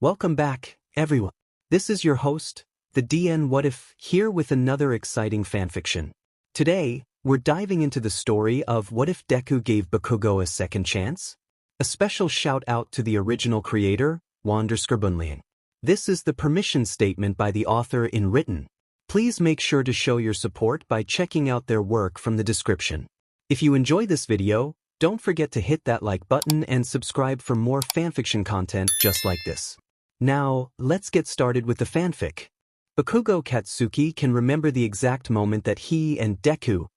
Welcome back, everyone. This is your host, the DN WhatIf, here with another exciting fanfiction. Today, we're diving into the story of what if Deku gave Bakugo a second chance? A special shout out to the original creator, Wanderskerbunling. This is the permission statement by the author in written. Please make sure to show your support by checking out their work from the description. If you enjoy this video, don't forget to hit that like button and subscribe for more fanfiction content just like this. Now, let's get started with the fanfic. Bakugo Katsuki can remember the exact moment that he and Midoriya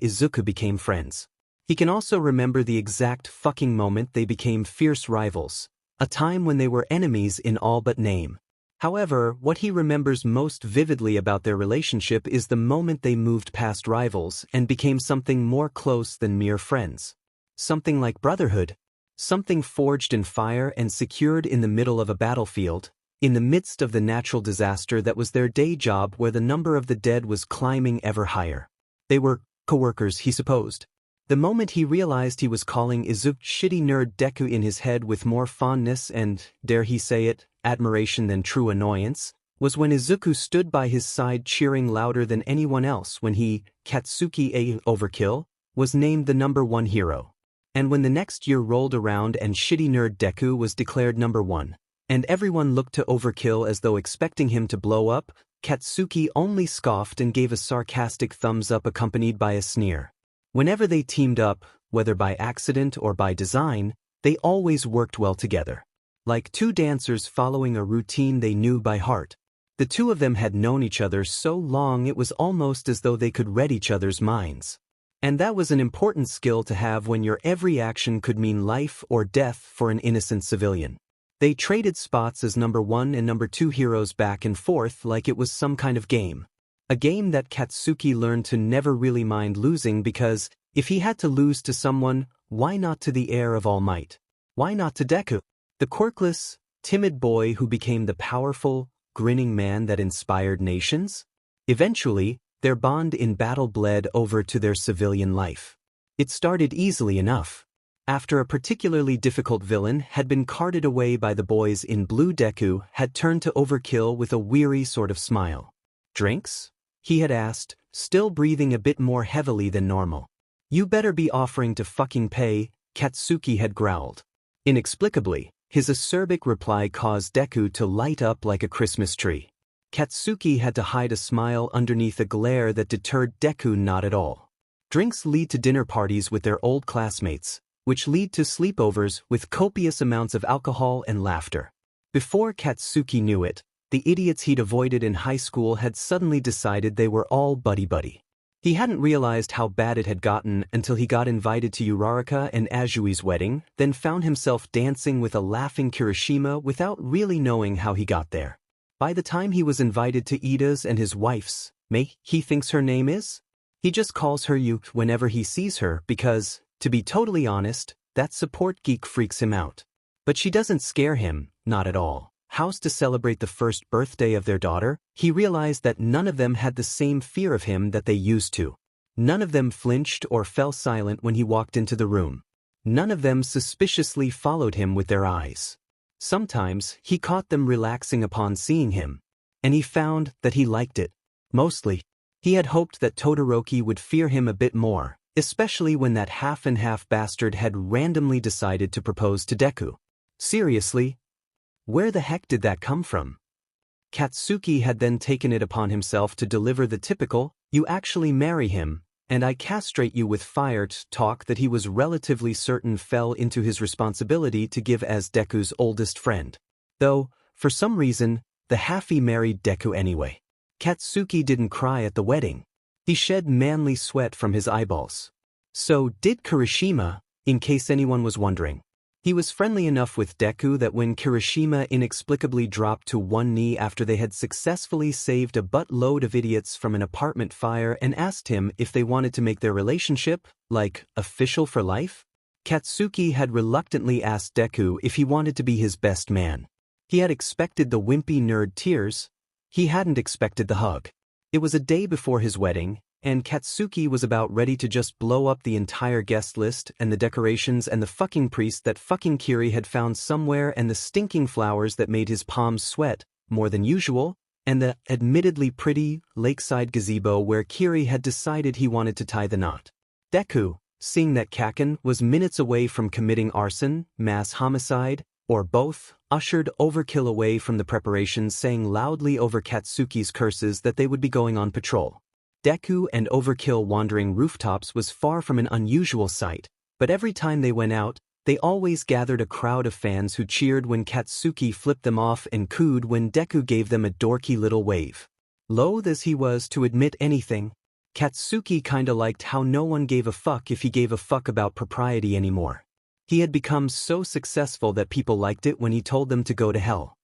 Izuku became friends. He can also remember the exact fucking moment they became fierce rivals, a time when they were enemies in all but name. However, what he remembers most vividly about their relationship is the moment they moved past rivals and became something more close than mere friends. Something like brotherhood. Something forged in fire and secured in the middle of a battlefield, in the midst of the natural disaster that was their day job where the number of the dead was climbing ever higher. They were co-workers, he supposed. The moment he realized he was calling Izuku shitty nerd Deku in his head with more fondness and, dare he say it, admiration than true annoyance, was when Izuku stood by his side cheering louder than anyone else when he, Katsuki A. Overkill, was named the #1 hero. And when the next year rolled around and shitty nerd Deku was declared #1, and everyone looked to Overkill as though expecting him to blow up, Katsuki only scoffed and gave a sarcastic thumbs up accompanied by a sneer. Whenever they teamed up, whether by accident or by design, they always worked well together. Like two dancers following a routine they knew by heart. The two of them had known each other so long it was almost as though they could read each other's minds. And that was an important skill to have when your every action could mean life or death for an innocent civilian. They traded spots as #1 and #2 heroes back and forth like it was some kind of game. A game that Katsuki learned to never really mind losing because, if he had to lose to someone, why not to the heir of All Might? Why not to Deku? The quirkless, timid boy who became the powerful, grinning man that inspired nations? Eventually, their bond in battle bled over to their civilian life. It started easily enough. After a particularly difficult villain had been carted away by the boys in blue, Deku had turned to Overkill with a weary sort of smile. "Drinks?" he had asked, still breathing a bit more heavily than normal. "You better be offering to fucking pay," Katsuki had growled. Inexplicably, his acerbic reply caused Deku to light up like a Christmas tree. Katsuki had to hide a smile underneath a glare that deterred Deku not at all. Drinks lead to dinner parties with their old classmates, which lead to sleepovers with copious amounts of alcohol and laughter. Before Katsuki knew it, the idiots he'd avoided in high school had suddenly decided they were all buddy-buddy. He hadn't realized how bad it had gotten until he got invited to Uraraka and Azui's wedding, then found himself dancing with a laughing Kirishima without really knowing how he got there. By the time he was invited to Ida's and his wife's, he thinks her name is? He just calls her Yuki whenever he sees her because, to be totally honest, that support geek freaks him out. But she doesn't scare him, not at all. House to celebrate the first birthday of their daughter, he realized that none of them had the same fear of him that they used to. None of them flinched or fell silent when he walked into the room. None of them suspiciously followed him with their eyes. Sometimes, he caught them relaxing upon seeing him. And he found that he liked it. Mostly. He had hoped that Todoroki would fear him a bit more, especially when that half-and-half bastard had randomly decided to propose to Deku. Seriously? Where the heck did that come from? Katsuki had then taken it upon himself to deliver the typical, "You actually marry him, and I castrate you with fire" talk that he was relatively certain fell into his responsibility to give as Deku's oldest friend. Though, for some reason, the half-he married Deku anyway. Katsuki didn't cry at the wedding. He shed manly sweat from his eyeballs. So did Kirishima, in case anyone was wondering. He was friendly enough with Deku that when Kirishima inexplicably dropped to one knee after they had successfully saved a buttload of idiots from an apartment fire and asked him if they wanted to make their relationship, like, official for life, Katsuki had reluctantly asked Deku if he wanted to be his best man. He had expected the wimpy nerd tears. He hadn't expected the hug. It was a day before his wedding, and Katsuki was about ready to just blow up the entire guest list and the decorations and the fucking priest that fucking Kiri had found somewhere and the stinking flowers that made his palms sweat more than usual, and the admittedly pretty lakeside gazebo where Kiri had decided he wanted to tie the knot. Deku, seeing that Kaken was minutes away from committing arson, mass homicide, or both, ushered Overkill away from the preparations, saying loudly over Katsuki's curses that they would be going on patrol. Deku and Overkill wandering rooftops was far from an unusual sight, but every time they went out, they always gathered a crowd of fans who cheered when Katsuki flipped them off and cooed when Deku gave them a dorky little wave. Loath as he was to admit anything, Katsuki kinda liked how no one gave a fuck if he gave a fuck about propriety anymore. He had become so successful that people liked it when he told them to go to hell.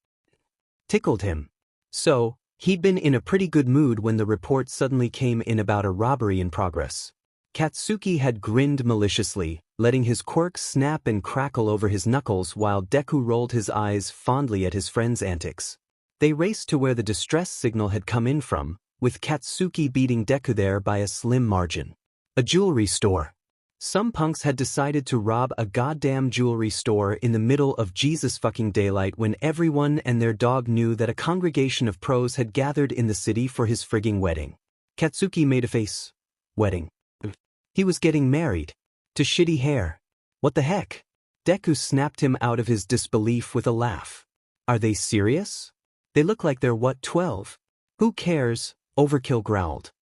Tickled him. So, he'd been in a pretty good mood when the report suddenly came in about a robbery in progress. Katsuki had grinned maliciously, letting his quirk snap and crackle over his knuckles while Deku rolled his eyes fondly at his friend's antics. They raced to where the distress signal had come in from, with Katsuki beating Deku there by a slim margin. A jewelry store. Some punks had decided to rob a goddamn jewelry store in the middle of Jesus fucking daylight when everyone and their dog knew that a congregation of pros had gathered in the city for his frigging wedding. Katsuki made a face. Wedding. He was getting married. To shitty hair. What the heck? Deku snapped him out of his disbelief with a laugh. Are they serious? They look like they're 12? Who cares? Overkill growled.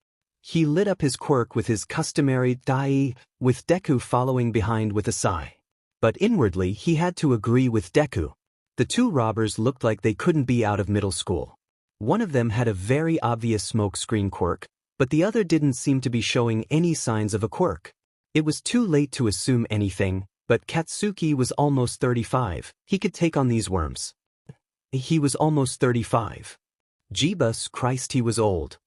He lit up his quirk with his customary dai, with Deku following behind with a sigh. But inwardly he had to agree with Deku. The two robbers looked like they couldn't be out of middle school. One of them had a very obvious smoke screen quirk, but the other didn't seem to be showing any signs of a quirk. It was too late to assume anything, but Katsuki was almost 35. He could take on these worms. He was almost 35. Jeebus Christ, he was old.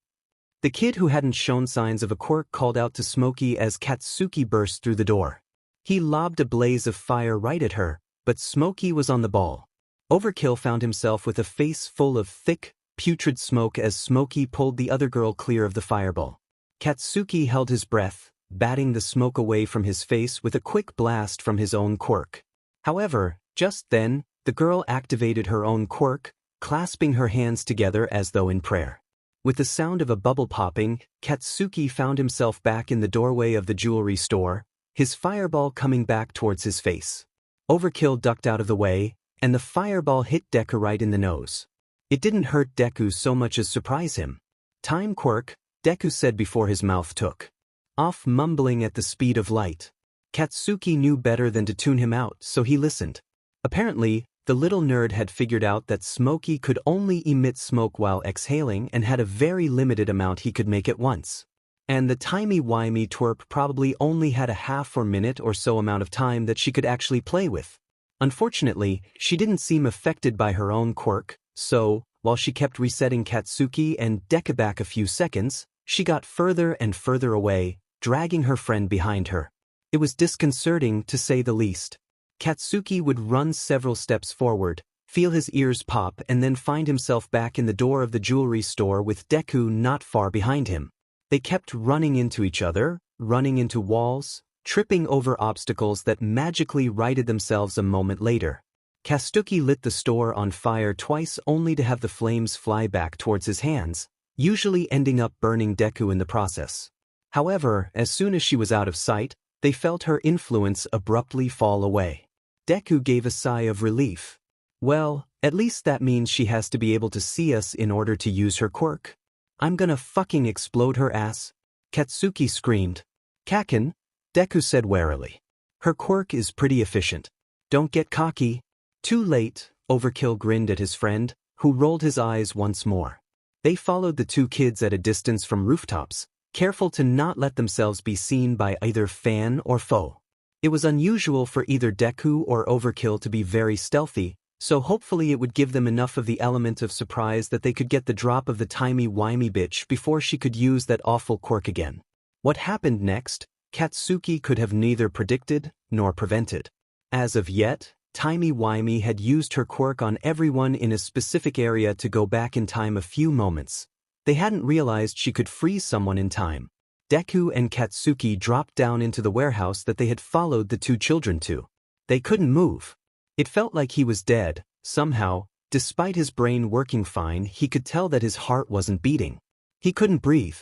The kid who hadn't shown signs of a quirk called out to Smokey as Katsuki burst through the door. He lobbed a blaze of fire right at her, but Smokey was on the ball. Overkill found himself with a face full of thick, putrid smoke as Smokey pulled the other girl clear of the fireball. Katsuki held his breath, batting the smoke away from his face with a quick blast from his own quirk. However, just then, the girl activated her own quirk, clasping her hands together as though in prayer. With the sound of a bubble popping, Katsuki found himself back in the doorway of the jewelry store, his fireball coming back towards his face. Overkill ducked out of the way, and the fireball hit Deku right in the nose. It didn't hurt Deku so much as surprise him. Time quirk, Deku said before his mouth took off, mumbling at the speed of light. Katsuki knew better than to tune him out, so he listened. Apparently, the little nerd had figured out that Smokey could only emit smoke while exhaling and had a very limited amount he could make at once. And the timey-wimey twerp probably only had a half or minute or so amount of time that she could actually play with. Unfortunately, she didn't seem affected by her own quirk, so, while she kept resetting Katsuki and Deku back a few seconds, she got further and further away, dragging her friend behind her. It was disconcerting, to say the least. Katsuki would run several steps forward, feel his ears pop and then find himself back in the door of the jewelry store with Deku not far behind him. They kept running into each other, running into walls, tripping over obstacles that magically righted themselves a moment later. Katsuki lit the store on fire twice only to have the flames fly back towards his hands, usually ending up burning Deku in the process. However, as soon as she was out of sight, they felt her influence abruptly fall away. Deku gave a sigh of relief. Well, at least that means she has to be able to see us in order to use her quirk. I'm gonna fucking explode her ass. Katsuki screamed. Kaken, Deku said warily. Her quirk is pretty efficient. Don't get cocky. Too late, Overkill grinned at his friend, who rolled his eyes once more. They followed the two kids at a distance from rooftops, careful to not let themselves be seen by either fan or foe. It was unusual for either Deku or Overkill to be very stealthy, so hopefully it would give them enough of the element of surprise that they could get the drop of the timey-wimey bitch before she could use that awful quirk again. What happened next, Katsuki could have neither predicted nor prevented. As of yet, timey-wimey had used her quirk on everyone in a specific area to go back in time a few moments. They hadn't realized she could freeze someone in time. Deku and Katsuki dropped down into the warehouse that they had followed the two children to. They couldn't move. It felt like he was dead. Somehow, despite his brain working fine, he could tell that his heart wasn't beating. He couldn't breathe.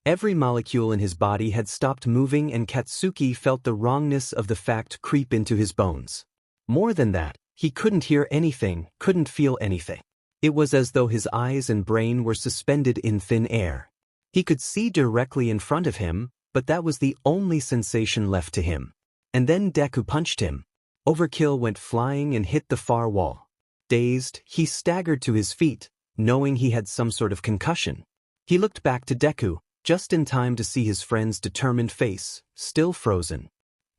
Every molecule in his body had stopped moving, and Katsuki felt the wrongness of the fact creep into his bones. More than that, he couldn't hear anything, couldn't feel anything. It was as though his eyes and brain were suspended in thin air. He could see directly in front of him, but that was the only sensation left to him. And then Deku punched him. Overkill went flying and hit the far wall. Dazed, he staggered to his feet, knowing he had some sort of concussion. He looked back to Deku, just in time to see his friend's determined face, still frozen.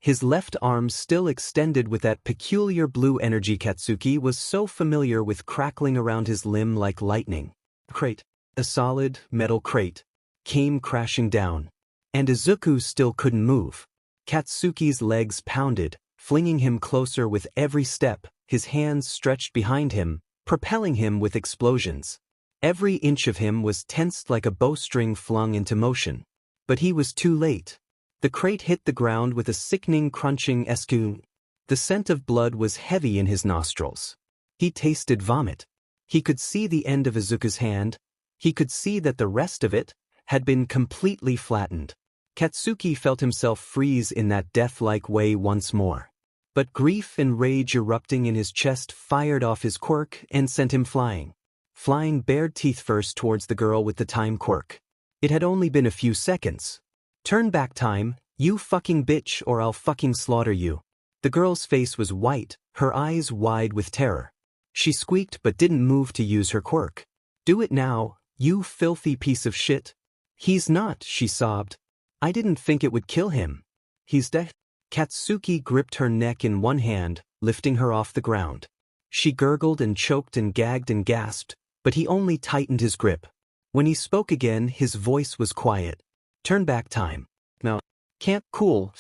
His left arm still extended with that peculiar blue energy Katsuki was so familiar with crackling around his limb like lightning. Crate, a solid, metal crate, came crashing down. And Izuku still couldn't move. Katsuki's legs pounded, flinging him closer with every step, his hands stretched behind him, propelling him with explosions. Every inch of him was tensed like a bowstring flung into motion. But he was too late. The crate hit the ground with a sickening crunching esku. The scent of blood was heavy in his nostrils. He tasted vomit. He could see the end of Izuku's hand. He could see that the rest of it had been completely flattened. Katsuki felt himself freeze in that death-like way once more. But grief and rage erupting in his chest fired off his quirk and sent him flying. Flying bared teeth first towards the girl with the time quirk. It had only been a few seconds. Turn back time, you fucking bitch, or I'll fucking slaughter you. The girl's face was white, her eyes wide with terror. She squeaked but didn't move to use her quirk. Do it now, you filthy piece of shit. He's not, she sobbed. I didn't think it would kill him. He's dead. Katsuki gripped her neck in one hand, lifting her off the ground. She gurgled and choked and gagged and gasped, but he only tightened his grip. When he spoke again, his voice was quiet. Turn back time. No. Can't. Cool.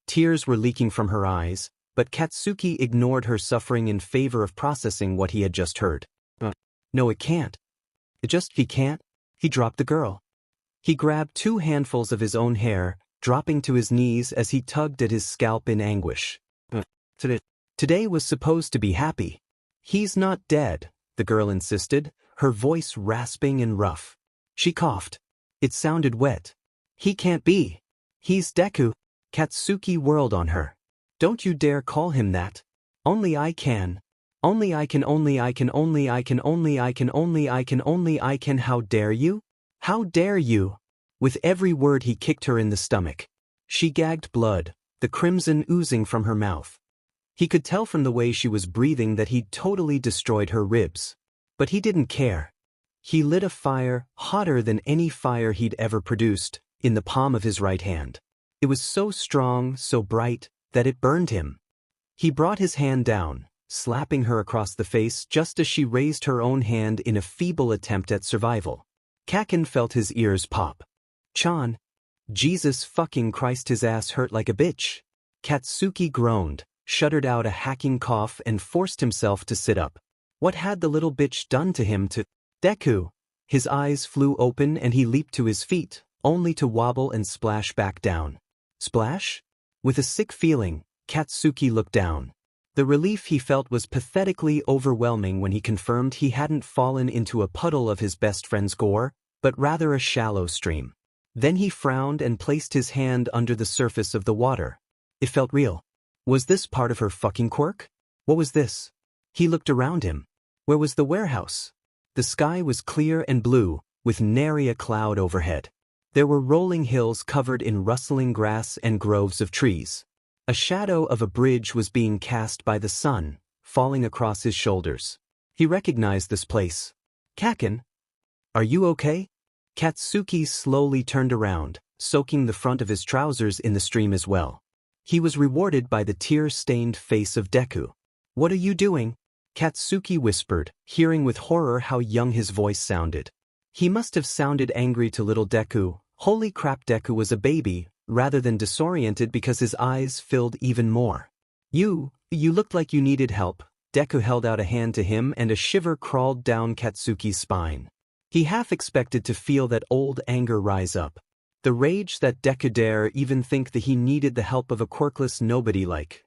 Tears were leaking from her eyes, but Katsuki ignored her suffering in favor of processing what he had just heard. No, it can't. He can't. He dropped the girl. He grabbed 2 handfuls of his own hair, dropping to his knees as he tugged at his scalp in anguish. Today was supposed to be happy. He's not dead, the girl insisted, her voice rasping and rough. She coughed. It sounded wet. He can't be. He's Deku. Katsuki whirled on her. Don't you dare call him that. Only I can. Only I can. How dare you? How dare you? With every word he kicked her in the stomach. She gagged blood, the crimson oozing from her mouth. He could tell from the way she was breathing that he'd totally destroyed her ribs. But he didn't care. He lit a fire, hotter than any fire he'd ever produced, in the palm of his right hand. It was so strong, so bright, that it burned him. He brought his hand down, slapping her across the face just as she raised her own hand in a feeble attempt at survival. Kaken felt his ears pop. Chan. Jesus fucking Christ, his ass hurt like a bitch. Katsuki groaned, shuddered out a hacking cough and forced himself to sit up. What had the little bitch done to him to... Deku! His eyes flew open and he leaped to his feet, only to wobble and splash back down. Splash? With a sick feeling, Katsuki looked down. The relief he felt was pathetically overwhelming when he confirmed he hadn't fallen into a puddle of his best friend's gore, but rather a shallow stream. Then he frowned and placed his hand under the surface of the water. It felt real. Was this part of her fucking quirk? What was this? He looked around him. Where was the warehouse? The sky was clear and blue, with nary a cloud overhead. There were rolling hills covered in rustling grass and groves of trees. A shadow of a bridge was being cast by the sun, falling across his shoulders. He recognized this place. Kaken? Are you okay? Katsuki slowly turned around, soaking the front of his trousers in the stream as well. He was rewarded by the tear-stained face of Deku. What are you doing? Katsuki whispered, hearing with horror how young his voice sounded. He must have sounded angry to little Deku. Holy crap, Deku was a baby, rather than disoriented because his eyes filled even more. You looked like you needed help. Deku held out a hand to him and a shiver crawled down Katsuki's spine. He half expected to feel that old anger rise up. The rage that Deku dare even think that he needed the help of a quirkless nobody like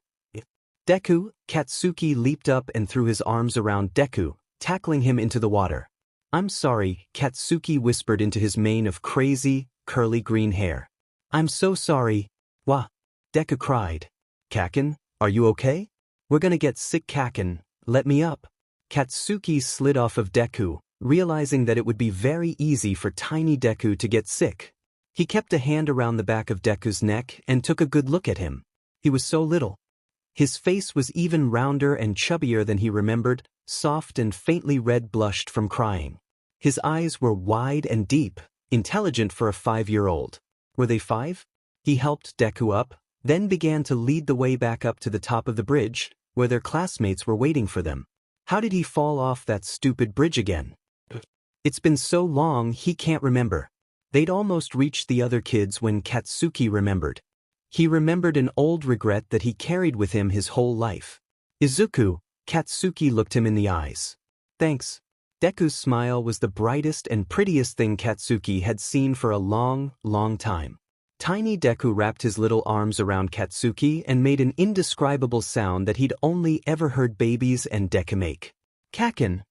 Deku. Katsuki leaped up and threw his arms around Deku, tackling him into the water. "I'm sorry," Katsuki whispered into his mane of crazy, curly green hair. "I'm so sorry." "Wah!" Deku cried. "Kaken, are you okay? We're gonna get sick, Kaken, let me up." Katsuki slid off of Deku, realizing that it would be very easy for tiny Deku to get sick. He kept a hand around the back of Deku's neck and took a good look at him. He was so little. His face was even rounder and chubbier than he remembered, soft and faintly red-blushed from crying. His eyes were wide and deep, intelligent for a 5-year-old. Were they 5? He helped Deku up, then began to lead the way back up to the top of the bridge, where their classmates were waiting for them. How did he fall off that stupid bridge again? It's been so long he can't remember. They'd almost reached the other kids when Katsuki remembered. He remembered an old regret that he carried with him his whole life. "Izuku," Katsuki looked him in the eyes. "Thanks." Deku's smile was the brightest and prettiest thing Katsuki had seen for a long, long time. Tiny Deku wrapped his little arms around Katsuki and made an indescribable sound that he'd only ever heard babies and Deku make. "Kaken."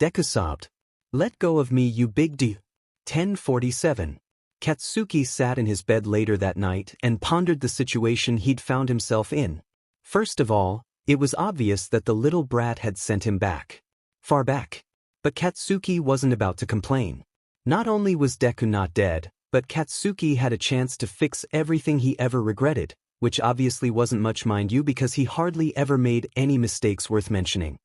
Deku sobbed. "Let go of me, you big d." 10:47. Katsuki sat in his bed later that night and pondered the situation he'd found himself in. First of all, it was obvious that the little brat had sent him back. Far back. But Katsuki wasn't about to complain. Not only was Deku not dead, but Katsuki had a chance to fix everything he ever regretted, which obviously wasn't much, mind you, because he hardly ever made any mistakes worth mentioning.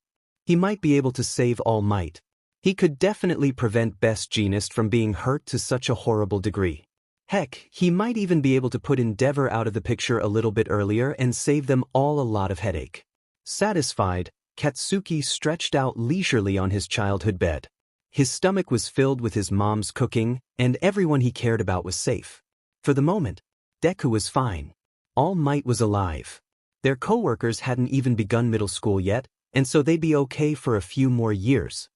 He might be able to save All Might. He could definitely prevent Best Jeanist from being hurt to such a horrible degree. Heck, he might even be able to put Endeavor out of the picture a little bit earlier and save them all a lot of headache. Satisfied, Katsuki stretched out leisurely on his childhood bed. His stomach was filled with his mom's cooking, and everyone he cared about was safe. For the moment, Deku was fine. All Might was alive. Their co-workers hadn't even begun middle school yet, and so they'd be okay for a few more years.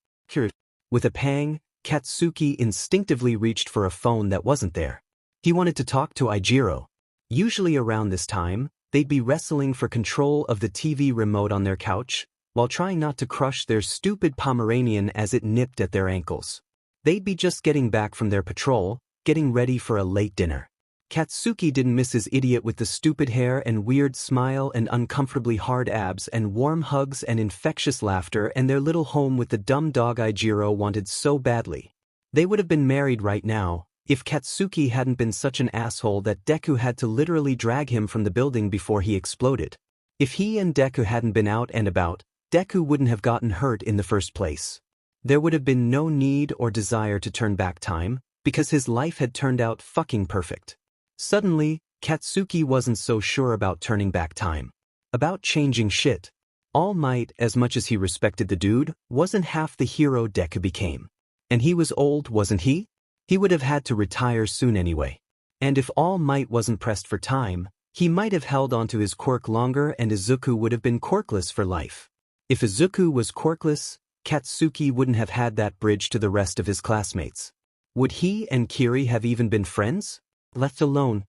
With a pang, Katsuki instinctively reached for a phone that wasn't there. He wanted to talk to Ijiro. Usually around this time, they'd be wrestling for control of the TV remote on their couch, while trying not to crush their stupid Pomeranian as it nipped at their ankles. They'd be just getting back from their patrol, getting ready for a late dinner. Katsuki didn't miss his idiot with the stupid hair and weird smile and uncomfortably hard abs and warm hugs and infectious laughter and their little home with the dumb dog Ijiro wanted so badly. They would have been married right now, if Katsuki hadn't been such an asshole that Deku had to literally drag him from the building before he exploded. If he and Deku hadn't been out and about, Deku wouldn't have gotten hurt in the first place. There would have been no need or desire to turn back time, because his life had turned out fucking perfect. Suddenly, Katsuki wasn't so sure about turning back time. About changing shit. All Might, as much as he respected the dude, wasn't half the hero Deku became. And he was old, wasn't he? He would have had to retire soon anyway. And if All Might wasn't pressed for time, he might have held onto his quirk longer and Izuku would have been quirkless for life. If Izuku was quirkless, Katsuki wouldn't have had that bridge to the rest of his classmates. Would he and Kiri have even been friends? Let alone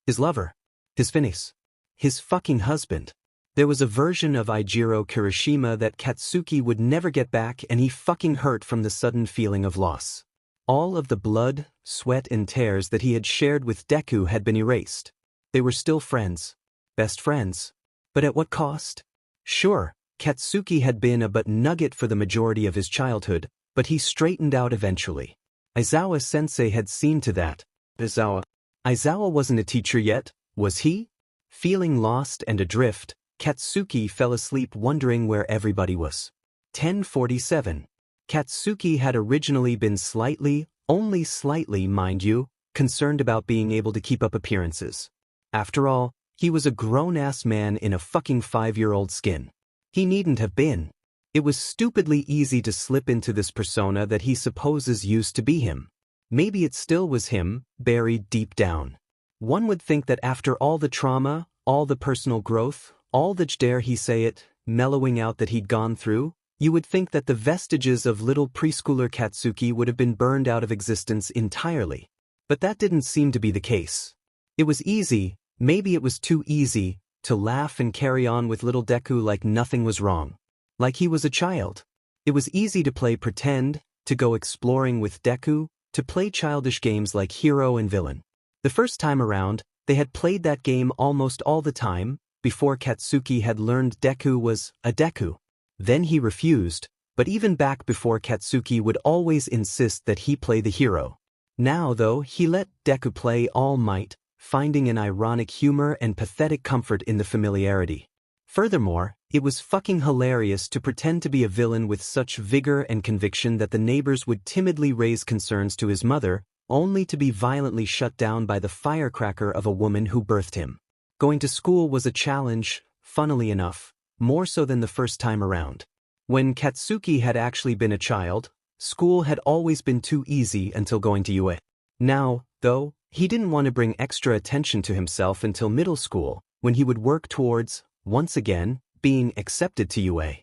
his lover, his finis, his fucking husband. There was a version of Ijiro Kirishima that Katsuki would never get back, and he fucking hurt from the sudden feeling of loss. All of the blood, sweat and tears that he had shared with Deku had been erased. They were still friends. Best friends. But at what cost? Sure, Katsuki had been a butt nugget for the majority of his childhood, but he straightened out eventually. Aizawa-sensei had seen to that. Aizawa wasn't a teacher yet, was he? Feeling lost and adrift, Katsuki fell asleep wondering where everybody was. 10:47. Katsuki had originally been slightly, only slightly mind you, concerned about being able to keep up appearances. After all, he was a grown-ass man in a fucking 5-year-old skin. He needn't have been. It was stupidly easy to slip into this persona that he supposes used to be him. Maybe it still was him, buried deep down. One would think that after all the trauma, all the personal growth, all the dare he say it, mellowing out that he'd gone through, you would think that the vestiges of little preschooler Katsuki would have been burned out of existence entirely. But that didn't seem to be the case. It was easy, maybe it was too easy, to laugh and carry on with little Deku like nothing was wrong. Like he was a child. It was easy to play pretend, to go exploring with Deku, to play childish games like hero and villain. The first time around, they had played that game almost all the time, before Katsuki had learned Deku was a Deku. Then he refused, but even back before Katsuki would always insist that he play the hero. Now though, he let Deku play All Might, finding an ironic humor and pathetic comfort in the familiarity. Furthermore, it was fucking hilarious to pretend to be a villain with such vigor and conviction that the neighbors would timidly raise concerns to his mother, only to be violently shut down by the firecracker of a woman who birthed him. Going to school was a challenge, funnily enough, more so than the first time around. When Katsuki had actually been a child, school had always been too easy until going to UA. Now, though, he didn't want to bring extra attention to himself until middle school, when he would work towards, once again, being accepted to UA.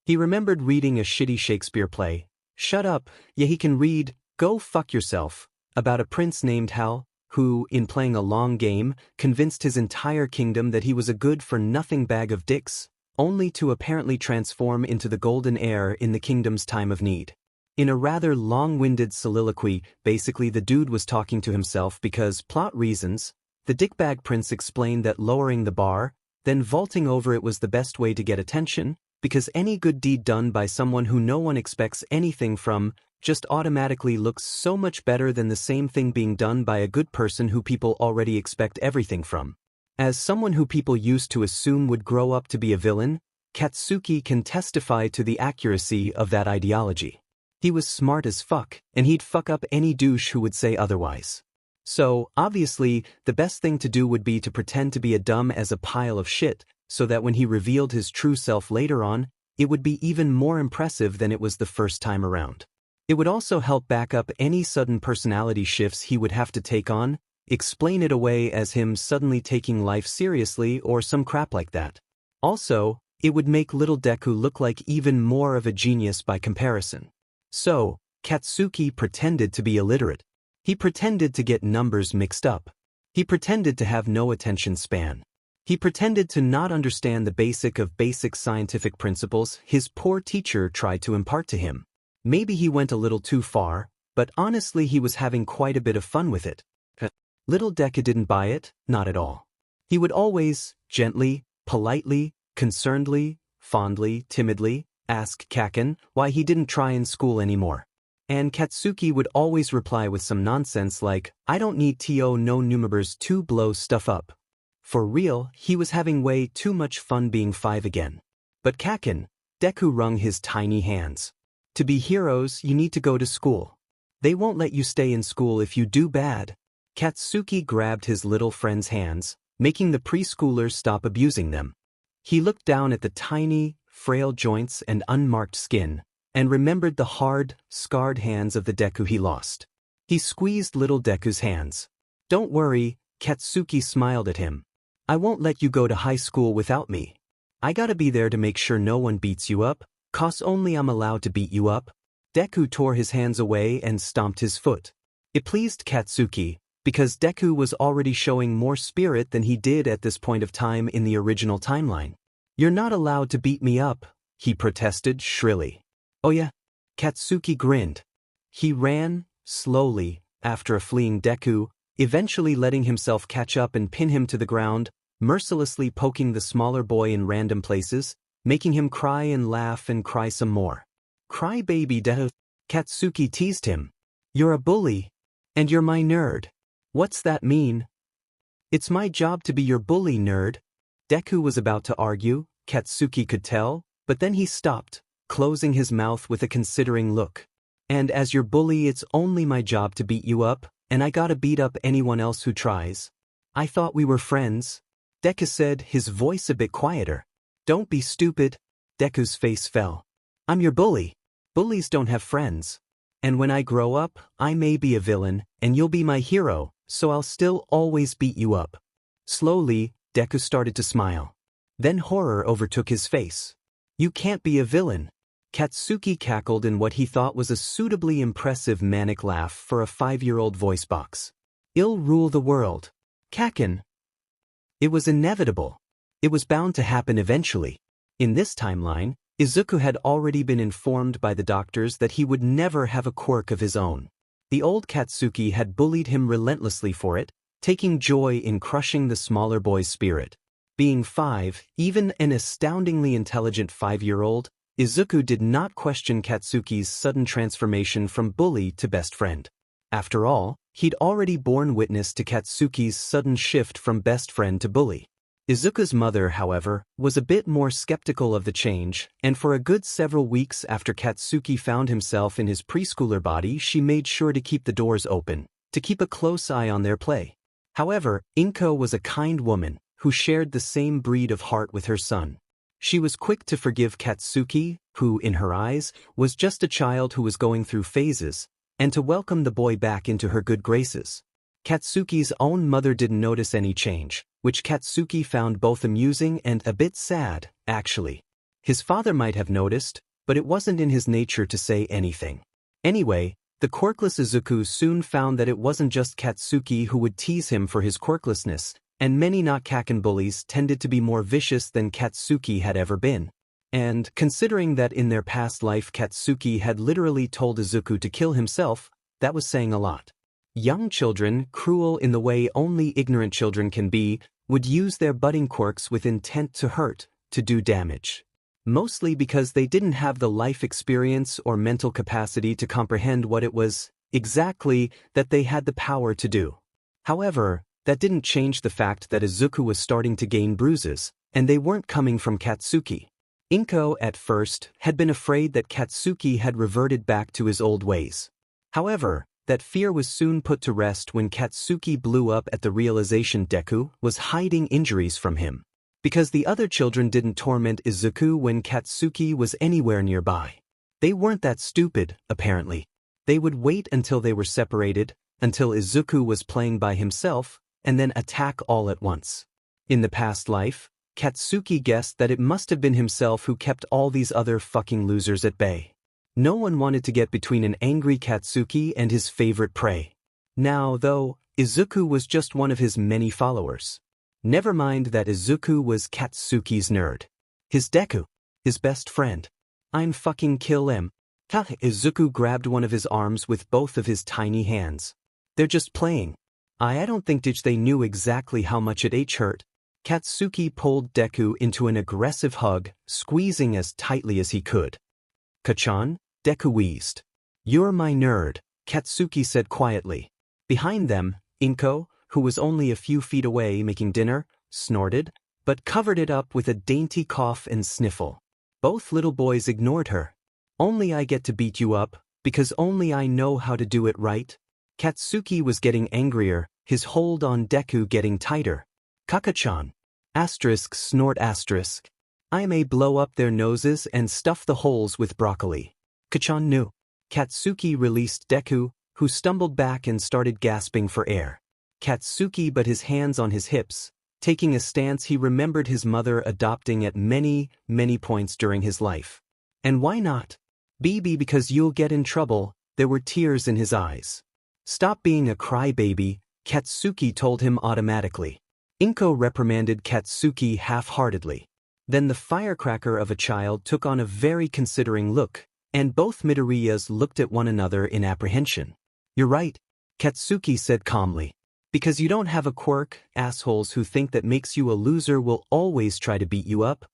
He remembered reading a shitty Shakespeare play, "Shut up, yeah he can read, go fuck yourself," about a prince named Hal, who, in playing a long game, convinced his entire kingdom that he was a good-for-nothing bag of dicks, only to apparently transform into the golden heir in the kingdom's time of need. In a rather long-winded soliloquy, basically the dude was talking to himself because, plot reasons, the dickbag prince explained that lowering the bar, then vaulting over it was the best way to get attention, because any good deed done by someone who no one expects anything from just automatically looks so much better than the same thing being done by a good person who people already expect everything from. As someone who people used to assume would grow up to be a villain, Katsuki can testify to the accuracy of that ideology. He was smart as fuck, and he'd fuck up any douche who would say otherwise. So, obviously, the best thing to do would be to pretend to be a dumb as a pile of shit, so that when he revealed his true self later on, it would be even more impressive than it was the first time around. It would also help back up any sudden personality shifts he would have to take on, explain it away as him suddenly taking life seriously or some crap like that. Also, it would make little Deku look like even more of a genius by comparison. So, Katsuki pretended to be illiterate. He pretended to get numbers mixed up. He pretended to have no attention span. He pretended to not understand the basic scientific principles his poor teacher tried to impart to him. Maybe he went a little too far, but honestly he was having quite a bit of fun with it. Little Deku didn't buy it, not at all. He would always, gently, politely, concernedly, fondly, timidly, ask Kaken why he didn't try in school anymore. And Katsuki would always reply with some nonsense like, "I don't need to no numbers to blow stuff up." For real, he was having way too much fun being 5 again. But Kaken, Deku wrung his tiny hands. To be heroes, you need to go to school. They won't let you stay in school if you do bad. Katsuki grabbed his little friend's hands, making the preschoolers stop abusing them. He looked down at the tiny, frail joints and unmarked skin, and remembered the hard, scarred hands of the Deku he lost. He squeezed little Deku's hands. "Don't worry," Katsuki smiled at him. "I won't let you go to high school without me. I gotta be there to make sure no one beats you up, 'cause only I'm allowed to beat you up." Deku tore his hands away and stomped his foot. It pleased Katsuki, because Deku was already showing more spirit than he did at this point of time in the original timeline. "You're not allowed to beat me up," he protested shrilly. "Oh yeah?" Katsuki grinned. He ran, slowly, after a fleeing Deku, eventually letting himself catch up and pin him to the ground, mercilessly poking the smaller boy in random places, making him cry and laugh and cry some more. "Cry baby Deku," Katsuki teased him. "You're a bully. And you're my nerd." "What's that mean?" "It's my job to be your bully, nerd." Deku was about to argue, Katsuki could tell, but then he stopped, closing his mouth with a considering look. "And as your bully it's only my job to beat you up, and I gotta beat up anyone else who tries. I thought we were friends," Deku said, his voice a bit quieter. "Don't be stupid." Deku's face fell. "I'm your bully. Bullies don't have friends. And when I grow up, I may be a villain, and you'll be my hero, so I'll still always beat you up." Slowly, Deku started to smile. Then horror overtook his face. "You can't be a villain." Katsuki cackled in what he thought was a suitably impressive manic laugh for a 5-year-old voice box. Ill rule the world. Kaken. It was inevitable. It was bound to happen eventually. In this timeline, Izuku had already been informed by the doctors that he would never have a quirk of his own. The old Katsuki had bullied him relentlessly for it, taking joy in crushing the smaller boy's spirit. Being 5, even an astoundingly intelligent 5-year-old, Izuku did not question Katsuki's sudden transformation from bully to best friend. After all, he'd already borne witness to Katsuki's sudden shift from best friend to bully. Izuku's mother, however, was a bit more skeptical of the change, and for a good several weeks after Katsuki found himself in his preschooler body, she made sure to keep the doors open, to keep a close eye on their play. However, Inko was a kind woman, who shared the same breed of heart with her son. She was quick to forgive Katsuki, who, in her eyes, was just a child who was going through phases, and to welcome the boy back into her good graces. Katsuki's own mother didn't notice any change, which Katsuki found both amusing and a bit sad, actually. His father might have noticed, but it wasn't in his nature to say anything. Anyway, the quirkless Izuku soon found that it wasn't just Katsuki who would tease him for his quirklessness, and many not Kaken bullies tended to be more vicious than Katsuki had ever been. And, considering that in their past life Katsuki had literally told Izuku to kill himself, that was saying a lot. Young children, cruel in the way only ignorant children can be, would use their budding quirks with intent to hurt, to do damage. Mostly because they didn't have the life experience or mental capacity to comprehend what it was, exactly, that they had the power to do. However, that didn't change the fact that Izuku was starting to gain bruises, and they weren't coming from Katsuki. Inko, at first, had been afraid that Katsuki had reverted back to his old ways. However, that fear was soon put to rest when Katsuki blew up at the realization Deku was hiding injuries from him. Because the other children didn't torment Izuku when Katsuki was anywhere nearby. They weren't that stupid, apparently. They would wait until they were separated, until Izuku was playing by himself, and then attack all at once. In the past life, Katsuki guessed that it must have been himself who kept all these other fucking losers at bay. No one wanted to get between an angry Katsuki and his favorite prey. Now, though, Izuku was just one of his many followers. Never mind that Izuku was Katsuki's nerd. His Deku. His best friend. I'm fucking kill him. Izuku grabbed one of his arms with both of his tiny hands. They're just playing. I don't think they knew exactly how much it hurt. Katsuki pulled Deku into an aggressive hug, squeezing as tightly as he could. Kachan? Deku wheezed. You're my nerd, Katsuki said quietly. Behind them, Inko, who was only a few feet away making dinner, snorted, but covered it up with a dainty cough and sniffle. Both little boys ignored her. Only I get to beat you up, because only I know how to do it right. Katsuki was getting angrier, his hold on Deku getting tighter. Kakachan. Asterisk snort asterisk. I may blow up their noses and stuff the holes with broccoli. Kachan knew. Katsuki released Deku, who stumbled back and started gasping for air. Katsuki put his hands on his hips, taking a stance he remembered his mother adopting at many points during his life. And why not? Because you'll get in trouble. There were tears in his eyes. Stop being a crybaby, Katsuki told him automatically. Inko reprimanded Katsuki half-heartedly. Then the firecracker of a child took on a very considering look, and both Midoriyas looked at one another in apprehension. You're right, Katsuki said calmly. Because you don't have a quirk, assholes who think that makes you a loser will always try to beat you up.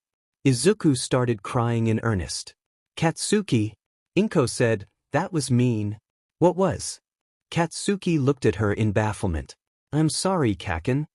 Izuku started crying in earnest. Katsuki, Inko said, that was mean. What was? Katsuki looked at her in bafflement. I'm sorry, Kaken.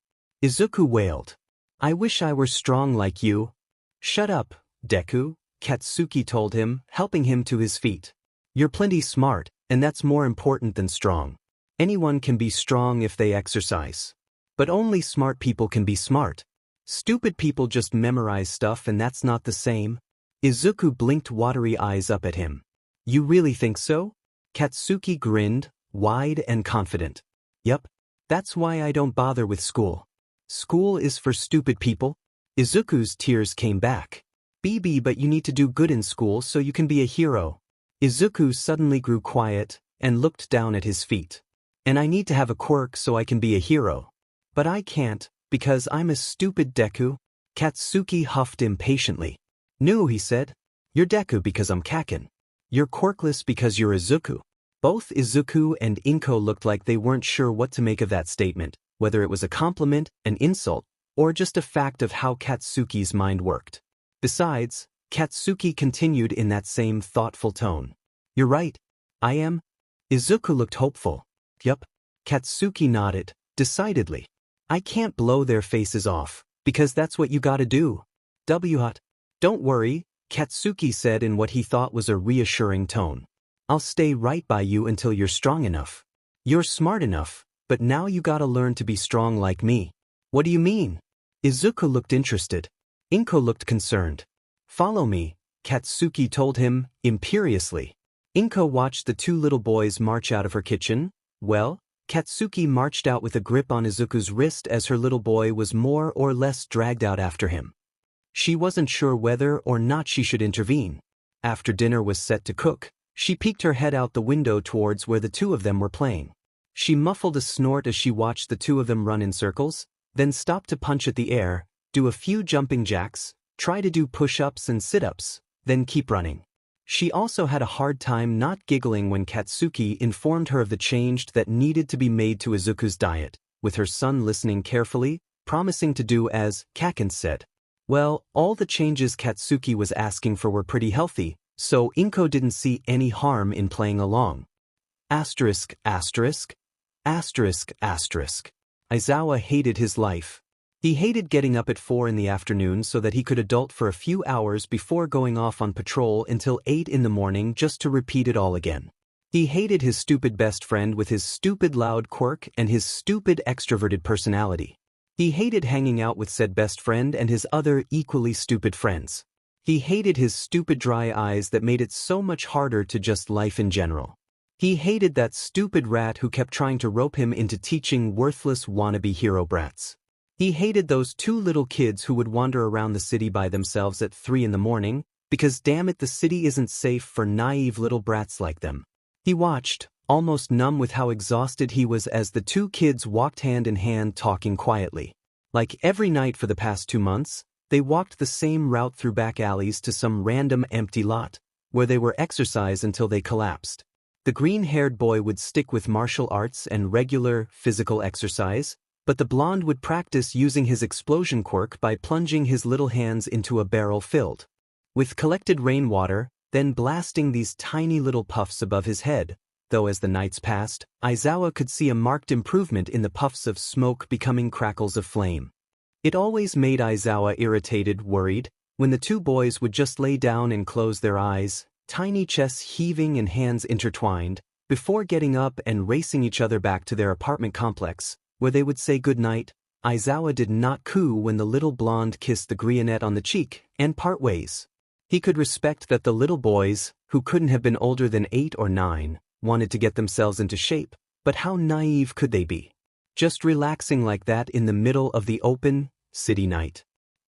Izuku wailed. I wish I were strong like you. Shut up, Deku, Katsuki told him, helping him to his feet. You're plenty smart, and that's more important than strong. Anyone can be strong if they exercise. But only smart people can be smart. Stupid people just memorize stuff and that's not the same. Izuku blinked watery eyes up at him. You really think so? Katsuki grinned, wide and confident. Yup. That's why I don't bother with school. School is for stupid people. Izuku's tears came back. But you need to do good in school so you can be a hero. Izuku suddenly grew quiet and looked down at his feet. And I need to have a quirk so I can be a hero. But I can't, because I'm a stupid Deku. Katsuki huffed impatiently. No, he said. You're Deku because I'm Kaken. You're quirkless because you're Izuku. Both Izuku and Inko looked like they weren't sure what to make of that statement, whether it was a compliment, an insult, or just a fact of how Katsuki's mind worked. Besides, Katsuki continued in that same thoughtful tone. You're right. I am. Izuku looked hopeful. Yup. Katsuki nodded, decidedly. I can't blow their faces off, because that's what you gotta do. Don't worry, Katsuki said in what he thought was a reassuring tone. I'll stay right by you until you're strong enough. You're smart enough, but now you gotta learn to be strong like me. What do you mean? Izuku looked interested. Inko looked concerned. Follow me, Katsuki told him, imperiously. Inko watched the two little boys march out of her kitchen. Well, Katsuki marched out with a grip on Izuku's wrist as her little boy was more or less dragged out after him. She wasn't sure whether or not she should intervene. After dinner was set to cook, she peeked her head out the window towards where the two of them were playing. She muffled a snort as she watched the two of them run in circles, then stopped to punch at the air, do a few jumping jacks, try to do push-ups and sit-ups, then keep running. She also had a hard time not giggling when Katsuki informed her of the change that needed to be made to Izuku's diet, with her son listening carefully, promising to do as Kaken said. Well, all the changes Katsuki was asking for were pretty healthy, so Inko didn't see any harm in playing along. Asterisk, asterisk, asterisk, asterisk. Aizawa hated his life. He hated getting up at 4 in the afternoon so that he could adult for a few hours before going off on patrol until 8 in the morning just to repeat it all again. He hated his stupid best friend with his stupid loud quirk and his stupid extroverted personality. He hated hanging out with said best friend and his other equally stupid friends. He hated his stupid dry eyes that made it so much harder to just life in general. He hated that stupid rat who kept trying to rope him into teaching worthless wannabe hero brats. He hated those two little kids who would wander around the city by themselves at 3 in the morning, because damn it, the city isn't safe for naive little brats like them. He watched, almost numb with how exhausted he was as the two kids walked hand in hand talking quietly. Like every night for the past 2 months, they walked the same route through back alleys to some random empty lot, where they were exercised until they collapsed. The green-haired boy would stick with martial arts and regular physical exercise, but the blonde would practice using his explosion quirk by plunging his little hands into a barrel filled with collected rainwater, then blasting these tiny little puffs above his head, though as the nights passed, Aizawa could see a marked improvement in the puffs of smoke becoming crackles of flame. It always made Aizawa irritated, worried, when the two boys would just lay down and close their eyes, tiny chests heaving and hands intertwined, before getting up and racing each other back to their apartment complex, where they would say goodnight. Aizawa did not coo when the little blonde kissed the grionette on the cheek and part ways. He could respect that the little boys, who couldn't have been older than 8 or 9, wanted to get themselves into shape, but how naive could they be? Just relaxing like that in the middle of the open, city night.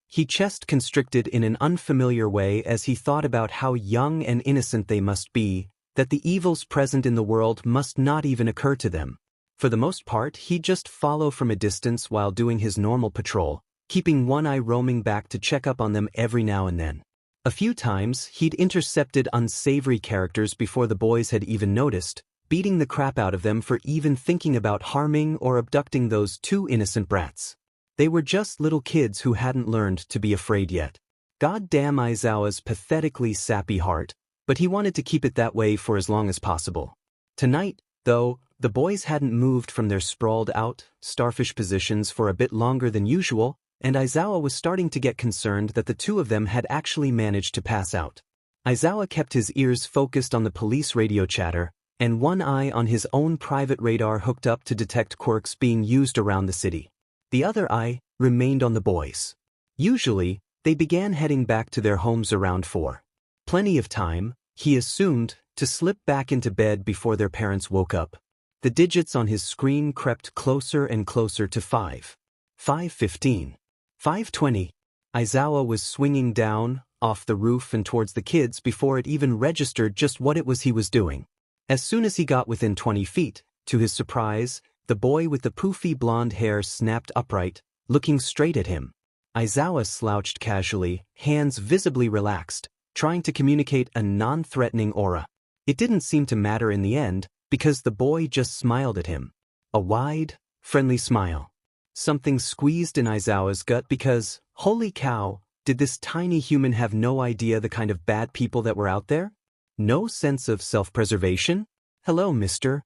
He chest constricted in an unfamiliar way as he thought about how young and innocent they must be, that the evils present in the world must not even occur to them. For the most part, he'd just follow from a distance while doing his normal patrol, keeping one eye roaming back to check up on them every now and then. A few times, he'd intercepted unsavory characters before the boys had even noticed, beating the crap out of them for even thinking about harming or abducting those two innocent brats. They were just little kids who hadn't learned to be afraid yet. Goddamn Aizawa's pathetically sappy heart, but he wanted to keep it that way for as long as possible. Tonight, though, the boys hadn't moved from their sprawled-out, starfish positions for a bit longer than usual, and Aizawa was starting to get concerned that the two of them had actually managed to pass out. Aizawa kept his ears focused on the police radio chatter, and one eye on his own private radar hooked up to detect quirks being used around the city. The other eye remained on the boys. Usually, they began heading back to their homes around 4. Plenty of time, he assumed, to slip back into bed before their parents woke up. The digits on his screen crept closer and closer to 5. 5:15. 5:20. Aizawa was swinging down, off the roof and towards the kids before it even registered just what it was he was doing. As soon as he got within 20 feet, To his surprise, the boy with the poofy blonde hair snapped upright, looking straight at him. Aizawa slouched casually, hands visibly relaxed, trying to communicate a non-threatening aura. It didn't seem to matter in the end, because the boy just smiled at him. A wide, friendly smile. Something squeezed in Aizawa's gut because, holy cow, did this tiny human have no idea the kind of bad people that were out there? No sense of self-preservation? Hello, mister.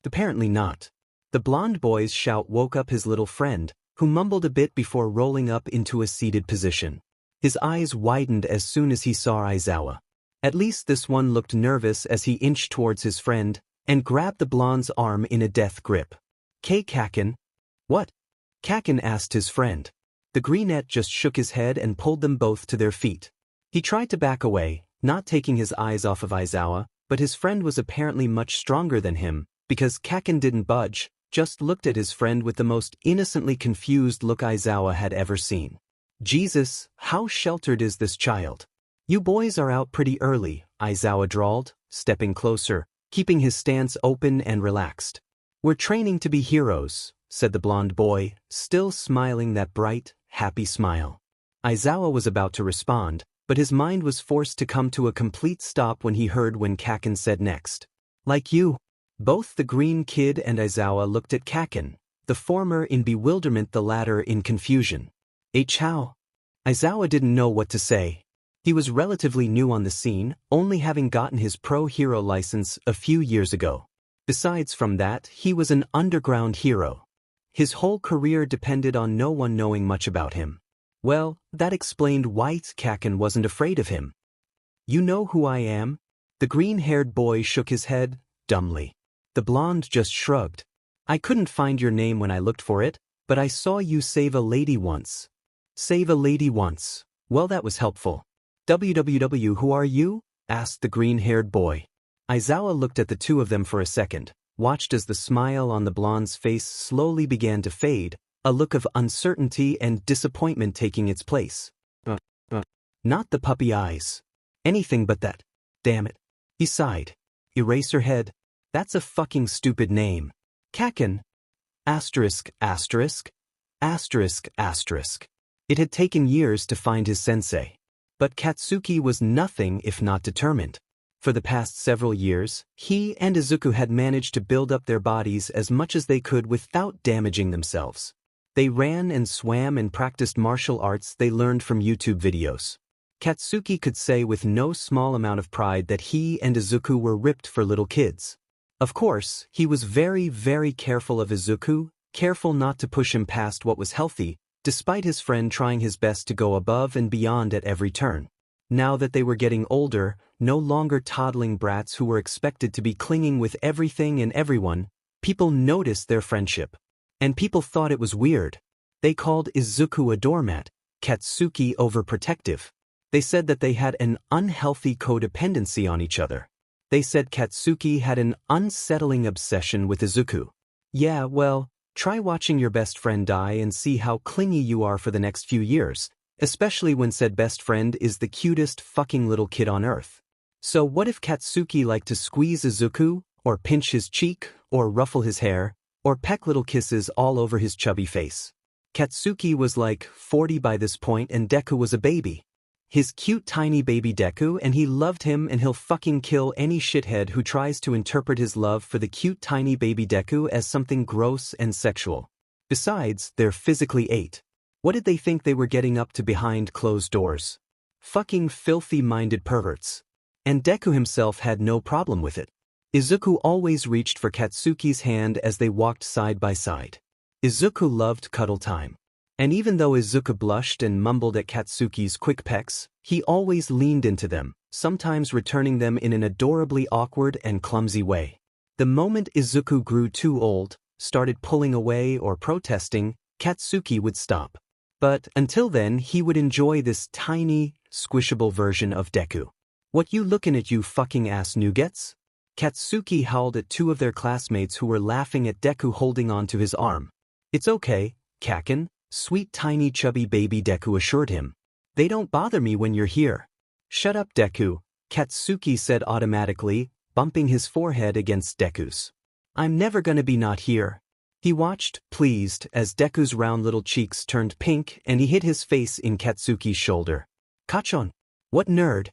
Apparently not. The blonde boy's shout woke up his little friend, who mumbled a bit before rolling up into a seated position. His eyes widened as soon as he saw Aizawa. At least this one looked nervous as he inched towards his friend and grabbed the blonde's arm in a death grip. Kaken? What? Kaken asked his friend. The greenette just shook his head and pulled them both to their feet. He tried to back away, not taking his eyes off of Aizawa, but his friend was apparently much stronger than him, because Kaken didn't budge, just looked at his friend with the most innocently confused look Aizawa had ever seen. Jesus, how sheltered is this child? You boys are out pretty early, Aizawa drawled, stepping closer, keeping his stance open and relaxed. We're training to be heroes, said the blonde boy, still smiling that bright, happy smile. Aizawa was about to respond, but his mind was forced to come to a complete stop when he heard when Kaken said next. Like you. Both the green kid and Aizawa looked at Kaken, the former in bewilderment, the latter in confusion. How? Aizawa didn't know what to say. He was relatively new on the scene, only having gotten his pro-hero license a few years ago. Besides from that, he was an underground hero. His whole career depended on no one knowing much about him. Well, that explained why Kaken wasn't afraid of him. You know who I am? The green-haired boy shook his head, dumbly. The blonde just shrugged. I couldn't find your name when I looked for it, but I saw you save a lady once. Save a lady once. Well, that was helpful. WWW, who are you? Asked the green-haired boy. Aizawa looked at the two of them for a second, watched as the smile on the blonde's face slowly began to fade, a look of uncertainty and disappointment taking its place. Not the puppy eyes. Anything but that. Damn it. He sighed. Eraserhead. That's a fucking stupid name. Kaken. Asterisk, asterisk. Asterisk, asterisk. It had taken years to find his sensei. But Katsuki was nothing if not determined. For the past several years, he and Izuku had managed to build up their bodies as much as they could without damaging themselves. They ran and swam and practiced martial arts they learned from YouTube videos. Katsuki could say with no small amount of pride that he and Izuku were ripped for little kids. Of course, he was very, very careful of Izuku, careful not to push him past what was healthy, despite his friend trying his best to go above and beyond at every turn. Now that they were getting older, no longer toddling brats who were expected to be clinging with everything and everyone, people noticed their friendship. And people thought it was weird. They called Izuku a doormat, Katsuki overprotective. They said that they had an unhealthy codependency on each other. They said Katsuki had an unsettling obsession with Izuku. Yeah, well, try watching your best friend die and see how clingy you are for the next few years, especially when said best friend is the cutest fucking little kid on earth. So what if Katsuki liked to squeeze Izuku, or pinch his cheek, or ruffle his hair, or peck little kisses all over his chubby face? Katsuki was like 40 by this point and Deku was a baby. His cute tiny baby Deku, and he loved him and he'll fucking kill any shithead who tries to interpret his love for the cute tiny baby Deku as something gross and sexual. Besides, they're physically 8. What did they think they were getting up to behind closed doors? Fucking filthy-minded perverts. And Deku himself had no problem with it. Izuku always reached for Katsuki's hand as they walked side by side. Izuku loved cuddle time. And even though Izuku blushed and mumbled at Katsuki's quick pecks, he always leaned into them, sometimes returning them in an adorably awkward and clumsy way. The moment Izuku grew too old, started pulling away or protesting, Katsuki would stop. But until then he would enjoy this tiny, squishable version of Deku. What you looking at, you fucking ass nougats? Katsuki howled at two of their classmates who were laughing at Deku holding on to his arm. It's okay, Kaken, sweet tiny chubby baby Deku assured him. They don't bother me when you're here. Shut up, Deku, Katsuki said automatically, bumping his forehead against Deku's. I'm never gonna be not here. He watched, pleased, as Deku's round little cheeks turned pink and he hit his face in Katsuki's shoulder. Kachon. What nerd?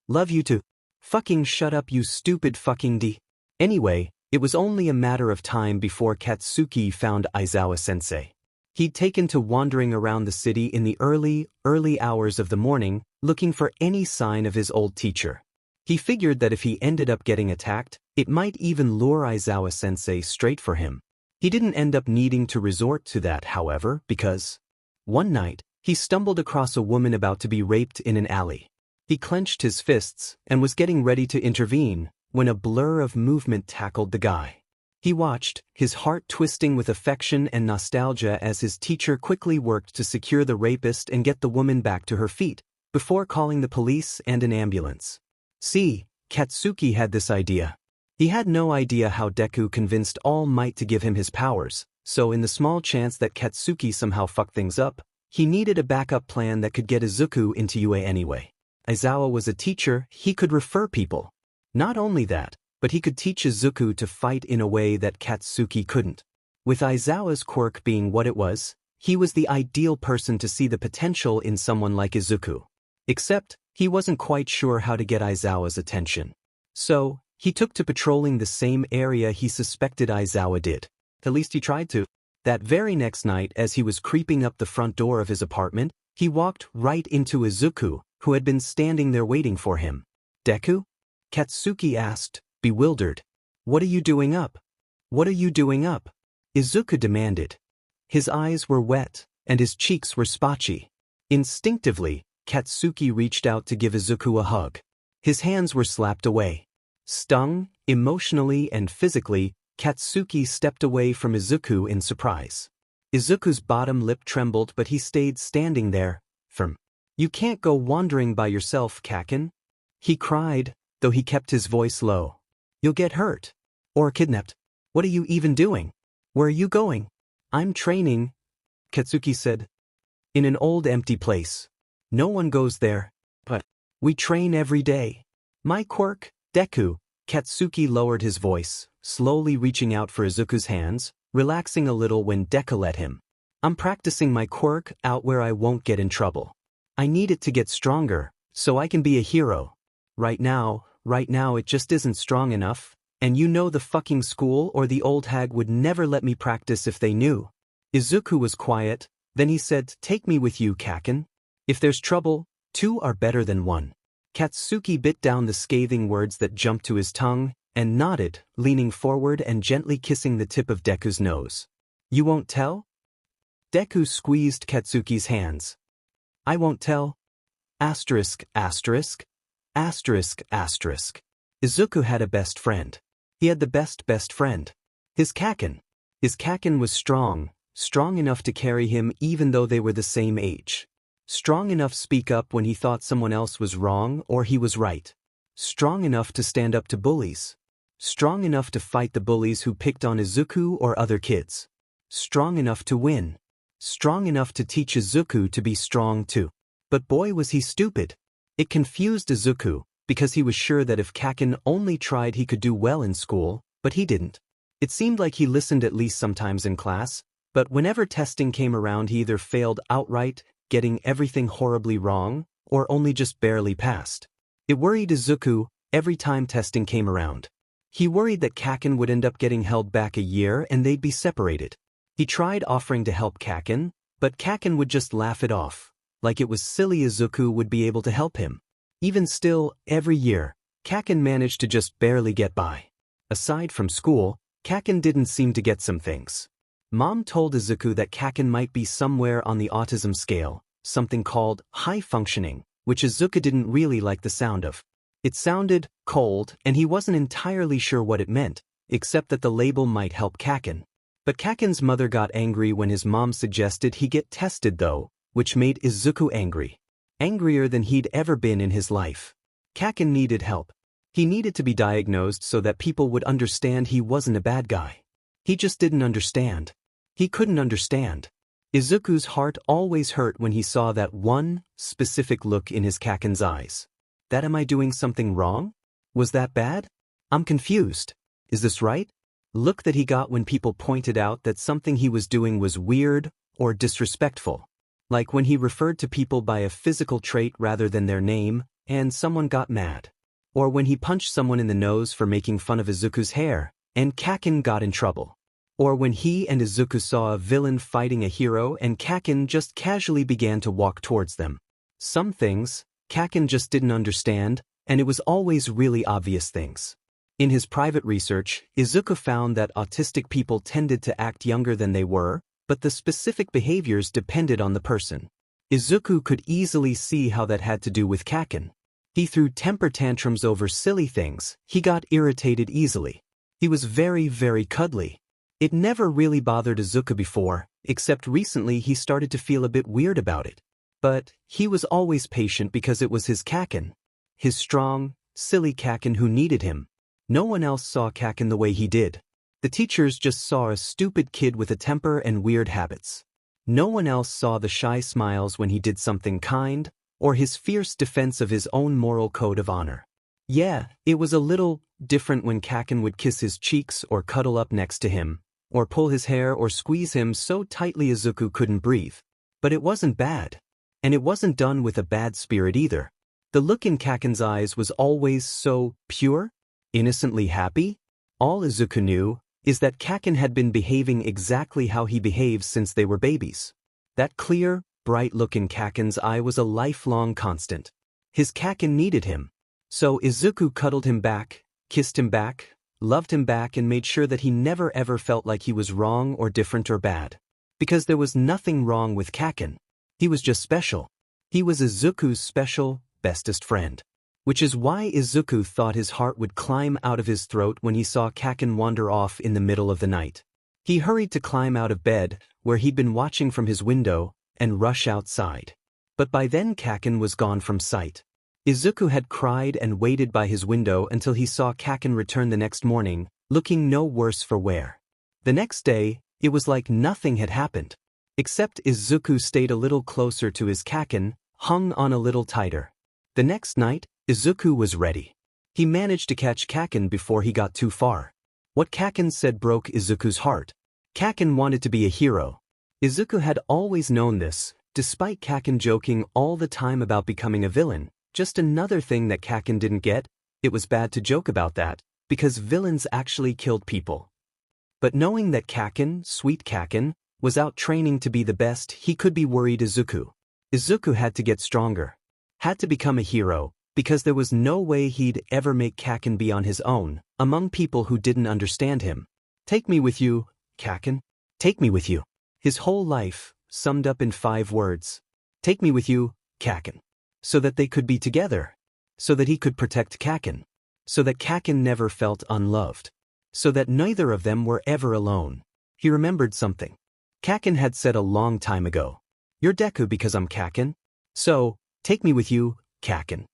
Love you too. Fucking shut up you stupid fucking D. Anyway, it was only a matter of time before Katsuki found Aizawa-sensei. He'd taken to wandering around the city in the early hours of the morning, looking for any sign of his old teacher. He figured that if he ended up getting attacked, it might even lure Aizawa-sensei straight for him. He didn't end up needing to resort to that, however, because one night, he stumbled across a woman about to be raped in an alley. He clenched his fists and was getting ready to intervene when a blur of movement tackled the guy. He watched, his heart twisting with affection and nostalgia as his teacher quickly worked to secure the rapist and get the woman back to her feet, before calling the police and an ambulance. See, Katsuki had this idea. He had no idea how Deku convinced All Might to give him his powers, so in the small chance that Katsuki somehow fucked things up, he needed a backup plan that could get Izuku into UA anyway. Aizawa was a teacher, he could refer people. Not only that, but he could teach Izuku to fight in a way that Katsuki couldn't. With Aizawa's quirk being what it was, he was the ideal person to see the potential in someone like Izuku. Except, he wasn't quite sure how to get Aizawa's attention. So, he took to patrolling the same area he suspected Aizawa did. At least he tried to. That very next night, as he was creeping up the front door of his apartment, he walked right into Izuku, who had been standing there waiting for him. Deku? Katsuki asked, bewildered. What are you doing up? What are you doing up? Izuku demanded. His eyes were wet, and his cheeks were spotchy. Instinctively, Katsuki reached out to give Izuku a hug. His hands were slapped away. Stung, emotionally and physically, Katsuki stepped away from Izuku in surprise. Izuku's bottom lip trembled, but he stayed standing there, firm. You can't go wandering by yourself, Kaken. He cried, though he kept his voice low. You'll get hurt. Or kidnapped. What are you even doing? Where are you going? I'm training, Katsuki said. In an old empty place. No one goes there. But we train every day. My quirk, Deku. Katsuki lowered his voice, slowly reaching out for Izuku's hands, relaxing a little when Deku let him. I'm practicing my quirk out where I won't get in trouble. I need it to get stronger, so I can be a hero. Right now it just isn't strong enough, and you know the fucking school or the old hag would never let me practice if they knew. Izuku was quiet, then he said, take me with you, Kaken. If there's trouble, two are better than one. Katsuki bit down the scathing words that jumped to his tongue, and nodded, leaning forward and gently kissing the tip of Deku's nose. You won't tell? Deku squeezed Katsuki's hands. I won't tell. Asterisk, asterisk. Asterisk, asterisk. Izuku had a best friend. He had the best friend. His Kaken. His Kaken was strong enough to carry him even though they were the same age. Strong enough to speak up when he thought someone else was wrong or he was right. Strong enough to stand up to bullies. Strong enough to fight the bullies who picked on Izuku or other kids. Strong enough to win. Strong enough to teach Izuku to be strong too. But boy was he stupid. It confused Izuku, because he was sure that if Kaken only tried he could do well in school, but he didn't. It seemed like he listened at least sometimes in class, but whenever testing came around he either failed outright, getting everything horribly wrong, or only just barely passed. It worried Izuku every time testing came around. He worried that Kaken would end up getting held back a year and they'd be separated. He tried offering to help Kaken, but Kaken would just laugh it off, like it was silly Izuku would be able to help him. Even still, every year, Kaken managed to just barely get by. Aside from school, Kaken didn't seem to get some things. Mom told Izuku that Kaken might be somewhere on the autism scale, something called high functioning, which Izuku didn't really like the sound of. It sounded cold, and he wasn't entirely sure what it meant, except that the label might help Kaken. But Kaken's mother got angry when his mom suggested he get tested though, which made Izuku angry. Angrier than he'd ever been in his life. Kaken needed help. He needed to be diagnosed so that people would understand he wasn't a bad guy. He just didn't understand. He couldn't understand. Izuku's heart always hurt when he saw that one specific look in his Kaken's eyes. Am I doing something wrong? Was that bad? I'm confused. Is this right? look that he got when people pointed out that something he was doing was weird or disrespectful. Like when he referred to people by a physical trait rather than their name, and someone got mad. Or when he punched someone in the nose for making fun of Izuku's hair, and Kaken got in trouble. Or when he and Izuku saw a villain fighting a hero and Kaken just casually began to walk towards them. Some things, Kaken just didn't understand, and it was always really obvious things. In his private research, Izuku found that autistic people tended to act younger than they were, but the specific behaviors depended on the person. Izuku could easily see how that had to do with Kaken. He threw temper tantrums over silly things, he got irritated easily. He was very, very cuddly. It never really bothered Izuku before, except recently he started to feel a bit weird about it. But he was always patient because it was his Kaken. His strong, silly Kaken who needed him. No one else saw Kaken the way he did. The teachers just saw a stupid kid with a temper and weird habits. No one else saw the shy smiles when he did something kind, or his fierce defense of his own moral code of honor. Yeah, it was a little different when Kaken would kiss his cheeks or cuddle up next to him, or pull his hair or squeeze him so tightly Izuku couldn't breathe. But it wasn't bad. And it wasn't done with a bad spirit either. The look in Kaken's eyes was always so pure, innocently happy. All Izuku knew is that Kaken had been behaving exactly how he behaves since they were babies. That clear, bright look in Kaken's eye was a lifelong constant. His Kaken needed him. So Izuku cuddled him back, kissed him back, loved him back and made sure that he never ever felt like he was wrong or different or bad. Because there was nothing wrong with Kaken. He was just special. He was Izuku's special, bestest friend. Which is why Izuku thought his heart would climb out of his throat when he saw Kaken wander off in the middle of the night. He hurried to climb out of bed, where he'd been watching from his window, and rush outside. But by then Kaken was gone from sight. Izuku had cried and waited by his window until he saw Kaken return the next morning, looking no worse for wear. The next day, it was like nothing had happened. Except Izuku stayed a little closer to his Kaken, hung on a little tighter. The next night, Izuku was ready. He managed to catch Kaken before he got too far. What Kaken said broke Izuku's heart. Kaken wanted to be a hero. Izuku had always known this, despite Kaken joking all the time about becoming a villain. Just another thing that Kaken didn't get, it was bad to joke about that, because villains actually killed people. But knowing that Kaken, sweet Kaken, was out training to be the best, he could be worried Izuku. Izuku had to get stronger. Had to become a hero, because there was no way he'd ever make Kaken be on his own, among people who didn't understand him. Take me with you, Kaken. Take me with you. His whole life, summed up in 5 words. Take me with you, Kaken. So that they could be together. So that he could protect Kaken. So that Kaken never felt unloved. So that neither of them were ever alone. He remembered something. Kaken had said a long time ago. You're Deku because I'm Kaken. So, take me with you, Kaken.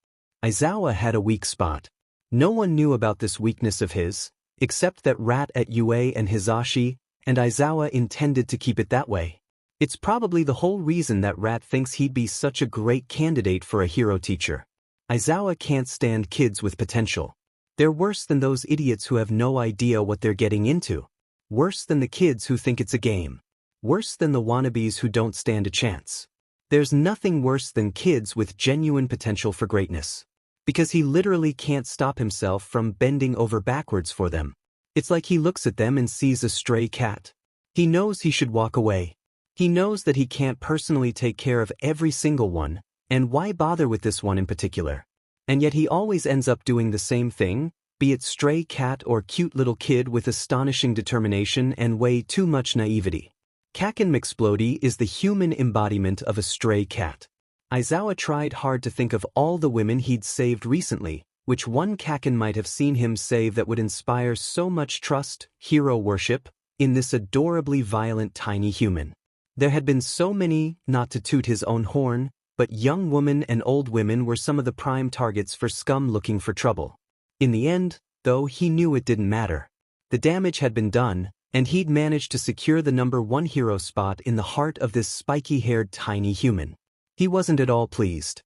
Aizawa had a weak spot. No one knew about this weakness of his, except that Rat at UA and Hizashi, and Aizawa intended to keep it that way. It's probably the whole reason that Rat thinks he'd be such a great candidate for a hero teacher. Aizawa can't stand kids with potential. They're worse than those idiots who have no idea what they're getting into. Worse than the kids who think it's a game. Worse than the wannabes who don't stand a chance. There's nothing worse than kids with genuine potential for greatness. Because he literally can't stop himself from bending over backwards for them. It's like he looks at them and sees a stray cat. He knows he should walk away. He knows that he can't personally take care of every single one, and why bother with this one in particular? And yet he always ends up doing the same thing, be it stray cat or cute little kid with astonishing determination and way too much naivety. Kaken McSplody is the human embodiment of a stray cat. Aizawa tried hard to think of all the women he'd saved recently, which one Kaken might have seen him save that would inspire so much trust, hero worship, in this adorably violent tiny human. There had been so many, not to toot his own horn, but young women and old women were some of the prime targets for scum looking for trouble. In the end, though, he knew it didn't matter. The damage had been done, and he'd managed to secure the #1 hero spot in the heart of this spiky-haired tiny human. He wasn't at all pleased.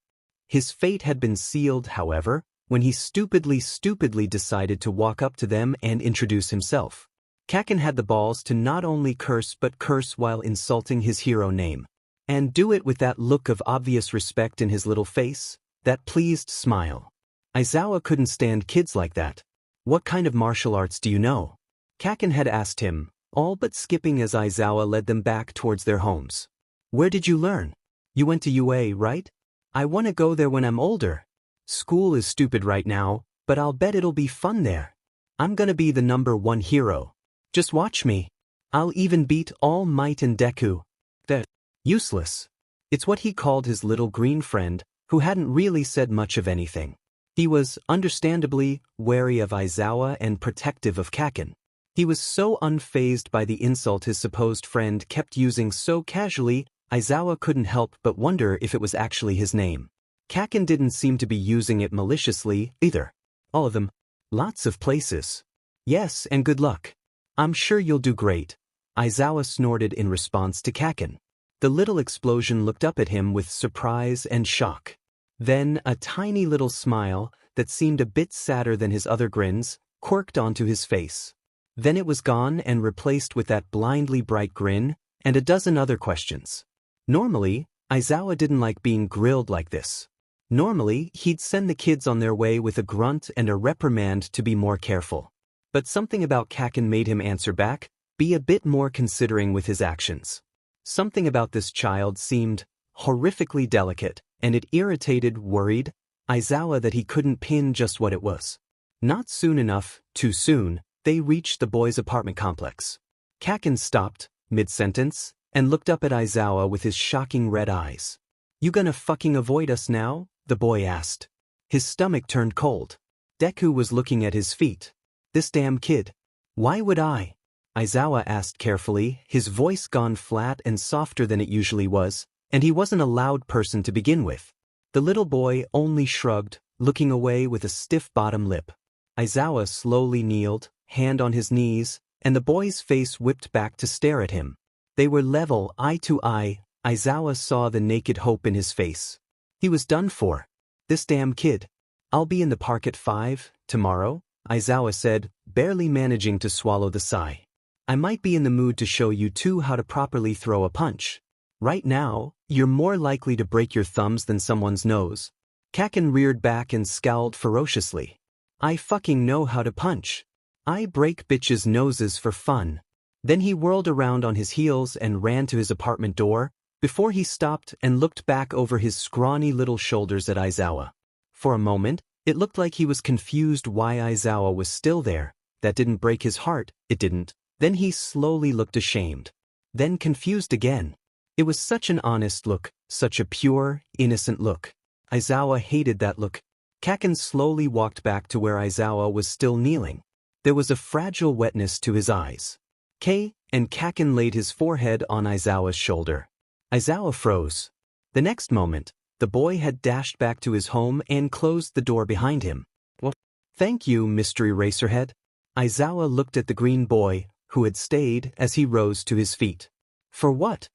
His fate had been sealed, however, when he stupidly decided to walk up to them and introduce himself. Kaken had the balls to not only curse but curse while insulting his hero name. And do it with that look of obvious respect in his little face, that pleased smile. Aizawa couldn't stand kids like that. What kind of martial arts do you know? Kaken had asked him, all but skipping as Aizawa led them back towards their homes. Where did you learn? You went to UA, right? I want to go there when I'm older. School is stupid right now, but I'll bet it'll be fun there. I'm gonna be the #1 hero. Just watch me. I'll even beat All Might and Deku. They're useless. It's what he called his little green friend, who hadn't really said much of anything. He was, understandably, wary of Aizawa and protective of Kaken. He was so unfazed by the insult his supposed friend kept using so casually, Aizawa couldn't help but wonder if it was actually his name. Kaken didn't seem to be using it maliciously, either. All of them. Lots of places. Yes, and good luck. I'm sure you'll do great. Aizawa snorted in response to Kaken. The little explosion looked up at him with surprise and shock. Then a tiny little smile, that seemed a bit sadder than his other grins, quirked onto his face. Then it was gone and replaced with that blindly bright grin, and a dozen other questions. Normally, Aizawa didn't like being grilled like this. Normally, he'd send the kids on their way with a grunt and a reprimand to be more careful. But something about Kaken made him answer back, be a bit more considering with his actions. Something about this child seemed horrifically delicate, and it irritated, worried, Aizawa that he couldn't pin just what it was. Not soon enough, too soon, they reached the boys' apartment complex. Kaken stopped, mid-sentence, and looked up at Aizawa with his shocking red eyes. You gonna fucking avoid us now? The boy asked. His stomach turned cold. Deku was looking at his feet. This damn kid. Why would I? Aizawa asked carefully, his voice gone flat and softer than it usually was, and he wasn't a loud person to begin with. The little boy only shrugged, looking away with a stiff bottom lip. Aizawa slowly kneeled, hand on his knees, and the boy's face whipped back to stare at him. They were level, eye to eye. Aizawa saw the naked hope in his face. He was done for. This damn kid. I'll be in the park at 5, tomorrow, Aizawa said, barely managing to swallow the sigh. I might be in the mood to show you two how to properly throw a punch. Right now, you're more likely to break your thumbs than someone's nose. Kaken reared back and scowled ferociously. I fucking know how to punch. I break bitches' noses for fun. Then he whirled around on his heels and ran to his apartment door, before he stopped and looked back over his scrawny little shoulders at Aizawa. For a moment, it looked like he was confused why Aizawa was still there. That didn't break his heart, it didn't. Then he slowly looked ashamed. Then confused again. It was such an honest look, such a pure, innocent look. Aizawa hated that look. Kaken slowly walked back to where Aizawa was still kneeling. There was a fragile wetness to his eyes. And Kaken laid his forehead on Aizawa's shoulder. Aizawa froze. The next moment, the boy had dashed back to his home and closed the door behind him. Well, thank you, Mystery Racerhead. Aizawa looked at the green boy, who had stayed, as he rose to his feet. For what?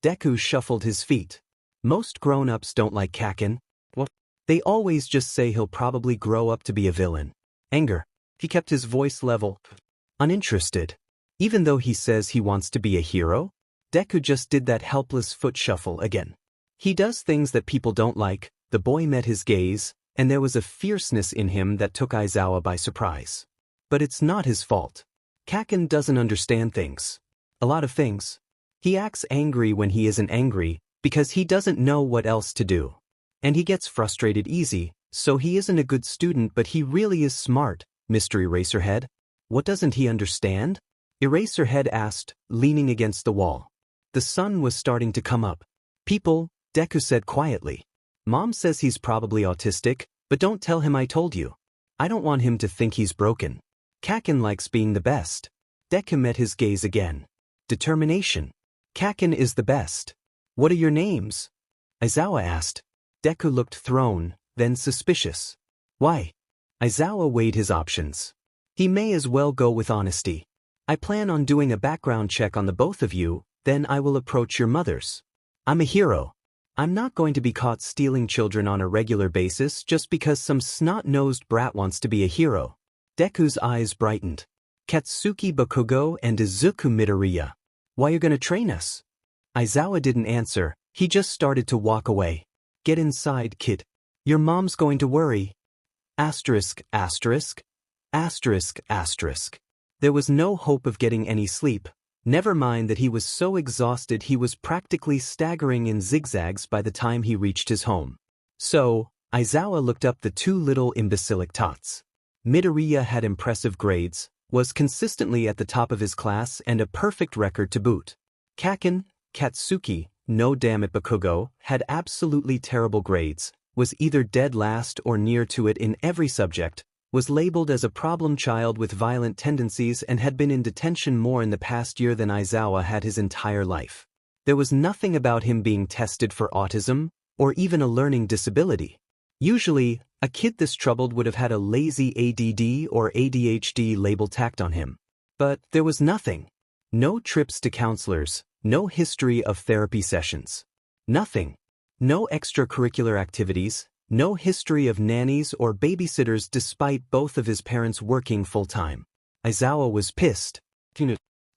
Deku shuffled his feet. Most grown-ups don't like Kaken. What? They always just say he'll probably grow up to be a villain. Anger. He kept his voice level. Uninterested. Even though he says he wants to be a hero? Deku just did that helpless foot shuffle again. He does things that people don't like. The boy met his gaze, and there was a fierceness in him that took Aizawa by surprise. But it's not his fault. Kaken doesn't understand things. A lot of things. He acts angry when he isn't angry, because he doesn't know what else to do. And he gets frustrated easy, so he isn't a good student, but he really is smart, Mystery Racerhead. What doesn't he understand? Eraserhead asked, leaning against the wall. The sun was starting to come up. People, Deku said quietly. Mom says he's probably autistic, but don't tell him I told you. I don't want him to think he's broken. Kaken likes being the best. Deku met his gaze again. Determination. Kaken is the best. What are your names? Aizawa asked. Deku looked thrown, then suspicious. Why? Aizawa weighed his options. He may as well go with honesty. I plan on doing a background check on the both of you, then I will approach your mothers. I'm a hero. I'm not going to be caught stealing children on a regular basis just because some snot-nosed brat wants to be a hero. Deku's eyes brightened. Katsuki Bakugo and Izuku Midoriya. Why you gonna train us? Aizawa didn't answer, he just started to walk away. Get inside, kid. Your mom's going to worry. Asterisk, asterisk. Asterisk, asterisk. There was no hope of getting any sleep. Never mind that he was so exhausted he was practically staggering in zigzags by the time he reached his home. So, Aizawa looked up the two little imbecilic tots. Midoriya had impressive grades, was consistently at the top of his class and a perfect record to boot. Kaken, Katsuki, no damn it Bakugo, had absolutely terrible grades, was either dead last or near to it in every subject, was labeled as a problem child with violent tendencies and had been in detention more in the past year than Aizawa had his entire life. There was nothing about him being tested for autism, or even a learning disability. Usually, a kid this troubled would have had a lazy ADD or ADHD label tacked on him. But there was nothing. No trips to counselors, no history of therapy sessions. Nothing. No extracurricular activities, no history of nannies or babysitters despite both of his parents working full-time. Aizawa was pissed.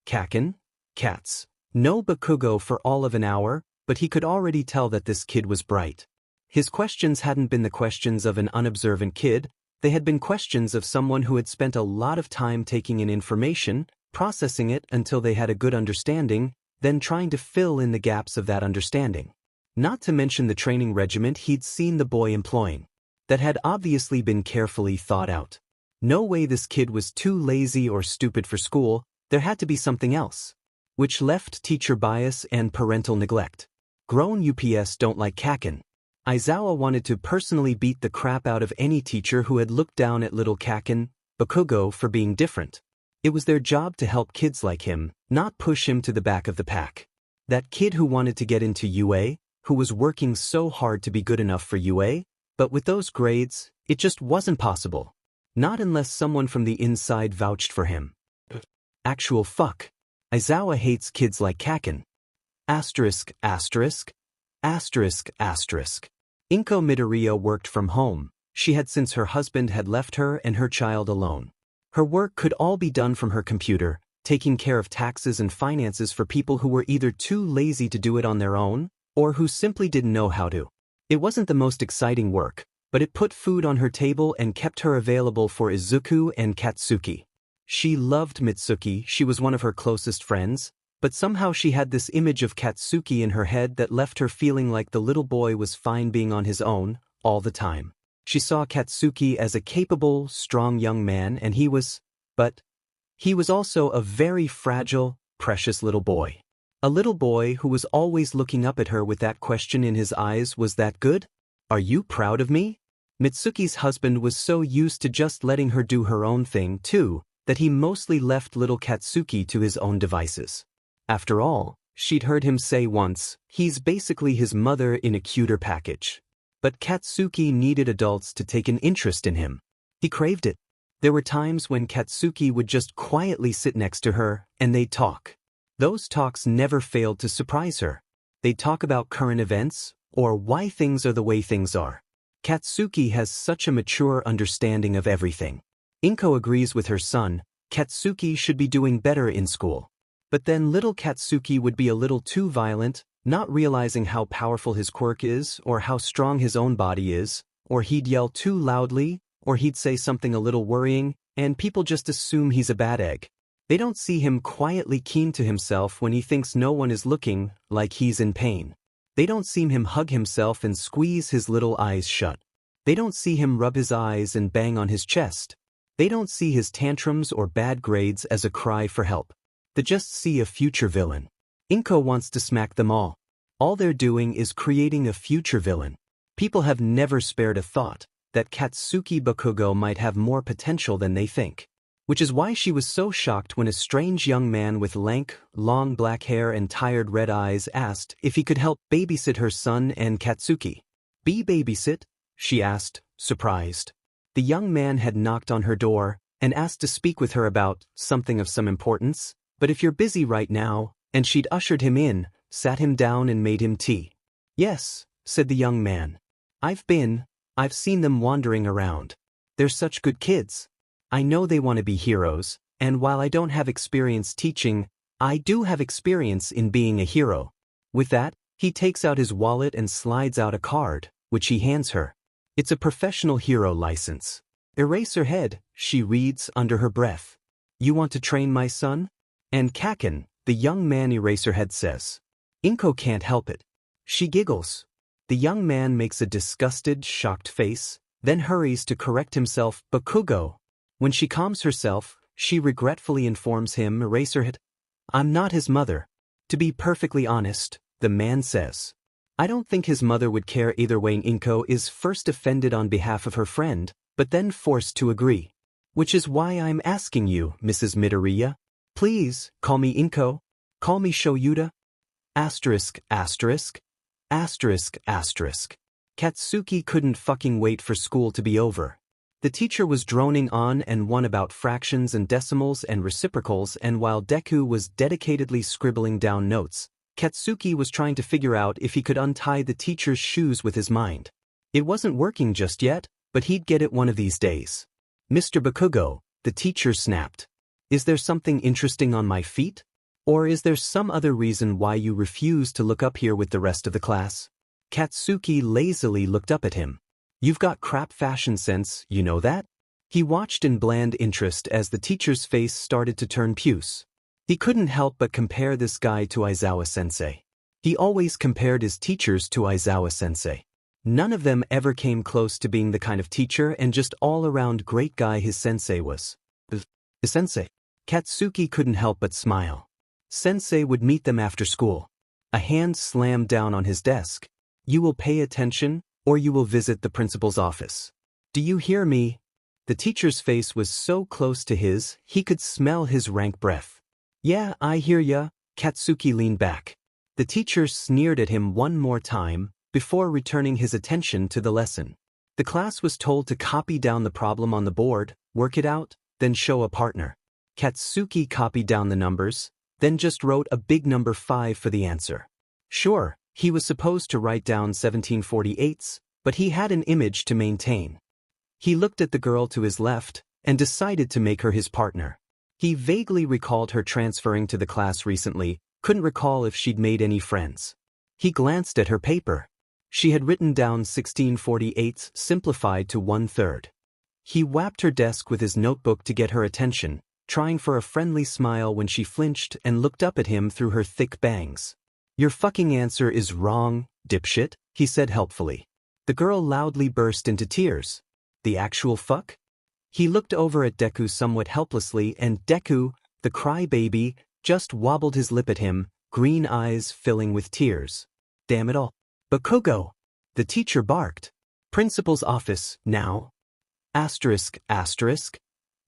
Kaken? Cats. No Bakugo for all of an hour, but he could already tell that this kid was bright. His questions hadn't been the questions of an unobservant kid, they had been questions of someone who had spent a lot of time taking in information, processing it until they had a good understanding, then trying to fill in the gaps of that understanding. Not to mention the training regiment he'd seen the boy employing. That had obviously been carefully thought out. No way this kid was too lazy or stupid for school, there had to be something else. Which left teacher bias and parental neglect. Grown UPS don't like Kaken. Aizawa wanted to personally beat the crap out of any teacher who had looked down at little Kaken, Bakugo, for being different. It was their job to help kids like him, not push him to the back of the pack. That kid who wanted to get into UA, who was working so hard to be good enough for UA, but with those grades, it just wasn't possible. Not unless someone from the inside vouched for him. Actual fuck. Aizawa hates kids like Kaken. Asterisk, asterisk. Asterisk, asterisk. Inko Midoriya worked from home. She had since her husband had left her and her child alone. Her work could all be done from her computer, taking care of taxes and finances for people who were either too lazy to do it on their own, or who simply didn't know how to. It wasn't the most exciting work, but it put food on her table and kept her available for Izuku and Katsuki. She loved Mitsuki, she was one of her closest friends, but somehow she had this image of Katsuki in her head that left her feeling like the little boy was fine being on his own, all the time. She saw Katsuki as a capable, strong young man and he was also a very fragile, precious little boy. A little boy who was always looking up at her with that question in his eyes. Was that good? Are you proud of me? Mitsuki's husband was so used to just letting her do her own thing too, that he mostly left little Katsuki to his own devices. After all, she'd heard him say once, he's basically his mother in a cuter package. But Katsuki needed adults to take an interest in him. He craved it. There were times when Katsuki would just quietly sit next to her, and they'd talk. Those talks never failed to surprise her. They'd talk about current events, or why things are the way things are. Katsuki has such a mature understanding of everything. Inko agrees with her son, Katsuki should be doing better in school. But then little Katsuki would be a little too violent, not realizing how powerful his quirk is, or how strong his own body is, or he'd yell too loudly, or he'd say something a little worrying, and people just assume he's a bad egg. They don't see him quietly keen to himself when he thinks no one is looking, like he's in pain. They don't see him hug himself and squeeze his little eyes shut. They don't see him rub his eyes and bang on his chest. They don't see his tantrums or bad grades as a cry for help. They just see a future villain. Inko wants to smack them all. All they're doing is creating a future villain. People have never spared a thought that Katsuki Bakugo might have more potential than they think. Which is why she was so shocked when a strange young man with lank, long black hair and tired red eyes asked if he could help babysit her son and Katsuki. Be babysit? She asked, surprised. The young man had knocked on her door and asked to speak with her about something of some importance, but if you're busy right now, and she'd ushered him in, sat him down and made him tea. Yes, said the young man. I've seen them wandering around. They're such good kids. I know they want to be heroes, And while I don't have experience teaching, I do have experience in being a hero. With that, he takes out his wallet and slides out a card, which he hands her. It's a professional hero license. Eraserhead, she reads under her breath. You want to train my son? And Kaken, the young man, Eraserhead says. Inko can't help it. She giggles. The young man makes a disgusted, shocked face, then hurries to correct himself. Bakugo. When she calms herself, she regretfully informs him, Eraserhead, I'm not his mother. To be perfectly honest, the man says. I don't think his mother would care either way. Inko is first offended on behalf of her friend, but then forced to agree. Which is why I'm asking you, Mrs. Midoriya. Please, call me Inko. Call me Shoyuta. Asterisk, asterisk. Asterisk, asterisk. Katsuki couldn't fucking wait for school to be over. The teacher was droning on and on about fractions and decimals and reciprocals, and while Deku was dedicatedly scribbling down notes, Katsuki was trying to figure out if he could untie the teacher's shoes with his mind. It wasn't working just yet, but he'd get it one of these days. Mr. Bakugo, the teacher snapped. Is there something interesting on my feet? Or is there some other reason why you refuse to look up here with the rest of the class? Katsuki lazily looked up at him. You've got crap fashion sense, you know that? He watched in bland interest as the teacher's face started to turn puce. He couldn't help but compare this guy to Aizawa-sensei. He always compared his teachers to Aizawa-sensei. None of them ever came close to being the kind of teacher and just all-around great guy his sensei was. His sensei. Katsuki couldn't help but smile. Sensei would meet them after school. A hand slammed down on his desk. You will pay attention, or you will visit the principal's office. Do you hear me? The teacher's face was so close to his, he could smell his rank breath. Yeah, I hear ya. Katsuki leaned back. The teacher sneered at him one more time, before returning his attention to the lesson. The class was told to copy down the problem on the board, work it out, then show a partner. Katsuki copied down the numbers, then just wrote a big number 5 for the answer. Sure, he was supposed to write down 1748s, but he had an image to maintain. He looked at the girl to his left, and decided to make her his partner. He vaguely recalled her transferring to the class recently, couldn't recall if she'd made any friends. He glanced at her paper. She had written down 1648s simplified to 1/3. He whapped her desk with his notebook to get her attention, trying for a friendly smile when she flinched and looked up at him through her thick bangs. Your fucking answer is wrong, dipshit, he said helpfully. The girl loudly burst into tears. The actual fuck? He looked over at Deku somewhat helplessly, and Deku, the crybaby, just wobbled his lip at him, green eyes filling with tears. Damn it all. Bakugo! The teacher barked. Principal's office, now. Asterisk, asterisk.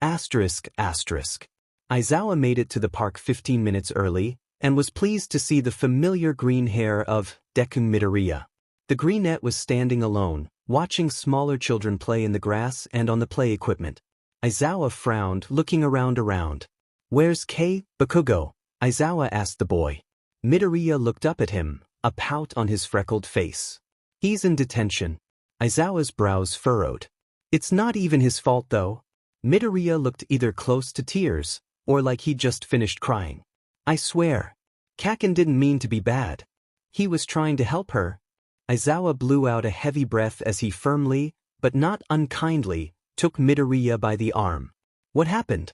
Asterisk, asterisk. Aizawa made it to the park 15 minutes early, and was pleased to see the familiar green hair of Deku Midoriya. The greenette was standing alone, watching smaller children play in the grass and on the play equipment. Aizawa frowned, looking around. Where's Bakugo? Aizawa asked the boy. Midoriya looked up at him, a pout on his freckled face. He's in detention. Aizawa's brows furrowed. It's not even his fault though. Midoriya looked either close to tears, or like he'd just finished crying. I swear. Kaken didn't mean to be bad. He was trying to help her. Aizawa blew out a heavy breath as he firmly, but not unkindly, took Midoriya by the arm. What happened?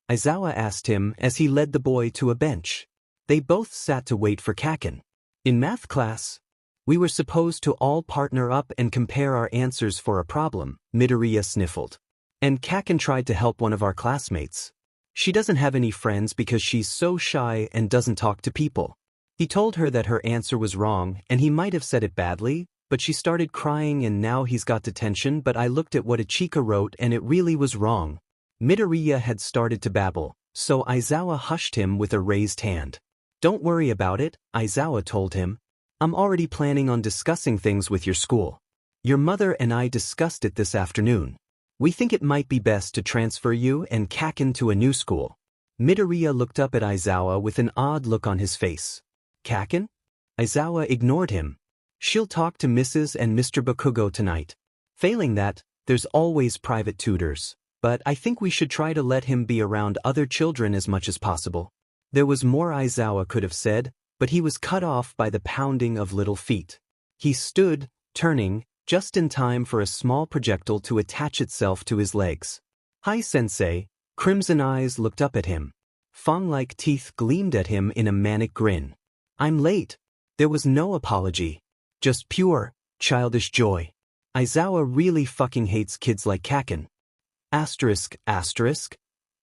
Aizawa asked him as he led the boy to a bench. They both sat to wait for Kaken. In math class, we were supposed to all partner up and compare our answers for a problem, Midoriya sniffled. And Kaken tried to help one of our classmates. She doesn't have any friends because she's so shy and doesn't talk to people. He told her that her answer was wrong and he might have said it badly, but she started crying and now he's got detention. But I looked at what Ichika wrote and it really was wrong. Midoriya had started to babble, so Aizawa hushed him with a raised hand. Don't worry about it, Aizawa told him. I'm already planning on discussing things with your school. Your mother and I discussed it this afternoon. We think it might be best to transfer you and Kaken to a new school. Midoriya looked up at Aizawa with an odd look on his face. Kaken? Aizawa ignored him. She'll talk to Mrs. and Mr. Bakugo tonight. Failing that, there's always private tutors. but I think we should try to let him be around other children as much as possible. There was more Aizawa could have said, but he was cut off by the pounding of little feet. He stood, turning, just in time for a small projectile to attach itself to his legs. "Hi, Sensei." Crimson eyes looked up at him. Fang-like teeth gleamed at him in a manic grin. "I'm late." There was no apology. Just pure, childish joy. Aizawa really fucking hates kids like Kaken. Asterisk, asterisk,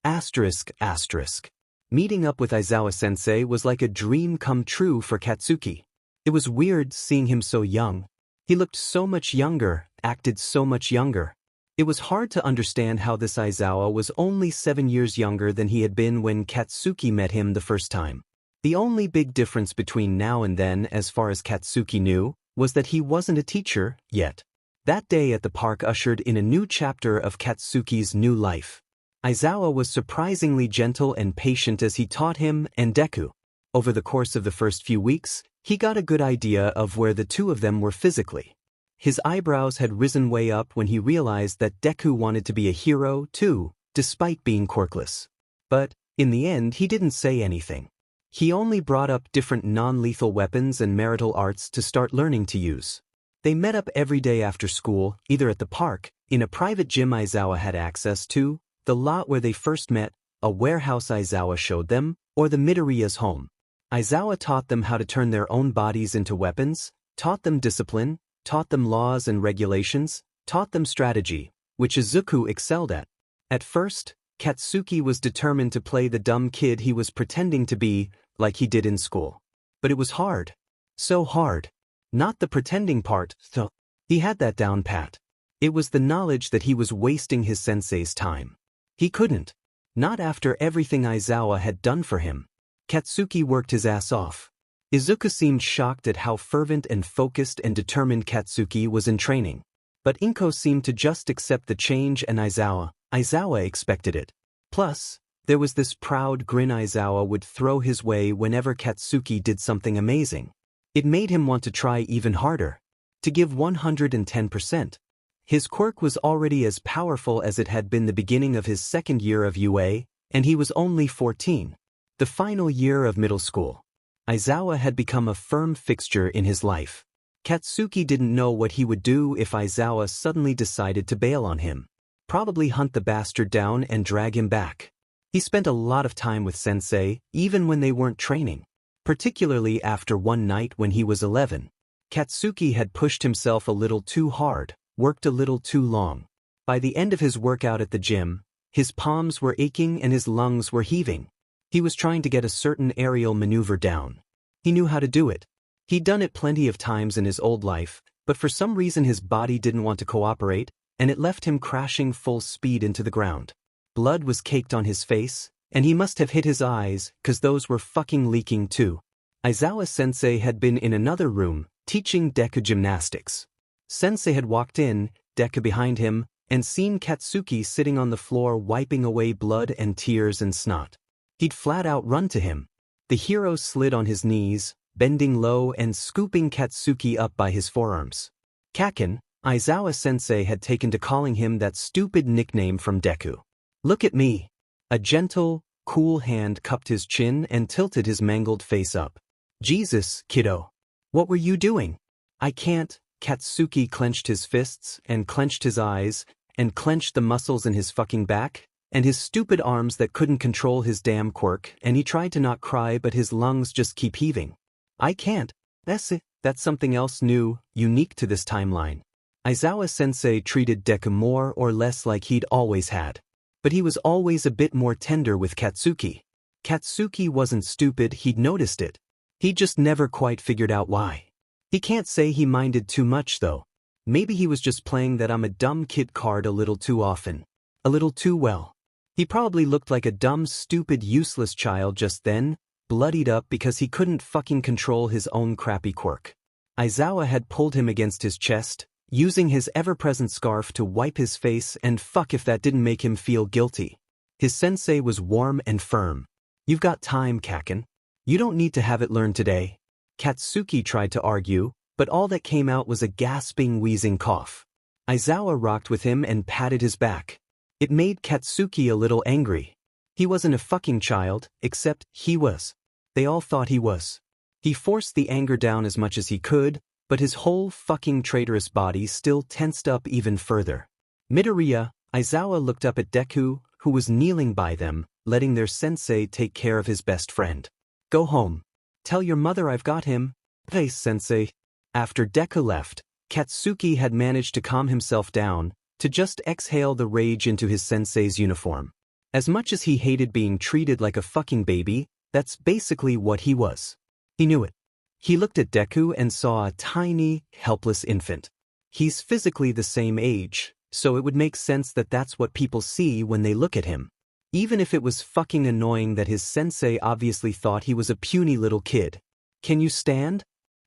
asterisk, asterisk. Meeting up with Aizawa-sensei was like a dream come true for Katsuki. It was weird seeing him so young. He looked so much younger, acted so much younger. It was hard to understand how this Aizawa was only 7 years younger than he had been when Katsuki met him the first time. The only big difference between now and then, as far as Katsuki knew, was that he wasn't a teacher yet. That day at the park ushered in a new chapter of Katsuki's new life. Aizawa was surprisingly gentle and patient as he taught him and Deku. Over the course of the first few weeks, he got a good idea of where the two of them were physically. His eyebrows had risen way up when he realized that Deku wanted to be a hero too, despite being quirkless. But, in the end, he didn't say anything. He only brought up different non-lethal weapons and marital arts to start learning to use. They met up every day after school, either at the park, in a private gym Aizawa had access to, the lot where they first met, a warehouse Aizawa showed them, or the Midoriya's home. Aizawa taught them how to turn their own bodies into weapons, taught them discipline, taught them laws and regulations, taught them strategy, which Izuku excelled at. At first, Katsuki was determined to play the dumb kid he was pretending to be, like he did in school. But it was hard. So hard. Not the pretending part, though. He had that down pat. It was the knowledge that he was wasting his sensei's time. He couldn't. Not after everything Aizawa had done for him. Katsuki worked his ass off. Izuku seemed shocked at how fervent and focused and determined Katsuki was in training. But Inko seemed to just accept the change, and Aizawa expected it. Plus, there was this proud grin Aizawa would throw his way whenever Katsuki did something amazing. It made him want to try even harder. To give 110%. His quirk was already as powerful as it had been the beginning of his second year of UA, and he was only 14. The final year of middle school. Aizawa had become a firm fixture in his life. Katsuki didn't know what he would do if Aizawa suddenly decided to bail on him. Probably hunt the bastard down and drag him back. He spent a lot of time with Sensei, even when they weren't training. Particularly after one night when he was 11. Katsuki had pushed himself a little too hard, worked a little too long. By the end of his workout at the gym, his palms were aching and his lungs were heaving. He was trying to get a certain aerial maneuver down. He knew how to do it. He'd done it plenty of times in his old life, but for some reason his body didn't want to cooperate, and it left him crashing full speed into the ground. Blood was caked on his face, and he must have hit his eyes, 'cause those were fucking leaking too. Aizawa-sensei had been in another room, teaching Deku gymnastics. Sensei had walked in, Deku behind him, and seen Katsuki sitting on the floor wiping away blood and tears and snot. He'd flat out run to him. The hero slid on his knees, bending low and scooping Katsuki up by his forearms. Kaken, Aizawa-sensei had taken to calling him that stupid nickname from Deku. "Look at me." A gentle, cool hand cupped his chin and tilted his mangled face up. "Jesus, kiddo. What were you doing?" "I can't." Katsuki clenched his fists, and clenched his eyes, and clenched the muscles in his fucking back, and his stupid arms that couldn't control his damn quirk, and he tried to not cry but his lungs just keep heaving. "I can't." "That's it. That's something else new, unique to this timeline." Aizawa-sensei treated Deku more or less like he'd always had. But he was always a bit more tender with Katsuki. Katsuki wasn't stupid, he'd noticed it. He'd just never quite figured out why. He can't say he minded too much though. Maybe he was just playing that I'm a dumb kid card a little too often. A little too well. He probably looked like a dumb, stupid, useless child just then, bloodied up because he couldn't fucking control his own crappy quirk. Aizawa had pulled him against his chest, using his ever-present scarf to wipe his face, and fuck if that didn't make him feel guilty. His sensei was warm and firm. "You've got time, Kaken. You don't need to have it learned today." Katsuki tried to argue, but all that came out was a gasping, wheezing cough. Aizawa rocked with him and patted his back. It made Katsuki a little angry. He wasn't a fucking child, except he was. They all thought he was. He forced the anger down as much as he could, but his whole fucking traitorous body still tensed up even further. Midoriya, Aizawa looked up at Deku, who was kneeling by them, letting their sensei take care of his best friend. Go home. Tell your mother I've got him. Hey, sensei. After Deku left, Katsuki had managed to calm himself down, to just exhale the rage into his sensei's uniform. As much as he hated being treated like a fucking baby, that's basically what he was. He knew it. He looked at Deku and saw a tiny, helpless infant. He's physically the same age, so it would make sense that that's what people see when they look at him. Even if it was fucking annoying that his sensei obviously thought he was a puny little kid. Can you stand?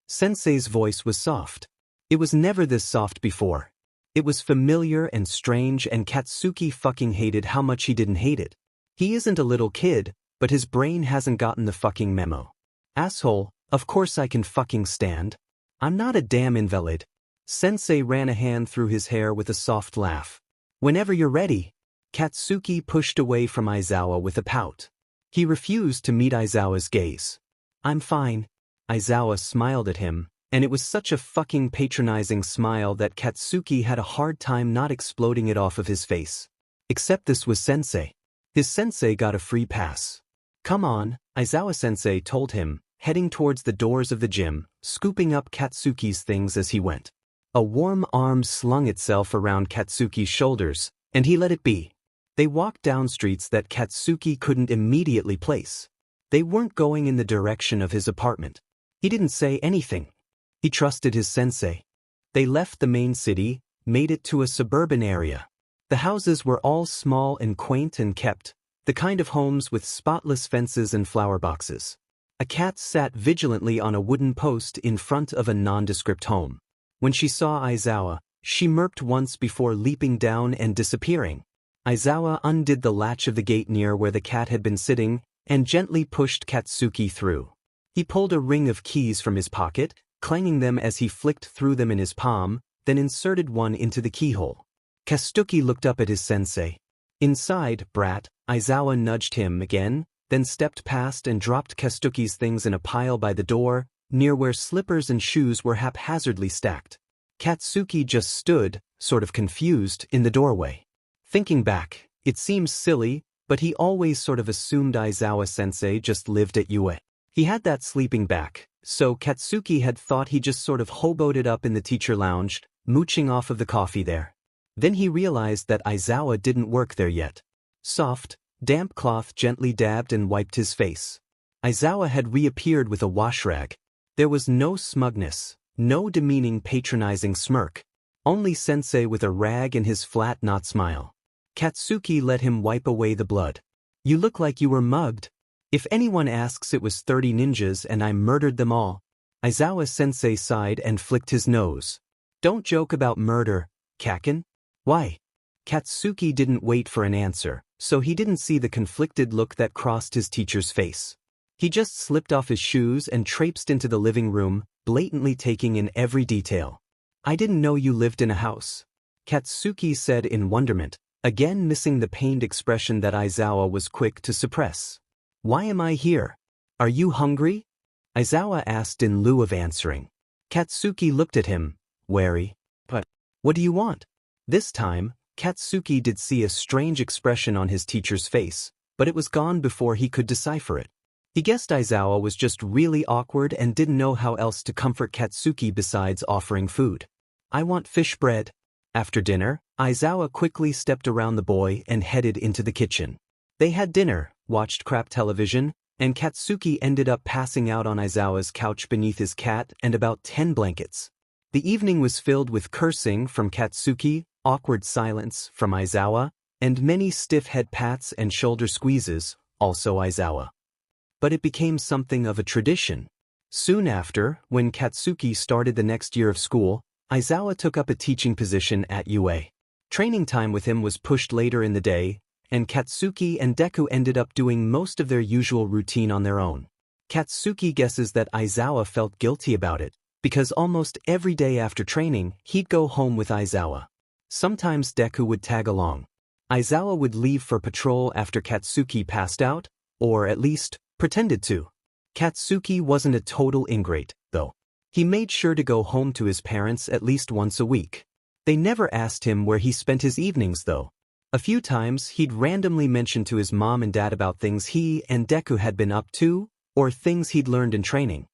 Sensei's voice was soft. It was never this soft before. It was familiar and strange, and Katsuki fucking hated how much he didn't hate it. He isn't a little kid, but his brain hasn't gotten the fucking memo. Asshole, of course I can fucking stand. I'm not a damn invalid. Sensei ran a hand through his hair with a soft laugh. Whenever you're ready. Katsuki pushed away from Aizawa with a pout. He refused to meet Aizawa's gaze. I'm fine. Aizawa smiled at him, and it was such a fucking patronizing smile that Katsuki had a hard time not exploding it off of his face. Except this was sensei. His sensei got a free pass. Come on, Aizawa-sensei told him, heading towards the doors of the gym, scooping up Katsuki's things as he went. A warm arm slung itself around Katsuki's shoulders, and he let it be. They walked down streets that Katsuki couldn't immediately place. They weren't going in the direction of his apartment. He didn't say anything. He trusted his sensei. They left the main city, made it to a suburban area. The houses were all small and quaint and kept, the kind of homes with spotless fences and flower boxes. A cat sat vigilantly on a wooden post in front of a nondescript home. When she saw Aizawa, she murked once before leaping down and disappearing. Aizawa undid the latch of the gate near where the cat had been sitting and gently pushed Katsuki through. He pulled a ring of keys from his pocket, clanging them as he flicked through them in his palm, then inserted one into the keyhole. Katsuki looked up at his sensei. Inside, brat, Aizawa nudged him again, then stepped past and dropped Katsuki's things in a pile by the door, near where slippers and shoes were haphazardly stacked. Katsuki just stood, sort of confused, in the doorway. Thinking back, it seems silly, but he always sort of assumed Aizawa-sensei just lived at UA. He had that sleeping bag, so Katsuki had thought he just sort of hoboed it up in the teacher lounge, mooching off of the coffee there. Then he realized that Aizawa didn't work there yet. Soft, damp cloth gently dabbed and wiped his face. Aizawa had reappeared with a wash rag. There was no smugness, no demeaning patronizing smirk. Only sensei with a rag and his flat knot smile. Katsuki let him wipe away the blood. You look like you were mugged. If anyone asks, it was 30 ninjas and I murdered them all. Aizawa-sensei sighed and flicked his nose. Don't joke about murder, Kaken. Why? Katsuki didn't wait for an answer, so he didn't see the conflicted look that crossed his teacher's face. He just slipped off his shoes and traipsed into the living room, blatantly taking in every detail. I didn't know you lived in a house. Katsuki said in wonderment, again missing the pained expression that Aizawa was quick to suppress. Why am I here? Are you hungry? Aizawa asked in lieu of answering. Katsuki looked at him, wary. But what do you want? This time, Katsuki did see a strange expression on his teacher's face, but it was gone before he could decipher it. He guessed Aizawa was just really awkward and didn't know how else to comfort Katsuki besides offering food. I want fish bread. After dinner, Aizawa quickly stepped around the boy and headed into the kitchen. They had dinner, watched crap television, and Katsuki ended up passing out on Aizawa's couch beneath his cat and about 10 blankets. The evening was filled with cursing from Katsuki, awkward silence from Aizawa, and many stiff head pats and shoulder squeezes, also Aizawa. But it became something of a tradition. Soon after, when Katsuki started the next year of school, Aizawa took up a teaching position at UA. Training time with him was pushed later in the day, and Katsuki and Deku ended up doing most of their usual routine on their own. Katsuki guesses that Aizawa felt guilty about it, because almost every day after training, he'd go home with Aizawa. Sometimes Deku would tag along. Aizawa would leave for patrol after Katsuki passed out, or at least, pretended to. Katsuki wasn't a total ingrate, though. He made sure to go home to his parents at least once a week. They never asked him where he spent his evenings though. A few times he'd randomly mention to his mom and dad about things he and Deku had been up to, or things he'd learned in training.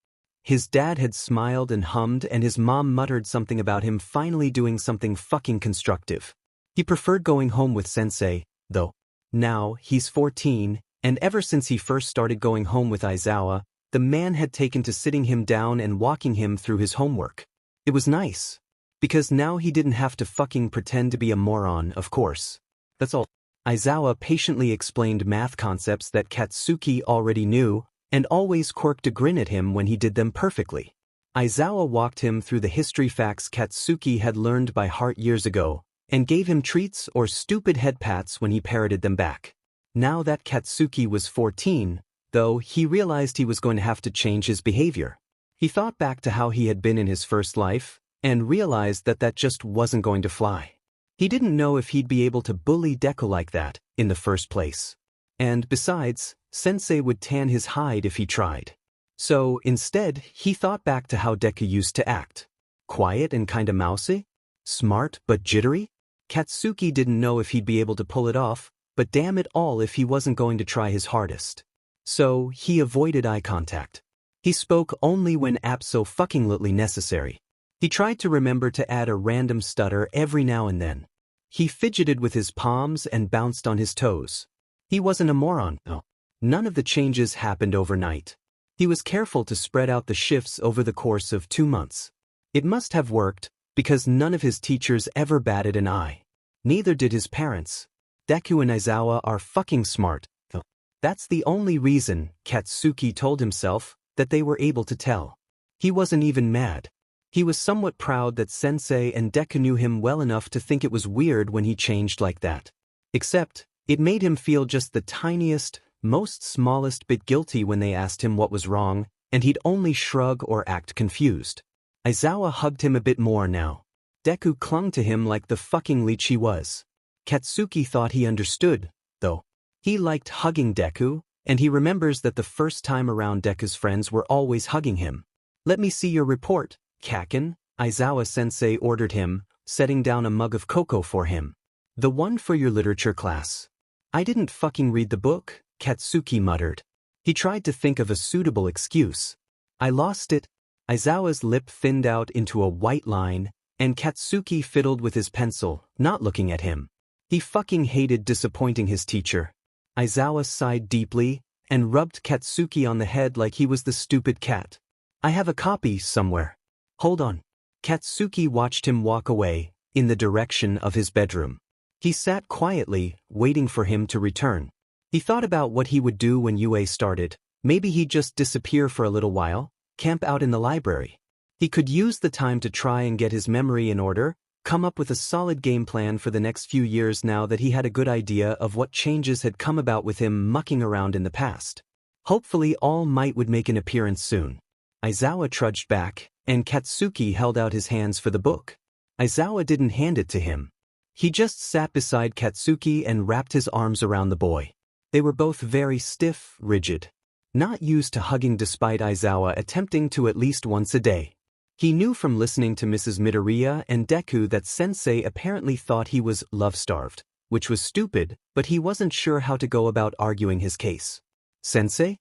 His dad had smiled and hummed and his mom muttered something about him finally doing something fucking constructive. He preferred going home with sensei, though. Now, he's 14, and ever since he first started going home with Aizawa, the man had taken to sitting him down and walking him through his homework. It was nice. Because now he didn't have to fucking pretend to be a moron, of course. That's all. Aizawa patiently explained math concepts that Katsuki already knew, and always quirked a grin at him when he did them perfectly. Aizawa walked him through the history facts Katsuki had learned by heart years ago, and gave him treats or stupid head pats when he parroted them back. Now that Katsuki was 14, though, he realized he was going to have to change his behavior. He thought back to how he had been in his first life, and realized that that just wasn't going to fly. He didn't know if he'd be able to bully Deku like that, in the first place. And besides, Sensei would tan his hide if he tried. So, instead, he thought back to how Deku used to act. Quiet and kinda mousy? Smart but jittery? Katsuki didn't know if he'd be able to pull it off, but damn it all if he wasn't going to try his hardest. So, he avoided eye contact. He spoke only when abso-fucking-lutely necessary. He tried to remember to add a random stutter every now and then. He fidgeted with his palms and bounced on his toes. He wasn't a moron, though. None of the changes happened overnight. He was careful to spread out the shifts over the course of 2 months. It must have worked, because none of his teachers ever batted an eye. Neither did his parents. Deku and Aizawa are fucking smart, though. That's the only reason, Katsuki told himself, that they were able to tell. He wasn't even mad. He was somewhat proud that Sensei and Deku knew him well enough to think it was weird when he changed like that. Except, it made him feel just the tiniest, most smallest bit guilty when they asked him what was wrong, and he'd only shrug or act confused. Aizawa hugged him a bit more now. Deku clung to him like the fucking leech he was. Katsuki thought he understood, though. He liked hugging Deku, and he remembers that the first time around Deku's friends were always hugging him. "Let me see your report, Kaken," Aizawa-sensei ordered him, setting down a mug of cocoa for him. "The one for your literature class." "I didn't fucking read the book," Katsuki muttered. He tried to think of a suitable excuse. "I lost it." Aizawa's lip thinned out into a white line, and Katsuki fiddled with his pencil, not looking at him. He fucking hated disappointing his teacher. Aizawa sighed deeply, and rubbed Katsuki on the head like he was the stupid cat. "I have a copy somewhere. Hold on." Katsuki watched him walk away, in the direction of his bedroom. He sat quietly, waiting for him to return. He thought about what he would do when UA started. Maybe he'd just disappear for a little while, camp out in the library. He could use the time to try and get his memory in order, come up with a solid game plan for the next few years now that he had a good idea of what changes had come about with him mucking around in the past. Hopefully All Might would make an appearance soon. Aizawa trudged back, and Katsuki held out his hands for the book. Aizawa didn't hand it to him. He just sat beside Katsuki and wrapped his arms around the boy. They were both very stiff, rigid. Not used to hugging despite Aizawa attempting to at least once a day. He knew from listening to Mrs. Midoriya and Deku that Sensei apparently thought he was love-starved, which was stupid, but he wasn't sure how to go about arguing his case. "Sensei?"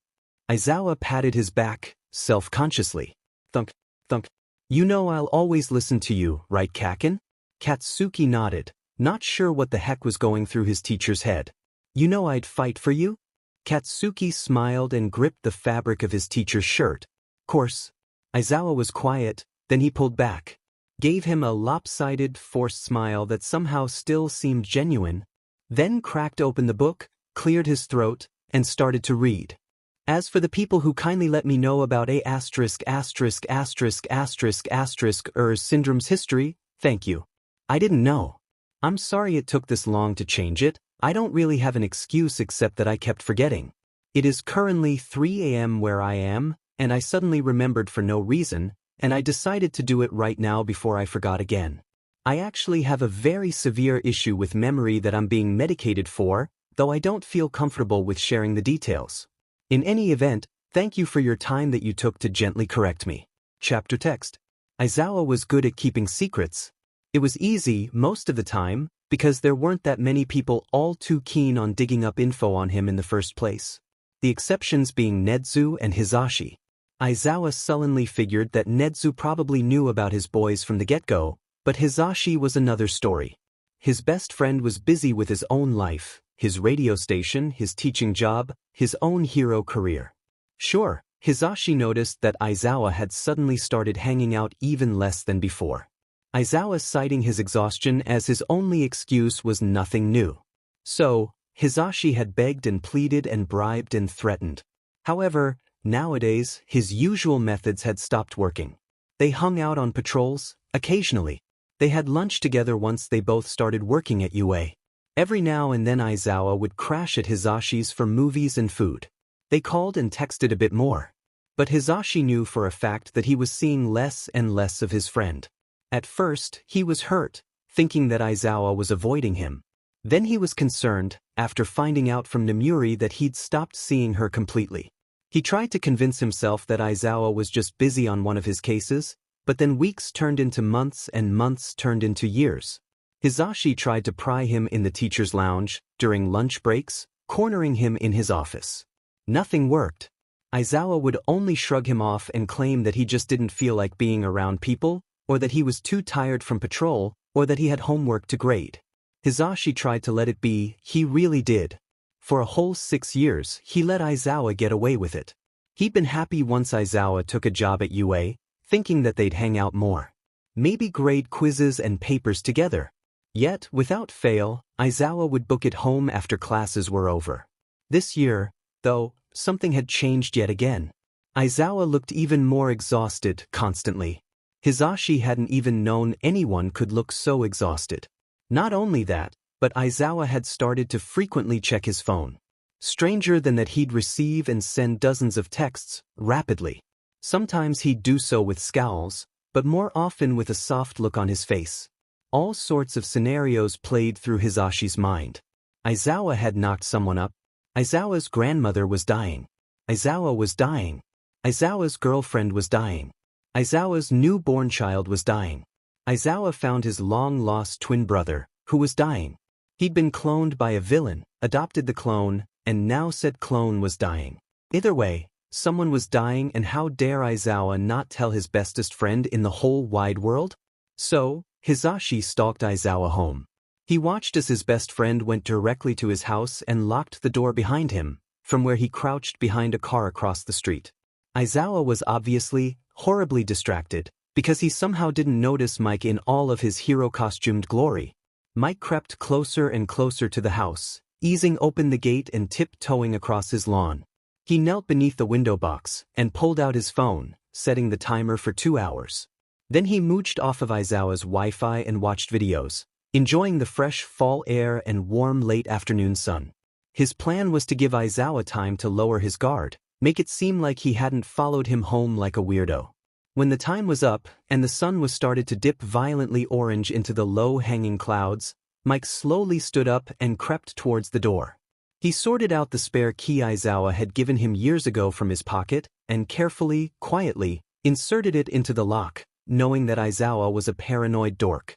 Aizawa patted his back, self-consciously. "Thunk, thunk. You know I'll always listen to you, right, Kaken?" Katsuki nodded, not sure what the heck was going through his teacher's head. "You know I'd fight for you?" Katsuki smiled and gripped the fabric of his teacher's shirt. "Course." Aizawa was quiet, then he pulled back. Gave him a lopsided, forced smile that somehow still seemed genuine, then cracked open the book, cleared his throat, and started to read. "As for the people who kindly let me know about **************************************************************************'s syndrome's history, thank you. I didn't know. I'm sorry it took this long to change it. I don't really have an excuse except that I kept forgetting. It is currently 3 a.m. where I am, and I suddenly remembered for no reason, and I decided to do it right now before I forgot again. I actually have a very severe issue with memory that I'm being medicated for, though I don't feel comfortable with sharing the details. In any event, thank you for your time that you took to gently correct me. Chapter text. Aizawa was good at keeping secrets. It was easy, most of the time, because there weren't that many people all too keen on digging up info on him in the first place. The exceptions being Nedzu and Hizashi. Aizawa sullenly figured that Nedzu probably knew about his boys from the get-go, but Hizashi was another story. His best friend was busy with his own life, his radio station, his teaching job, his own hero career. Sure, Hizashi noticed that Aizawa had suddenly started hanging out even less than before. Aizawa citing his exhaustion as his only excuse was nothing new. So, Hizashi had begged and pleaded and bribed and threatened. However, nowadays, his usual methods had stopped working. They hung out on patrols, occasionally. They had lunch together once they both started working at UA. Every now and then Aizawa would crash at Hizashi's for movies and food. They called and texted a bit more. But Hizashi knew for a fact that he was seeing less and less of his friend. At first, he was hurt, thinking that Aizawa was avoiding him. Then he was concerned, after finding out from Namuri that he'd stopped seeing her completely. He tried to convince himself that Aizawa was just busy on one of his cases, but then weeks turned into months and months turned into years. Hizashi tried to pry him in the teacher's lounge, during lunch breaks, cornering him in his office. Nothing worked. Aizawa would only shrug him off and claim that he just didn't feel like being around people, or that he was too tired from patrol, or that he had homework to grade. Hizashi tried to let it be, he really did. For a whole 6 years, he let Aizawa get away with it. He'd been happy once Aizawa took a job at UA, thinking that they'd hang out more. Maybe grade quizzes and papers together. Yet, without fail, Aizawa would book it home after classes were over. This year, though, something had changed yet again. Aizawa looked even more exhausted, constantly. Hizashi hadn't even known anyone could look so exhausted. Not only that, but Aizawa had started to frequently check his phone. Stranger than that, he'd receive and send dozens of texts, rapidly. Sometimes he'd do so with scowls, but more often with a soft look on his face. All sorts of scenarios played through Hizashi's mind. Aizawa had knocked someone up. Aizawa's grandmother was dying. Aizawa was dying. Aizawa's girlfriend was dying. Aizawa's newborn child was dying. Aizawa found his long-lost twin brother, who was dying. He'd been cloned by a villain, adopted the clone, and now said clone was dying. Either way, someone was dying, and how dare Aizawa not tell his bestest friend in the whole wide world? So, Hizashi stalked Aizawa home. He watched as his best friend went directly to his house and locked the door behind him, from where he crouched behind a car across the street. Aizawa was obviously, horribly distracted, because he somehow didn't notice Mike in all of his hero-costumed glory. Mike crept closer and closer to the house, easing open the gate and tiptoeing across his lawn. He knelt beneath the window box and pulled out his phone, setting the timer for 2 hours. Then he mooched off of Aizawa's Wi-Fi and watched videos, enjoying the fresh fall air and warm late afternoon sun. His plan was to give Aizawa time to lower his guard, make it seem like he hadn't followed him home like a weirdo. When the time was up and the sun was started to dip violently orange into the low-hanging clouds, Mike slowly stood up and crept towards the door. He sorted out the spare key Aizawa had given him years ago from his pocket and carefully, quietly, inserted it into the lock, knowing that Aizawa was a paranoid dork.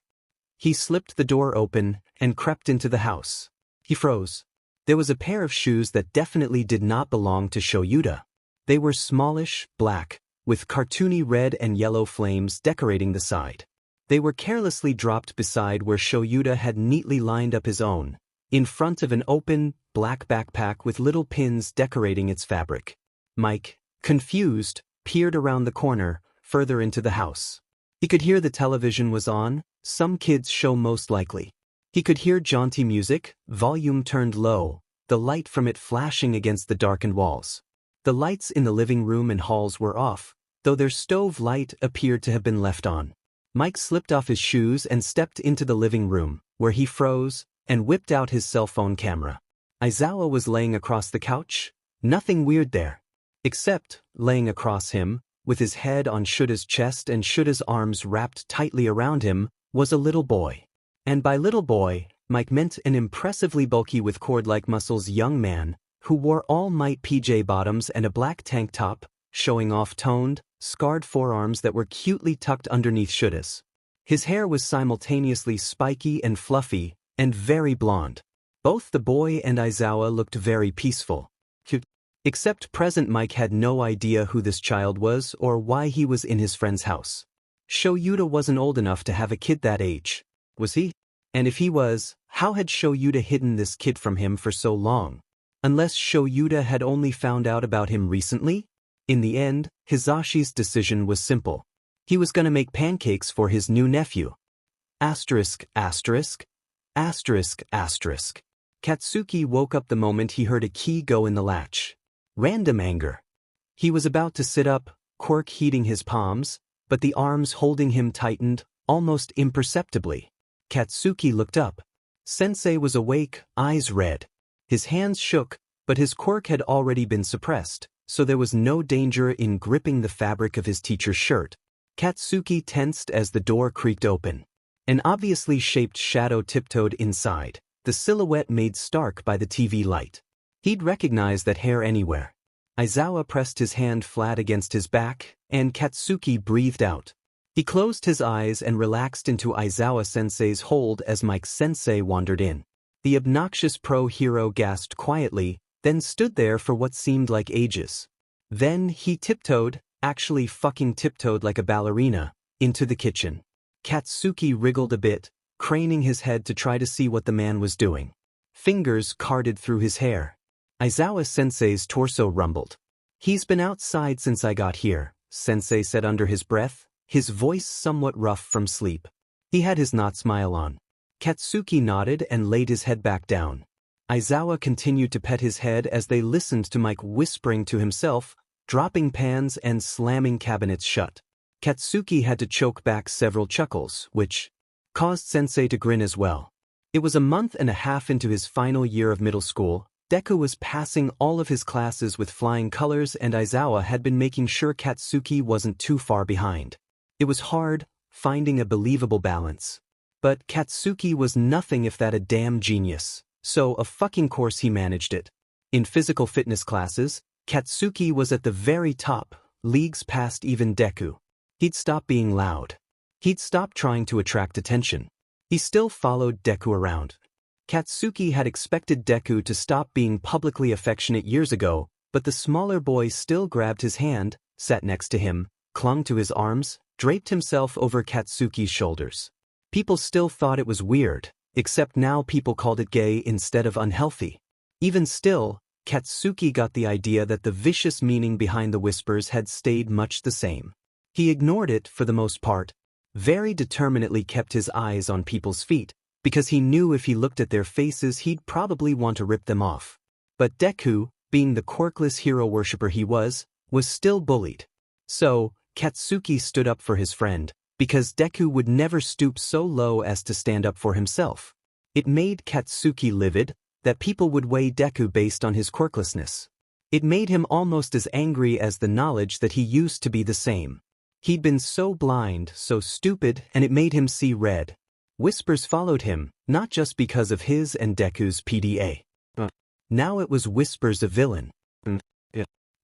He slipped the door open and crept into the house. He froze. There was a pair of shoes that definitely did not belong to Shoyuta. They were smallish, black, with cartoony red and yellow flames decorating the side. They were carelessly dropped beside where Shoyuta had neatly lined up his own, in front of an open, black backpack with little pins decorating its fabric. Mike, confused, peered around the corner, further into the house. He could hear the television was on, some kids' show most likely. He could hear jaunty music, volume turned low, the light from it flashing against the darkened walls. The lights in the living room and halls were off, though their stove light appeared to have been left on. Mike slipped off his shoes and stepped into the living room, where he froze, and whipped out his cell phone camera. Aizawa was laying across the couch, nothing weird there. Except, laying across him, with his head on Shuta's chest and Shuta's arms wrapped tightly around him, was a little boy. And by little boy, Mike meant an impressively bulky with cord-like muscles young man who wore All Might PJ bottoms and a black tank top, showing off toned, scarred forearms that were cutely tucked underneath shoulders. His hair was simultaneously spiky and fluffy, and very blonde. Both the boy and Aizawa looked very peaceful. Except present Mike had no idea who this child was or why he was in his friend's house. Shoyuta wasn't old enough to have a kid that age, was he? And if he was, how had Shoyuta hidden this kid from him for so long? Unless Shoyuta had only found out about him recently? In the end, Hisashi's decision was simple. He was gonna make pancakes for his new nephew. Asterisk, asterisk, asterisk, asterisk. Katsuki woke up the moment he heard a key go in the latch. Random anger. He was about to sit up, quirk heating his palms, but the arms holding him tightened, almost imperceptibly. Katsuki looked up. Sensei was awake, eyes red. His hands shook, but his quirk had already been suppressed, so there was no danger in gripping the fabric of his teacher's shirt. Katsuki tensed as the door creaked open. An obviously shaped shadow tiptoed inside, the silhouette made stark by the TV light. He'd recognize that hair anywhere. Aizawa pressed his hand flat against his back, and Katsuki breathed out. He closed his eyes and relaxed into Aizawa-sensei's hold as Mike-sensei wandered in. The obnoxious pro-hero gasped quietly, then stood there for what seemed like ages. Then he tiptoed, actually fucking tiptoed like a ballerina, into the kitchen. Katsuki wriggled a bit, craning his head to try to see what the man was doing. Fingers carded through his hair. Aizawa-sensei's torso rumbled. "He's been outside since I got here," Sensei said under his breath, his voice somewhat rough from sleep. He had his not smile on. Katsuki nodded and laid his head back down. Aizawa continued to pet his head as they listened to Mike whispering to himself, dropping pans and slamming cabinets shut. Katsuki had to choke back several chuckles, which caused Sensei to grin as well. It was a month and a half into his final year of middle school. Deku was passing all of his classes with flying colors and Aizawa had been making sure Katsuki wasn't too far behind. It was hard, finding a believable balance. But Katsuki was nothing if that a damn genius, so of fucking course he managed it. In physical fitness classes, Katsuki was at the very top, leagues past even Deku. He'd stopped being loud. He'd stopped trying to attract attention. He still followed Deku around. Katsuki had expected Deku to stop being publicly affectionate years ago, but the smaller boy still grabbed his hand, sat next to him, clung to his arms, draped himself over Katsuki's shoulders. People still thought it was weird, except now people called it gay instead of unhealthy. Even still, Katsuki got the idea that the vicious meaning behind the whispers had stayed much the same. He ignored it for the most part, very determinedly kept his eyes on people's feet, because he knew if he looked at their faces he'd probably want to rip them off. But Deku, being the quirkless hero worshipper he was still bullied. So, Katsuki stood up for his friend, because Deku would never stoop so low as to stand up for himself. It made Katsuki livid that people would weigh Deku based on his quirklessness. It made him almost as angry as the knowledge that he used to be the same. He'd been so blind, so stupid, and it made him see red. Whispers followed him, not just because of his and Deku's PDA. Now it was whispers of villain.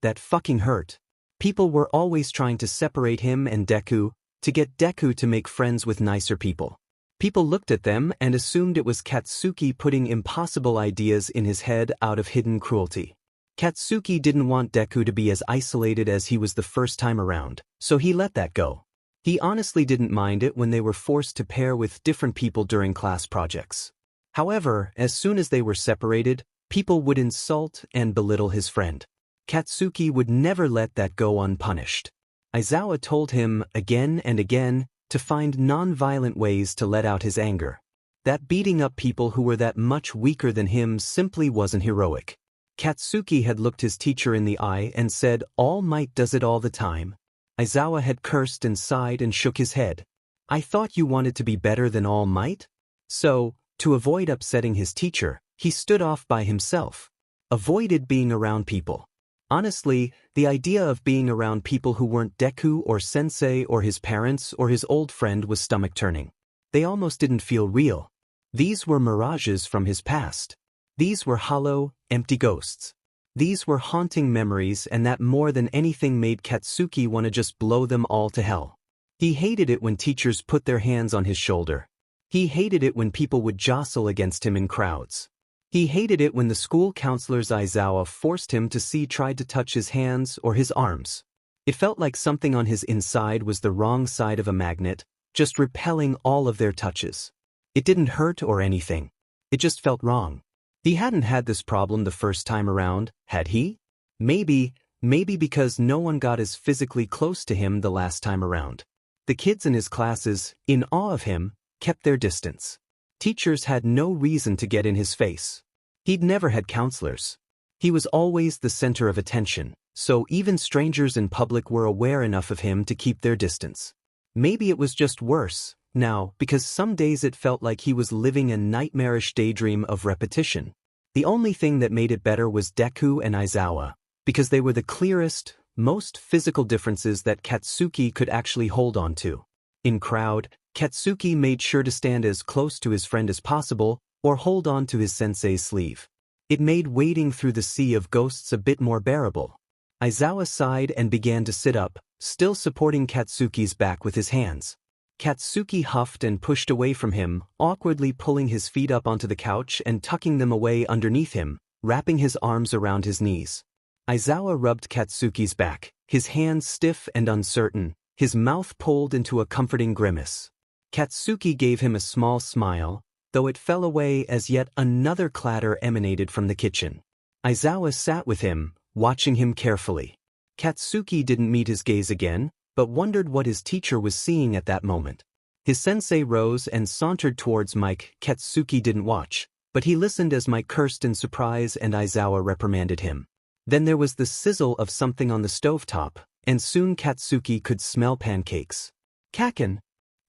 That fucking hurt. People were always trying to separate him and Deku, to get Deku to make friends with nicer people. People looked at them and assumed it was Katsuki putting impossible ideas in his head out of hidden cruelty. Katsuki didn't want Deku to be as isolated as he was the first time around, so he let that go. He honestly didn't mind it when they were forced to pair with different people during class projects. However, as soon as they were separated, people would insult and belittle his friend. Katsuki would never let that go unpunished. Aizawa told him, again and again, to find non-violent ways to let out his anger. That beating up people who were that much weaker than him simply wasn't heroic. Katsuki had looked his teacher in the eye and said, "All Might does it all the time." Aizawa had cursed and sighed and shook his head. "I thought you wanted to be better than All Might?" So, to avoid upsetting his teacher, he stood off by himself. Avoided being around people. Honestly, the idea of being around people who weren't Deku or Sensei or his parents or his old friend was stomach-turning. They almost didn't feel real. These were mirages from his past. These were hollow, empty ghosts. These were haunting memories, and that more than anything made Katsuki want to just blow them all to hell. He hated it when teachers put their hands on his shoulder. He hated it when people would jostle against him in crowds. He hated it when the school counselors Aizawa forced him to see tried to touch his hands or his arms. It felt like something on his inside was the wrong side of a magnet, just repelling all of their touches. It didn't hurt or anything. It just felt wrong. He hadn't had this problem the first time around, had he? Maybe because no one got as physically close to him the last time around. The kids in his classes, in awe of him, kept their distance. Teachers had no reason to get in his face. He'd never had counselors. He was always the center of attention, so even strangers in public were aware enough of him to keep their distance. Maybe it was just worse now, because some days it felt like he was living a nightmarish daydream of repetition. The only thing that made it better was Deku and Aizawa, because they were the clearest, most physical differences that Katsuki could actually hold on to. In crowd, Katsuki made sure to stand as close to his friend as possible or hold on to his sensei's sleeve. It made wading through the sea of ghosts a bit more bearable. Aizawa sighed and began to sit up, still supporting Katsuki's back with his hands. Katsuki huffed and pushed away from him, awkwardly pulling his feet up onto the couch and tucking them away underneath him, wrapping his arms around his knees. Aizawa rubbed Katsuki's back, his hands stiff and uncertain, his mouth pulled into a comforting grimace. Katsuki gave him a small smile, though it fell away as yet another clatter emanated from the kitchen. Aizawa sat with him, watching him carefully. Katsuki didn't meet his gaze again, but wondered what his teacher was seeing at that moment. His sensei rose and sauntered towards Mike. Katsuki didn't watch, but he listened as Mike cursed in surprise and Aizawa reprimanded him. Then there was the sizzle of something on the stovetop, and soon Katsuki could smell pancakes. Kaken!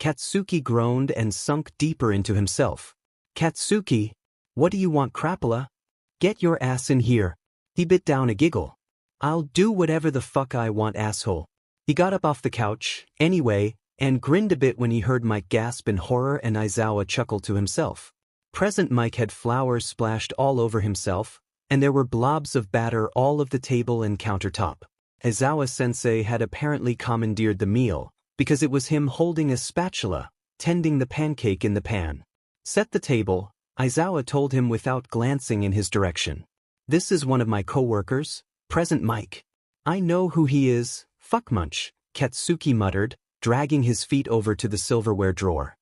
Katsuki groaned and sunk deeper into himself. Katsuki! What do you want, crapola? Get your ass in here. He bit down a giggle. I'll do whatever the fuck I want, asshole. He got up off the couch, anyway, and grinned a bit when he heard Mike gasp in horror and Aizawa chuckle to himself. Present Mike had flour splashed all over himself, and there were blobs of batter all of the table and countertop. Aizawa-sensei had apparently commandeered the meal, because it was him holding a spatula, tending the pancake in the pan. Set the table, Aizawa told him without glancing in his direction. This is one of my co-workers, Present Mike. I know who he is, fuckmunch, Katsuki muttered, dragging his feet over to the silverware drawer.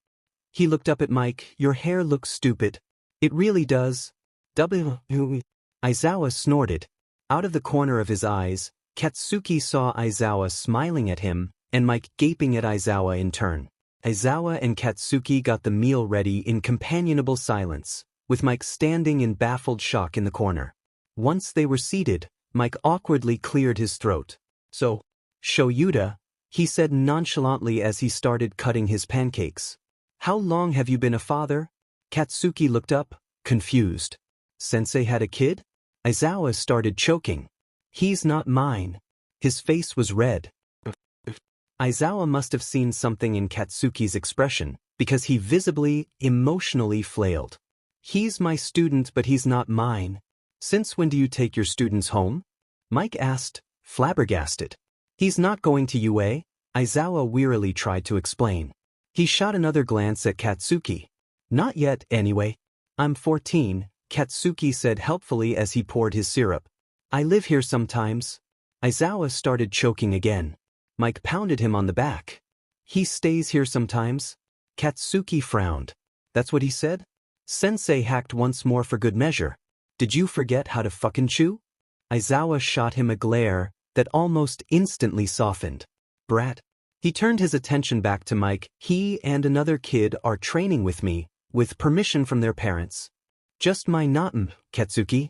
He looked up at Mike. Your hair looks stupid. It really does. Aizawa snorted. Out of the corner of his eyes, Katsuki saw Aizawa smiling at him, and Mike gaping at Aizawa in turn. Aizawa and Katsuki got the meal ready in companionable silence, with Mike standing in baffled shock in the corner. Once they were seated, Mike awkwardly cleared his throat. So, Shoyuta, he said nonchalantly as he started cutting his pancakes. How long have you been a father? Katsuki looked up, confused. Sensei had a kid? Aizawa started choking. He's not mine. His face was red. Aizawa must have seen something in Katsuki's expression, because he visibly, emotionally flailed. He's my student, but he's not mine. Since when do you take your students home? Mike asked, flabbergasted. He's not going to UA, Aizawa wearily tried to explain. He shot another glance at Katsuki. Not yet, anyway. I'm 14, Katsuki said helpfully as he poured his syrup. I live here sometimes. Aizawa started choking again. Mike pounded him on the back. He stays here sometimes? Katsuki frowned. That's what he said? Sensei hacked once more for good measure. Did you forget how to fucking chew? Aizawa shot him a glare that almost instantly softened. Brat. He turned his attention back to Mike. He and another kid are training with me, with permission from their parents. Just my natum, Katsuki.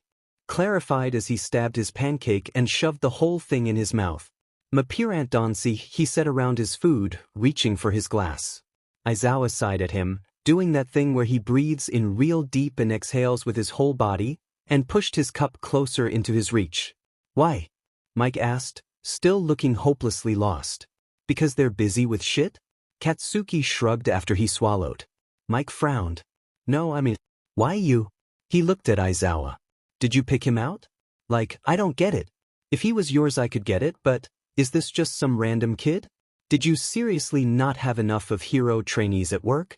Clarified as he stabbed his pancake and shoved the whole thing in his mouth. Mapirant dansi, he said around his food, reaching for his glass. Aizawa sighed at him, doing that thing where he breathes in real deep and exhales with his whole body, and pushed his cup closer into his reach. Why? Mike asked, still looking hopelessly lost. Because they're busy with shit? Katsuki shrugged after he swallowed. Mike frowned. No, I mean, why you? He looked at Aizawa. Did you pick him out? Like, I don't get it. If he was yours I could get it, but is this just some random kid? Did you seriously not have enough of hero trainees at work?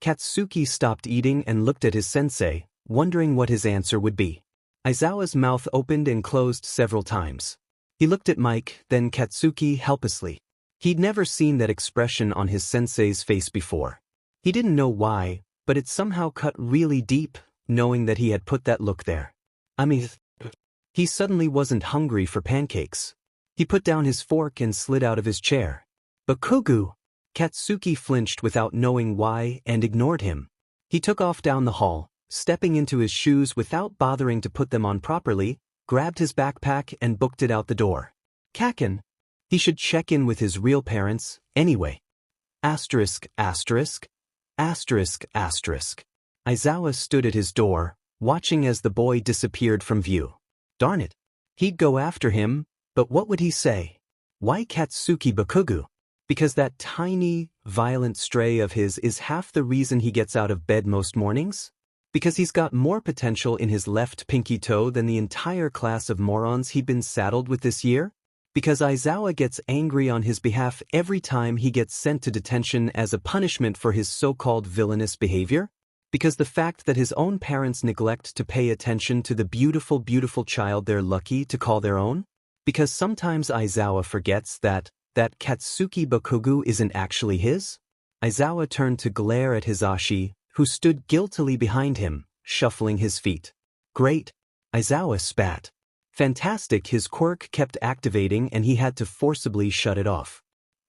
Katsuki stopped eating and looked at his sensei, wondering what his answer would be. Aizawa's mouth opened and closed several times. He looked at Mike, then Katsuki helplessly. He'd never seen that expression on his sensei's face before. He didn't know why, but it somehow cut really deep, knowing that he had put that look there. I mean, he suddenly wasn't hungry for pancakes. He put down his fork and slid out of his chair. Bakugo! Katsuki flinched without knowing why and ignored him. He took off down the hall, stepping into his shoes without bothering to put them on properly, grabbed his backpack and booked it out the door. Kaken. He should check in with his real parents, anyway. Asterisk, asterisk. Asterisk, asterisk. Aizawa stood at his door, watching as the boy disappeared from view. Darn it. He'd go after him, but what would he say? Why Katsuki Bakugo? Because that tiny, violent stray of his is half the reason he gets out of bed most mornings? Because he's got more potential in his left pinky toe than the entire class of morons he'd been saddled with this year? Because Aizawa gets angry on his behalf every time he gets sent to detention as a punishment for his so-called villainous behavior? Because the fact that his own parents neglect to pay attention to the beautiful, beautiful child they're lucky to call their own? Because sometimes Aizawa forgets that Katsuki Bakugo isn't actually his? Aizawa turned to glare at Hisashi, who stood guiltily behind him, shuffling his feet. Great! Aizawa spat. Fantastic, his quirk kept activating and he had to forcibly shut it off.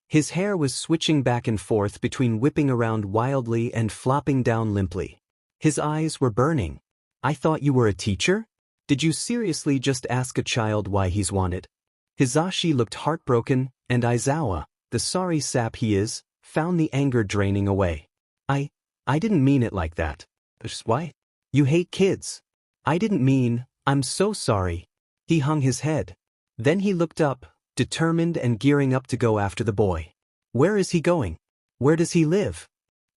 His hair was switching back and forth between whipping around wildly and flopping down limply. His eyes were burning. I thought you were a teacher? Did you seriously just ask a child why he's wanted? Hisashi looked heartbroken, and Aizawa, the sorry sap he is, found the anger draining away. I didn't mean it like that. Why? You hate kids. I didn't mean, I'm so sorry. He hung his head. Then he looked up, determined and gearing up to go after the boy. Where is he going? Where does he live?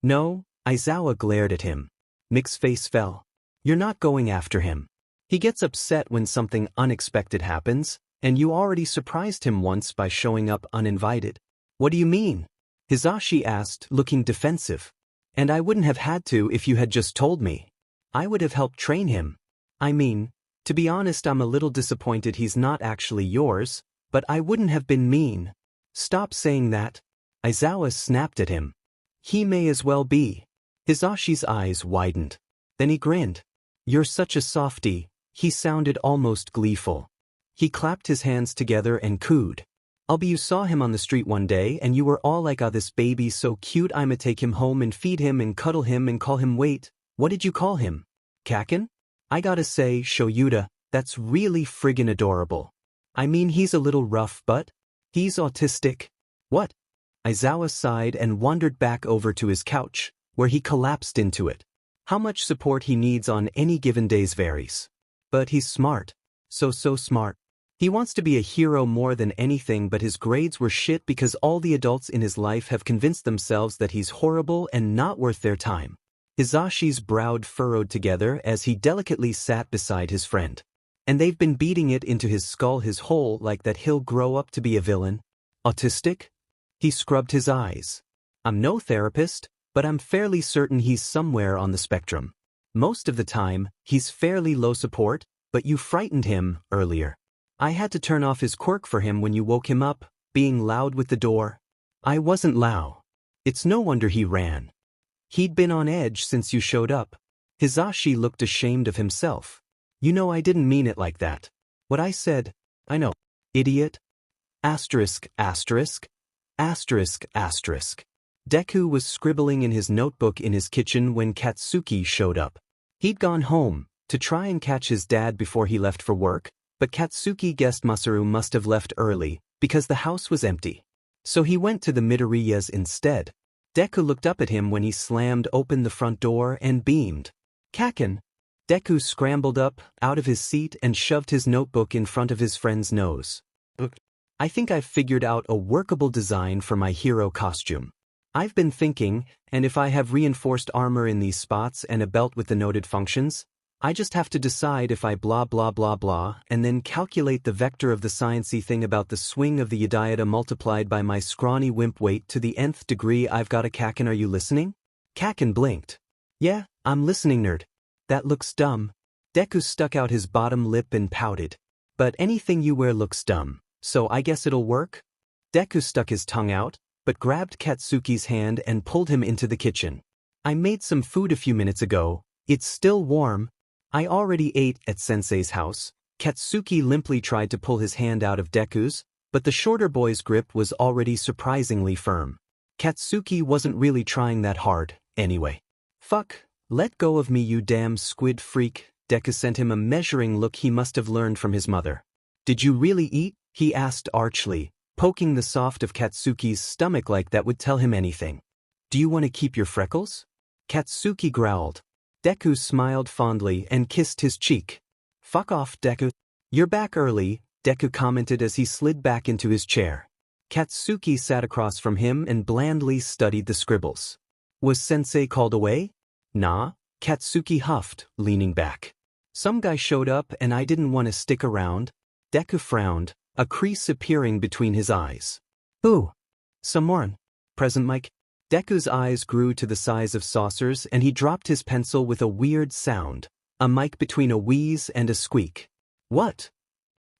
No, Aizawa glared at him. Mick's face fell. You're not going after him. He gets upset when something unexpected happens, and you already surprised him once by showing up uninvited. What do you mean? Hisashi asked, looking defensive. And I wouldn't have had to if you had just told me. I would have helped train him. I mean, to be honest, I'm a little disappointed he's not actually yours, but I wouldn't have been mean. Stop saying that. Aizawa snapped at him. He may as well be. Hisashi's eyes widened. Then he grinned. You're such a softie. He sounded almost gleeful. He clapped his hands together and cooed. You saw him on the street one day and you were all like, ah, this baby's so cute, I'ma take him home and feed him and cuddle him and call him, wait, what did you call him? Kaken? I gotta say, Shoyuta, that's really friggin' adorable. I mean, he's a little rough, but he's autistic. What? Aizawa sighed and wandered back over to his couch, where he collapsed into it. How much support he needs on any given days varies. But he's smart. So smart. He wants to be a hero more than anything, but his grades were shit because all the adults in his life have convinced themselves that he's horrible and not worth their time. Hisashi's brow furrowed together as he delicately sat beside his friend. And they've been beating it into his skull his whole life that he'll grow up to be a villain. Autistic? He scrubbed his eyes. I'm no therapist, but I'm fairly certain he's somewhere on the spectrum. Most of the time, he's fairly low support, but you frightened him earlier. I had to turn off his quirk for him when you woke him up, being loud with the door. I wasn't loud. It's no wonder he ran. He'd been on edge since you showed up. Hisashi looked ashamed of himself. You know I didn't mean it like that. What I said, I know. Idiot. Asterisk, asterisk. Asterisk, asterisk. Deku was scribbling in his notebook in his kitchen when Katsuki showed up. He'd gone home to try and catch his dad before he left for work, but Katsuki guessed Masaru must have left early because the house was empty. So he went to the Midoriyas instead. Deku looked up at him when he slammed open the front door and beamed. Kaken. Deku scrambled up out of his seat and shoved his notebook in front of his friend's nose. I think I've figured out a workable design for my hero costume. I've been thinking, and if I have reinforced armor in these spots and a belt with the noted functions, I just have to decide if I blah blah blah blah and then calculate the vector of the sciencey thing about the swing of the yodiota multiplied by my scrawny wimp weight to the nth degree. I've got a Kaken. Are you listening? Kaken blinked. Yeah, I'm listening, nerd. That looks dumb. Deku stuck out his bottom lip and pouted. But anything you wear looks dumb, so I guess it'll work? Deku stuck his tongue out, but grabbed Katsuki's hand and pulled him into the kitchen. I made some food a few minutes ago. It's still warm. I already ate at Sensei's house. Katsuki limply tried to pull his hand out of Deku's, but the shorter boy's grip was already surprisingly firm. Katsuki wasn't really trying that hard, anyway. Fuck, let go of me, you damn squid freak. Deku sent him a measuring look he must have learned from his mother. Did you really eat? He asked archly, poking the soft of Katsuki's stomach like that would tell him anything. Do you want to keep your freckles? Katsuki growled. Deku smiled fondly and kissed his cheek. Fuck off, Deku. You're back early, Deku commented as he slid back into his chair. Katsuki sat across from him and blandly studied the scribbles. Was Sensei called away? Nah, Katsuki huffed, leaning back. Some guy showed up and I didn't want to stick around. Deku frowned, a crease appearing between his eyes. Who? Someone. Present Mike? Deku's eyes grew to the size of saucers and he dropped his pencil with a weird sound, a mic between a wheeze and a squeak. What?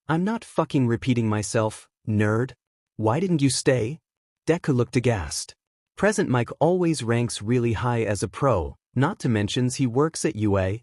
I'm not fucking repeating myself, nerd. Why didn't you stay? Deku looked aghast. Present Mike always ranks really high as a pro, not to mention he works at UA.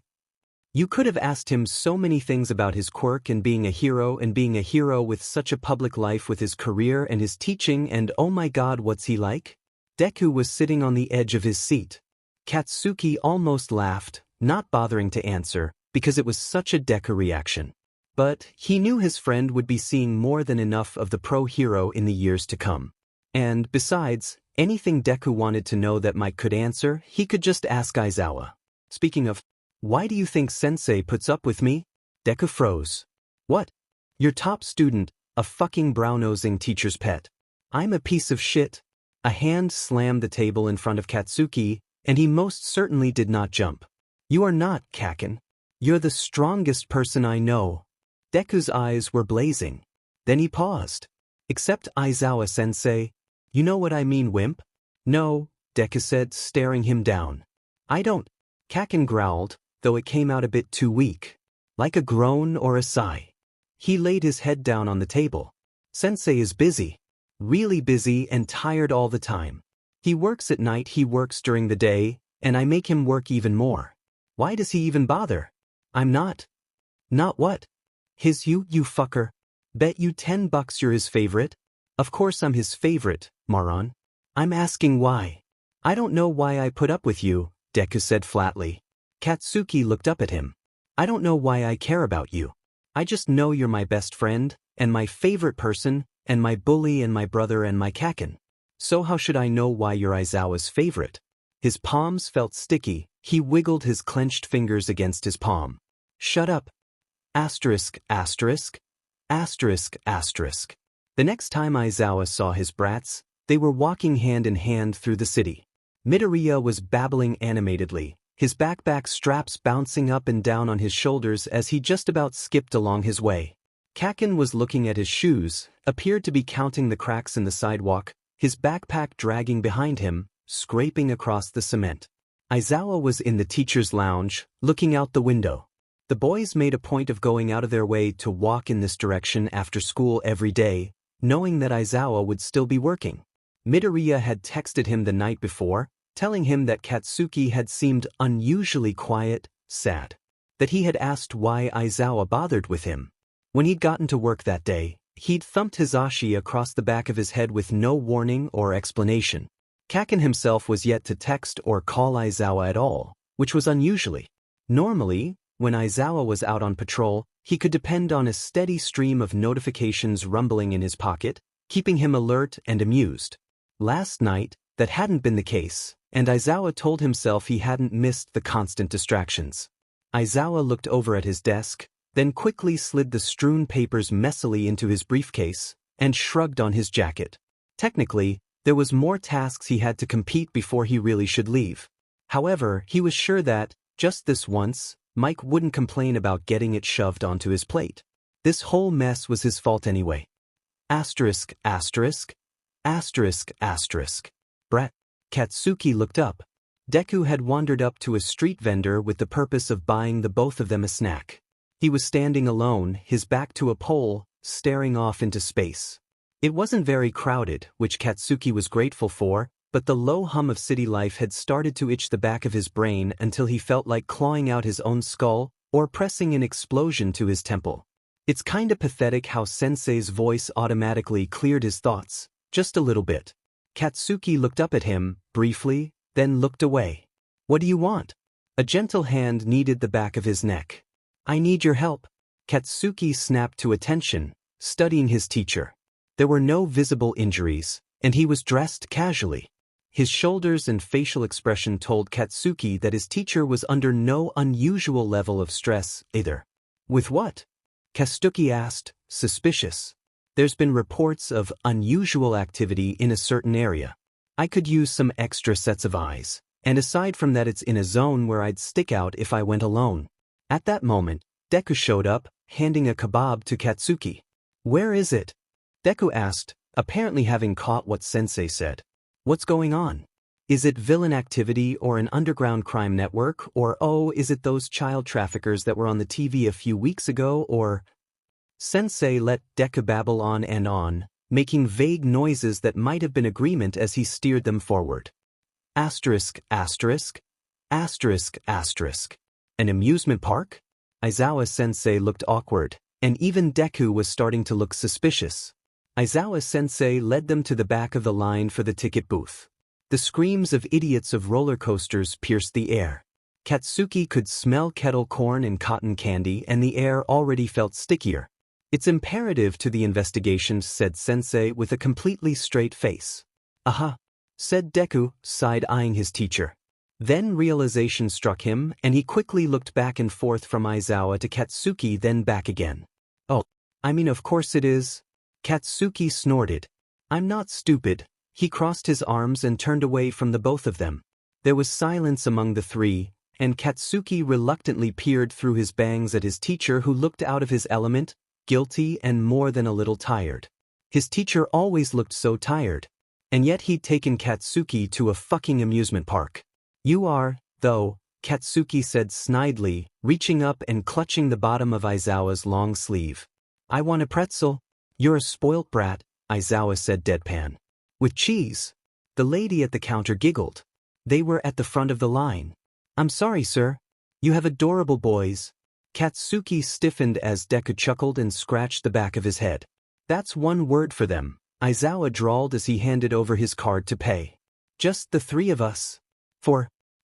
You could have asked him so many things about his quirk and being a hero with such a public life with his career and his teaching, and oh my god, what's he like? Deku was sitting on the edge of his seat. Katsuki almost laughed, not bothering to answer, because it was such a Deku reaction. But he knew his friend would be seeing more than enough of the pro hero in the years to come. And besides, anything Deku wanted to know that Mike could answer, he could just ask Aizawa. Speaking of, why do you think Sensei puts up with me? Deku froze. What? Your top student, a fucking brow-nosing teacher's pet. I'm a piece of shit. A hand slammed the table in front of Katsuki, and he most certainly did not jump. You are not, Kaken. You're the strongest person I know. Deku's eyes were blazing. Then he paused. Except Aizawa-sensei. You know what I mean, wimp? No, Deku said, staring him down. I don't. Kaken growled, though it came out a bit too weak. Like a groan or a sigh. He laid his head down on the table. Sensei is busy. Really busy and tired all the time. He works at night, he works during the day, and I make him work even more. Why does he even bother? I'm not. Not what? You fucker. Bet you $10 you're his favorite? Of course I'm his favorite, moron. I'm asking why. I don't know why I put up with you, Deku said flatly. Katsuki looked up at him. I don't know why I care about you. I just know you're my best friend, and my favorite person, and my bully and my brother and my Kaken. So how should I know why you're Aizawa's favorite? His palms felt sticky, he wiggled his clenched fingers against his palm. Shut up. Asterisk, asterisk. Asterisk, asterisk. The next time Aizawa saw his brats, they were walking hand in hand through the city. Midoriya was babbling animatedly, his backpack straps bouncing up and down on his shoulders as he just about skipped along his way. Kaken was looking at his shoes, appeared to be counting the cracks in the sidewalk, his backpack dragging behind him, scraping across the cement. Aizawa was in the teacher's lounge, looking out the window. The boys made a point of going out of their way to walk in this direction after school every day, knowing that Aizawa would still be working. Midoriya had texted him the night before, telling him that Katsuki had seemed unusually quiet, sad. That he had asked why Aizawa bothered with him. When he'd gotten to work that day, he'd thumped Hizashi across the back of his head with no warning or explanation. Kaken himself was yet to text or call Aizawa at all, which was unusually. Normally, when Aizawa was out on patrol, he could depend on a steady stream of notifications rumbling in his pocket, keeping him alert and amused. Last night, that hadn't been the case, and Aizawa told himself he hadn't missed the constant distractions. Aizawa looked over at his desk, then quickly slid the strewn papers messily into his briefcase, and shrugged on his jacket. Technically, There was more tasks he had to complete before he really should leave. However, he was sure that, just this once, Mike wouldn't complain about getting it shoved onto his plate. This whole mess was his fault anyway. Asterisk, asterisk, asterisk, asterisk. Brat. Katsuki looked up. Deku had wandered up to a street vendor with the purpose of buying the both of them a snack. He was standing alone, his back to a pole, staring off into space. It wasn't very crowded, which Katsuki was grateful for, but the low hum of city life had started to itch the back of his brain until he felt like clawing out his own skull or pressing an explosion to his temple. It's kinda pathetic how Sensei's voice automatically cleared his thoughts, just a little bit. Katsuki looked up at him, briefly, then looked away. What do you want? A gentle hand kneaded the back of his neck. I need your help. Katsuki snapped to attention, studying his teacher. There were no visible injuries, and he was dressed casually. His shoulders and facial expression told Katsuki that his teacher was under no unusual level of stress, either. With what? Katsuki asked, suspicious. There's been reports of unusual activity in a certain area. I could use some extra sets of eyes, and aside from that it's in a zone where I'd stick out if I went alone. At that moment, Deku showed up, handing a kebab to Katsuki. Where is it? Deku asked, apparently having caught what Sensei said. What's going on? Is it villain activity or an underground crime network, or oh, is it those child traffickers that were on the TV a few weeks ago, or… Sensei let Deku babble on, making vague noises that might have been agreement as he steered them forward. Asterisk, asterisk, asterisk, asterisk. An amusement park? Aizawa-sensei looked awkward, and even Deku was starting to look suspicious. Aizawa-sensei led them to the back of the line for the ticket booth. The screams of idiots of roller coasters pierced the air. Katsuki could smell kettle corn and cotton candy, and the air already felt stickier. It's imperative to the investigation, said Sensei with a completely straight face. Aha, said Deku, side-eyeing his teacher. Then realization struck him, and he quickly looked back and forth from Aizawa to Katsuki, then back again. Oh, I mean of course it is. Katsuki snorted. I'm not stupid. He crossed his arms and turned away from the both of them. There was silence among the three, and Katsuki reluctantly peered through his bangs at his teacher, who looked out of his element, guilty and more than a little tired. His teacher always looked so tired. And yet he'd taken Katsuki to a fucking amusement park. You are, though, Katsuki said snidely, reaching up and clutching the bottom of Aizawa's long sleeve. I want a pretzel. You're a spoilt brat, Aizawa said deadpan. With cheese. The lady at the counter giggled. They were at the front of the line. I'm sorry, sir. You have adorable boys. Katsuki stiffened as Deku chuckled and scratched the back of his head. That's one word for them, Aizawa drawled as he handed over his card to pay. Just the three of us.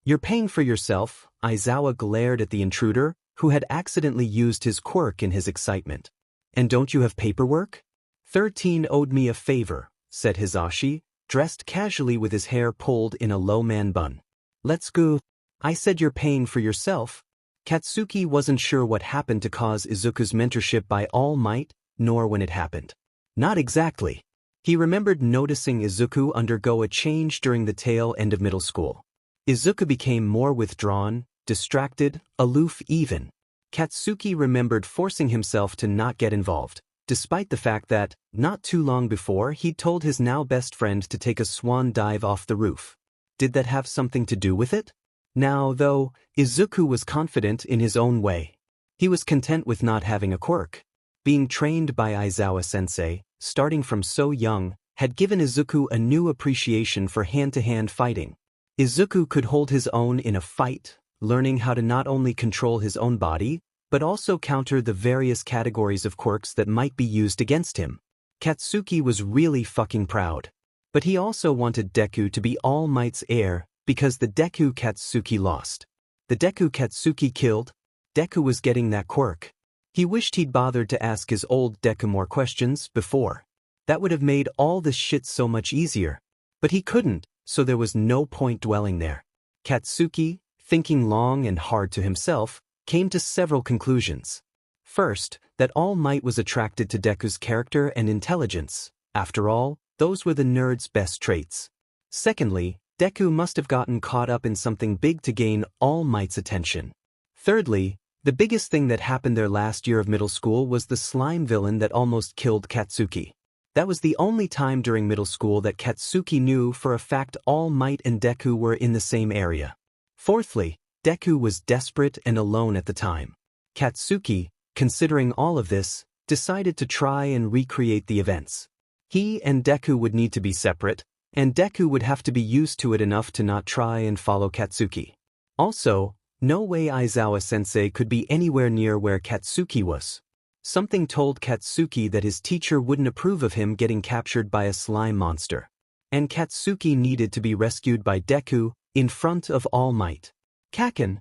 You're paying for yourself, Aizawa glared at the intruder, who had accidentally used his quirk in his excitement. And don't you have paperwork? 13 owed me a favor, said Hizashi, dressed casually with his hair pulled in a low man bun. Let's go. I said you're paying for yourself. Katsuki wasn't sure what happened to cause Izuku's mentorship by All Might, nor when it happened. Not exactly. He remembered noticing Izuku undergo a change during the tail end of middle school. Izuku became more withdrawn, distracted, aloof even. Katsuki remembered forcing himself to not get involved, despite the fact that, not too long before, he'd told his now best friend to take a swan dive off the roof. Did that have something to do with it? Now, though, Izuku was confident in his own way. He was content with not having a quirk. Being trained by Aizawa-sensei, starting from so young, had given Izuku a new appreciation for hand-to-hand fighting. Izuku could hold his own in a fight, learning how to not only control his own body, but also counter the various categories of quirks that might be used against him. Katsuki was really fucking proud. But he also wanted Deku to be All Might's heir, because the Deku Katsuki lost. The Deku Katsuki killed. Deku was getting that quirk. He wished he'd bothered to ask his old Deku more questions before. That would have made all this shit so much easier. But he couldn't, so there was no point dwelling there. Katsuki, thinking long and hard to himself, came to several conclusions. First, that All Might was attracted to Deku's character and intelligence. After all, Those were the nerd's best traits. Secondly, Deku must have gotten caught up in something big to gain All Might's attention. Thirdly, the biggest thing that happened their last year of middle school was the slime villain that almost killed Katsuki. That was the only time during middle school that Katsuki knew for a fact All Might and Deku were in the same area. Fourthly, Deku was desperate and alone at the time. Katsuki, considering all of this, decided to try and recreate the events. He and Deku would need to be separate, and Deku would have to be used to it enough to not try and follow Katsuki. Also, no way Aizawa-sensei could be anywhere near where Katsuki was. Something told Katsuki that his teacher wouldn't approve of him getting captured by a slime monster. And Katsuki needed to be rescued by Deku, in front of All Might. Kaken.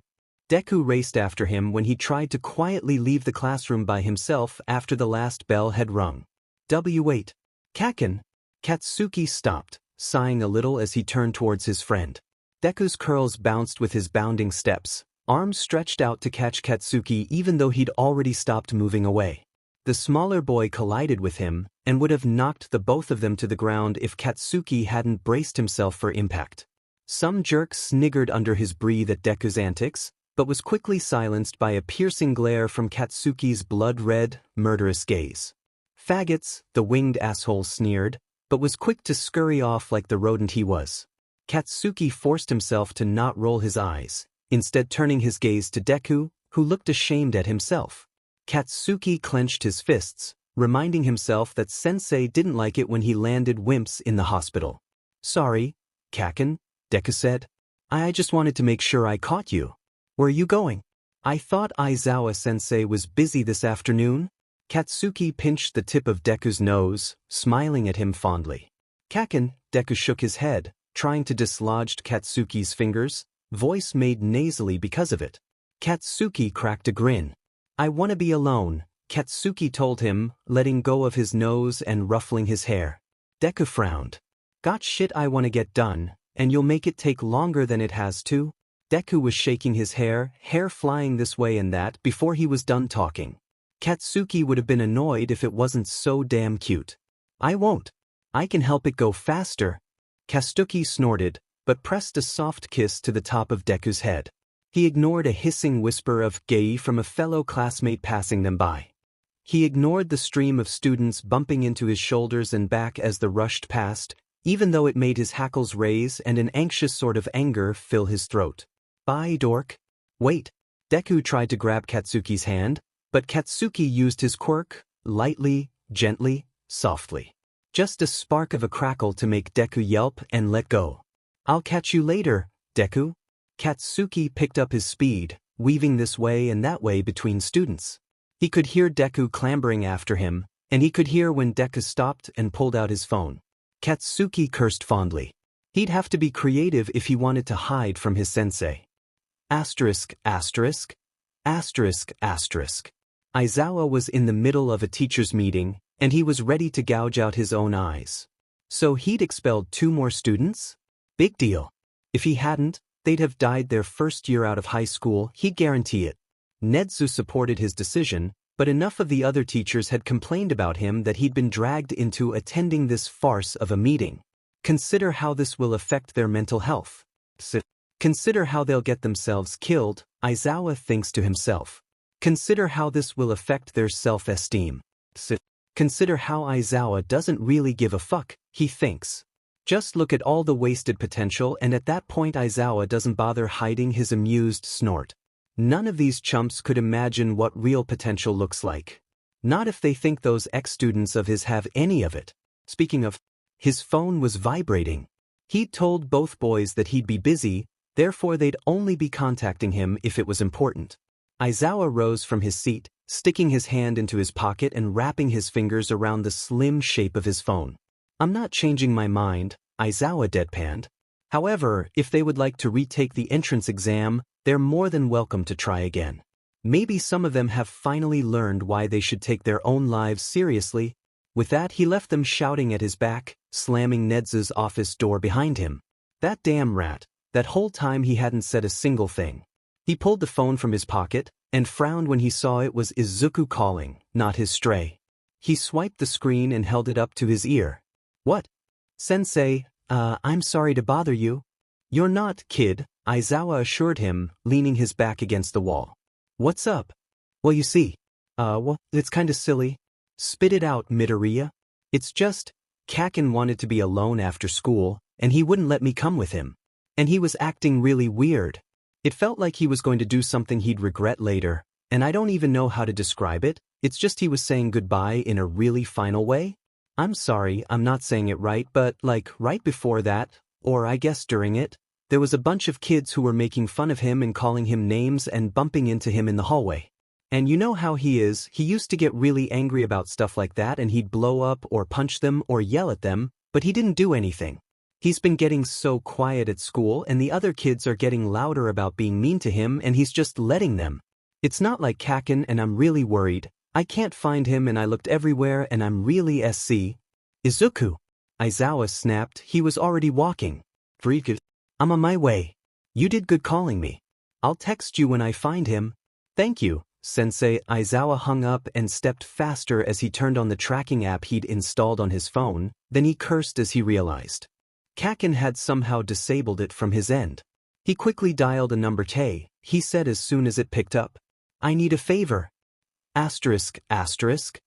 Deku raced after him when he tried to quietly leave the classroom by himself after the last bell had rung. W8. Kaken. Katsuki stopped, sighing a little as he turned towards his friend. Deku's curls bounced with his bounding steps, arms stretched out to catch Katsuki even though he'd already stopped moving away. The smaller boy collided with him and would have knocked the both of them to the ground if Katsuki hadn't braced himself for impact. Some jerk sniggered under his breath at Deku's antics, but was quickly silenced by a piercing glare from Katsuki's blood-red, murderous gaze. Faggots, the winged asshole sneered, but was quick to scurry off like the rodent he was. Katsuki forced himself to not roll his eyes, instead turning his gaze to Deku, who looked ashamed at himself. Katsuki clenched his fists, reminding himself that Sensei didn't like it when he landed wimps in the hospital. "Sorry, Kaken," Deku said. I just wanted to make sure I caught you. Where are you going?" "I thought Aizawa-sensei was busy this afternoon." Katsuki pinched the tip of Deku's nose, smiling at him fondly. "Kaken," Deku shook his head, trying to dislodge Katsuki's fingers, voice made nasally because of it. Katsuki cracked a grin. "I want to be alone," Katsuki told him, letting go of his nose and ruffling his hair. Deku frowned. "Got shit I want to get done, and you'll make it take longer than it has to?" Deku was shaking his hair flying this way and that before he was done talking. Katsuki would have been annoyed if it wasn't so damn cute. "I won't. I can help it go faster." Katsuki snorted, but pressed a soft kiss to the top of Deku's head. He ignored a hissing whisper of "gay" from a fellow classmate passing them by. He ignored the stream of students bumping into his shoulders and back as the rushed past, even though it made his hackles raise and an anxious sort of anger fill his throat. "Bye, dork." "Wait." Deku tried to grab Katsuki's hand, but Katsuki used his quirk, lightly, gently, softly. Just a spark of a crackle to make Deku yelp and let go. "I'll catch you later, Deku." Katsuki picked up his speed, weaving this way and that way between students. He could hear Deku clambering after him, and he could hear when Deku stopped and pulled out his phone. Katsuki cursed fondly. He'd have to be creative if he wanted to hide from his sensei. Asterisk, asterisk, asterisk, asterisk. Aizawa was in the middle of a teacher's meeting, and he was ready to gouge out his own eyes. So he'd expelled 2 more students? Big deal. If he hadn't, they'd have died their first year out of high school, he'd guarantee it. Netsu supported his decision, but enough of the other teachers had complained about him that he'd been dragged into attending this farce of a meeting. Consider how this will affect their mental health. Consider how they'll get themselves killed, Aizawa thinks to himself. Consider how this will affect their self-esteem. Consider how Aizawa doesn't really give a fuck, he thinks. Just look at all the wasted potential, and at that point Aizawa doesn't bother hiding his amused snort. None of these chumps could imagine what real potential looks like. Not if they think those ex-students of his have any of it. Speaking of, his phone was vibrating. He'd told both boys that he'd be busy, therefore they'd only be contacting him if it was important. Aizawa rose from his seat, sticking his hand into his pocket and wrapping his fingers around the slim shape of his phone. "I'm not changing my mind," Aizawa deadpanned. "However, if they would like to retake the entrance exam, they're more than welcome to try again. Maybe some of them have finally learned why they should take their own lives seriously." With that, he left them shouting at his back, slamming Nedzu's office door behind him. That damn rat, that whole time he hadn't said a single thing. He pulled the phone from his pocket, and frowned when he saw it was Izuku calling, not his stray. He swiped the screen and held it up to his ear. "What?" Sensei, I'm sorry to bother you. You're not, kid, Aizawa assured him, leaning his back against the wall. What's up? Well, you see. Well, it's kinda silly. Spit it out, Midoriya. It's just, Kakin wanted to be alone after school, and he wouldn't let me come with him. And he was acting really weird. It felt like he was going to do something he'd regret later, and I don't even know how to describe it. It's just he was saying goodbye in a really final way. I'm sorry, I'm not saying it right, but like right before that, or I guess during it, there was a bunch of kids who were making fun of him and calling him names and bumping into him in the hallway. And you know how he is, he used to get really angry about stuff like that and he'd blow up or punch them or yell at them, but he didn't do anything. He's been getting so quiet at school and the other kids are getting louder about being mean to him and he's just letting them. It's not like Kakin and I'm really worried. I can't find him and I looked everywhere and I'm really Izuku. Aizawa snapped, he was already walking. Freak. I'm on my way. You did good calling me. I'll text you when I find him. Thank you, Sensei. Aizawa hung up and stepped faster as he turned on the tracking app he'd installed on his phone, then he cursed as he realized Kakin had somehow disabled it from his end. He quickly dialed a number. He said as soon as it picked up. I need a favor. Asterisk, asterisk,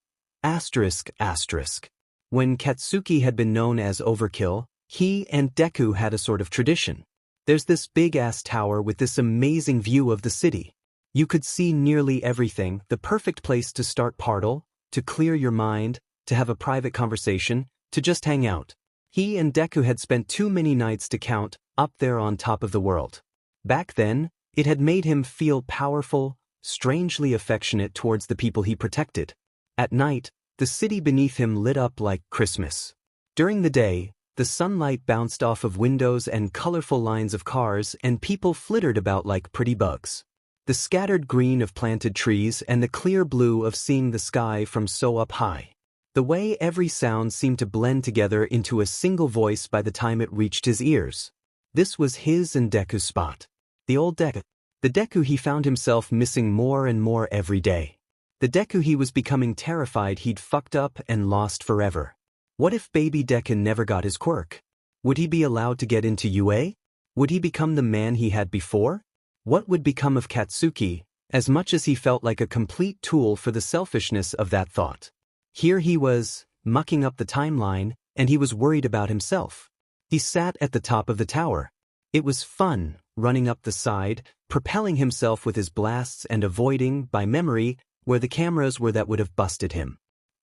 asterisk, asterisk. When Katsuki had been known as Overkill, he and Deku had a sort of tradition. There's this big-ass tower with this amazing view of the city. You could see nearly everything, the perfect place to start partal, to clear your mind, to have a private conversation, to just hang out. He and Deku had spent too many nights to count, up there on top of the world. Back then, it had made him feel powerful, strangely affectionate towards the people he protected. At night, the city beneath him lit up like Christmas. During the day, the sunlight bounced off of windows and colorful lines of cars and people flittered about like pretty bugs. The scattered green of planted trees and the clear blue of seeing the sky from so up high. The way every sound seemed to blend together into a single voice by the time it reached his ears. This was his and Deku's spot. The old Deku. The Deku he found himself missing more and more every day. The Deku he was becoming terrified he'd fucked up and lost forever. What if baby Deku never got his quirk? Would he be allowed to get into UA? Would he become the man he had before? What would become of Katsuki, as much as he felt like a complete tool for the selfishness of that thought? Here he was, mucking up the timeline, and he was worried about himself. He sat at the top of the tower. It was fun, running up the side, propelling himself with his blasts and avoiding, by memory, where the cameras were that would have busted him.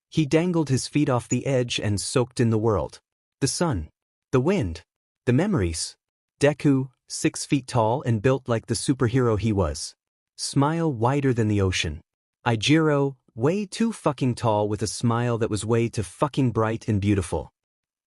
He dangled his feet off the edge and soaked in the world. The sun. The wind. The memories. Deku, 6 feet tall and built like the superhero he was. Smile wider than the ocean. Aijiro, way too fucking tall with a smile that was way too fucking bright and beautiful.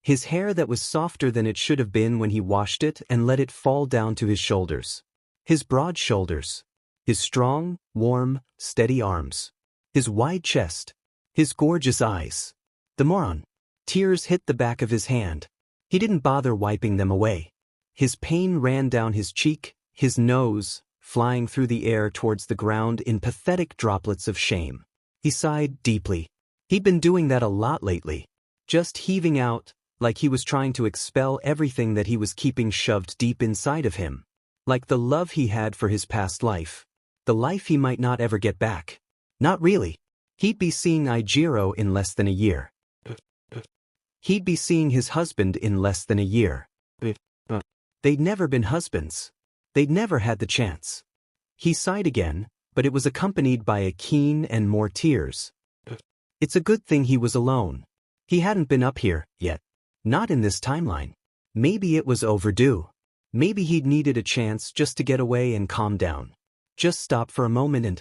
His hair that was softer than it should have been when he washed it and let it fall down to his shoulders. His broad shoulders. His strong, warm, steady arms. His wide chest. His gorgeous eyes. The moron. Tears hit the back of his hand. He didn't bother wiping them away. His pain ran down his cheek, his nose, flying through the air towards the ground in pathetic droplets of shame. He sighed deeply. He'd been doing that a lot lately. Just heaving out, like he was trying to expel everything that he was keeping shoved deep inside of him. Like the love he had for his past life. The life he might not ever get back. Not really. He'd be seeing Aijiro in less than a year. He'd be seeing his husband in less than a year. They'd never been husbands. They'd never had the chance. He sighed again, but it was accompanied by a keen and more tears. It's a good thing he was alone. He hadn't been up here, yet. Not in this timeline. Maybe it was overdue. Maybe he'd needed a chance just to get away and calm down. Just stop for a moment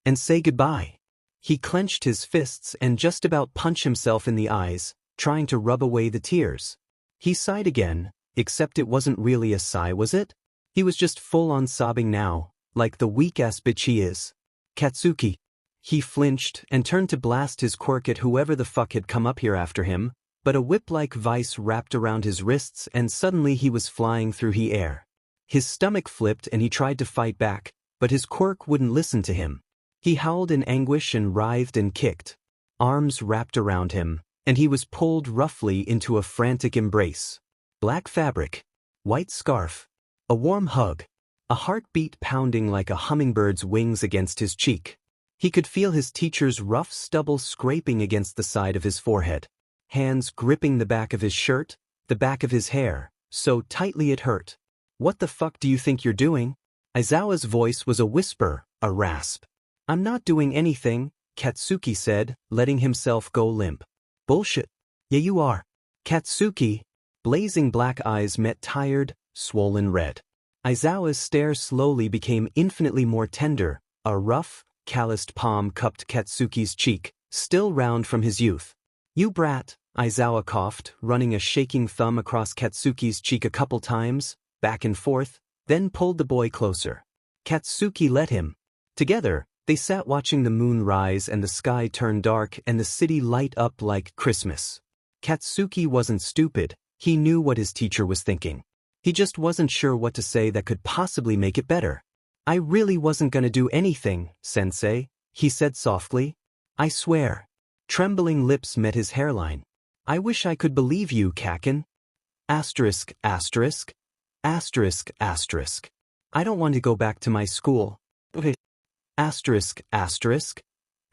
and say goodbye. He clenched his fists and just about punched himself in the eyes, trying to rub away the tears. He sighed again, except it wasn't really a sigh, was it? He was just full-on sobbing now, like the weak-ass bitch he is. Katsuki. He flinched and turned to blast his quirk at whoever the fuck had come up here after him, but a whip-like vice wrapped around his wrists and suddenly he was flying through the air. His stomach flipped and he tried to fight back, but his quirk wouldn't listen to him. He howled in anguish and writhed and kicked. Arms wrapped around him, and he was pulled roughly into a frantic embrace. Black fabric, white scarf, a warm hug, a heartbeat pounding like a hummingbird's wings against his cheek. He could feel his teacher's rough stubble scraping against the side of his forehead, hands gripping the back of his shirt, the back of his hair, so tightly it hurt. "What the fuck do you think you're doing?" Aizawa's voice was a whisper, a rasp. "I'm not doing anything," Katsuki said, letting himself go limp. "Bullshit. Yeah, you are." Katsuki, blazing black eyes met tired, swollen red. Aizawa's stare slowly became infinitely more tender, a rough, calloused palm cupped Katsuki's cheek, still round from his youth. "You brat," Aizawa coughed, running a shaking thumb across Katsuki's cheek a couple times, back and forth, then pulled the boy closer. Katsuki let him. Together, they sat watching the moon rise and the sky turn dark and the city light up like Christmas. Katsuki wasn't stupid, he knew what his teacher was thinking. He just wasn't sure what to say that could possibly make it better. "I really wasn't gonna do anything, sensei," he said softly. "I swear." Trembling lips met his hairline. "I wish I could believe you, Kaken. Asterisk, asterisk, asterisk, asterisk. I don't want to go back to my school. Okay. Asterisk, asterisk,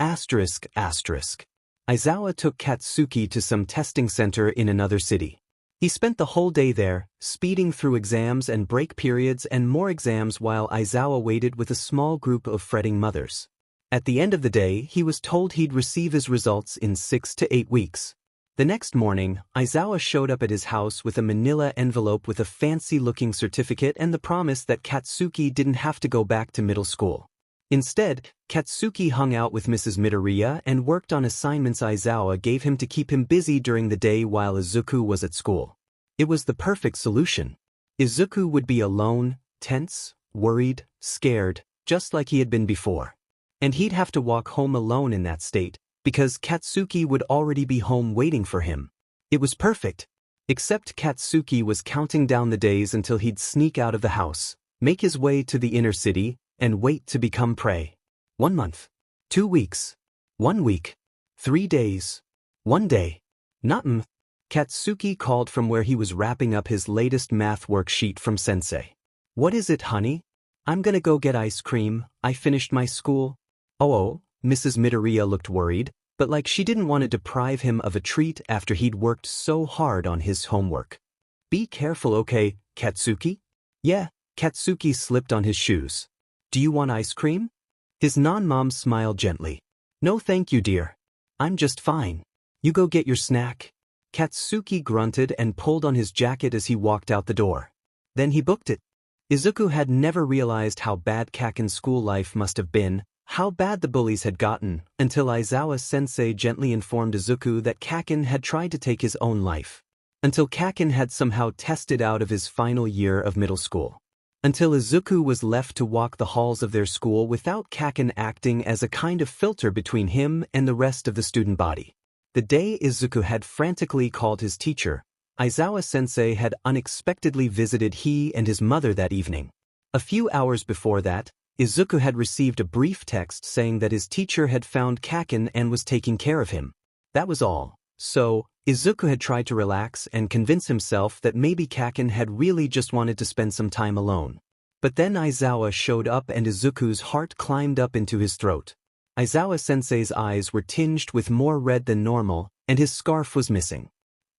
asterisk, asterisk." Aizawa took Katsuki to some testing center in another city. He spent the whole day there, speeding through exams and break periods and more exams while Aizawa waited with a small group of fretting mothers. At the end of the day, he was told he'd receive his results in 6 to 8 weeks. The next morning, Aizawa showed up at his house with a manila envelope with a fancy-looking certificate and the promise that Katsuki didn't have to go back to middle school. Instead, Katsuki hung out with Mrs. Midoriya and worked on assignments Aizawa gave him to keep him busy during the day while Izuku was at school. It was the perfect solution. Izuku would be alone, tense, worried, scared, just like he had been before. And he'd have to walk home alone in that state, because Katsuki would already be home waiting for him. It was perfect. Except Katsuki was counting down the days until he'd sneak out of the house, make his way to the inner city, and wait to become prey. 1 month. 2 weeks. 1 week. 3 days. 1 day. Not Katsuki called from where he was wrapping up his latest math worksheet from sensei. "What is it, honey?" "I'm gonna go get ice cream, I finished my school." Oh, Mrs. Midoriya looked worried, but like she didn't want to deprive him of a treat after he'd worked so hard on his homework. "Be careful, okay, Katsuki?" "Yeah." Katsuki slipped on his shoes. "Do you want ice cream?" His non-mom smiled gently. "No thank you, dear. I'm just fine. You go get your snack." Katsuki grunted and pulled on his jacket as he walked out the door. Then he booked it. Izuku had never realized how bad Kaken's school life must have been, how bad the bullies had gotten, until Aizawa-sensei gently informed Izuku that Kaken had tried to take his own life. Until Kaken had somehow tested out of his final year of middle school. Until Izuku was left to walk the halls of their school without Kaken acting as a kind of filter between him and the rest of the student body. The day Izuku had frantically called his teacher, Aizawa-sensei had unexpectedly visited he and his mother that evening. A few hours before that, Izuku had received a brief text saying that his teacher had found Kaken and was taking care of him. That was all. So, Izuku had tried to relax and convince himself that maybe Kaken had really just wanted to spend some time alone. But then Aizawa showed up and Izuku's heart climbed up into his throat. Aizawa-sensei's eyes were tinged with more red than normal, and his scarf was missing.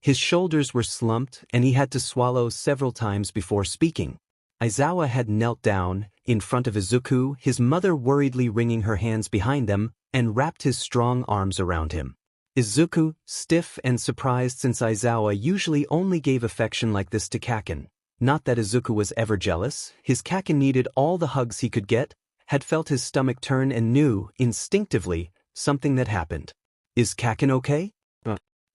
His shoulders were slumped and he had to swallow several times before speaking. Aizawa had knelt down, in front of Izuku, his mother worriedly wringing her hands behind them, and wrapped his strong arms around him. Izuku, stiff and surprised since Aizawa usually only gave affection like this to Kaken. Not that Izuku was ever jealous, his Kaken needed all the hugs he could get, had felt his stomach turn and knew, instinctively, something that happened. "Is Kaken okay?"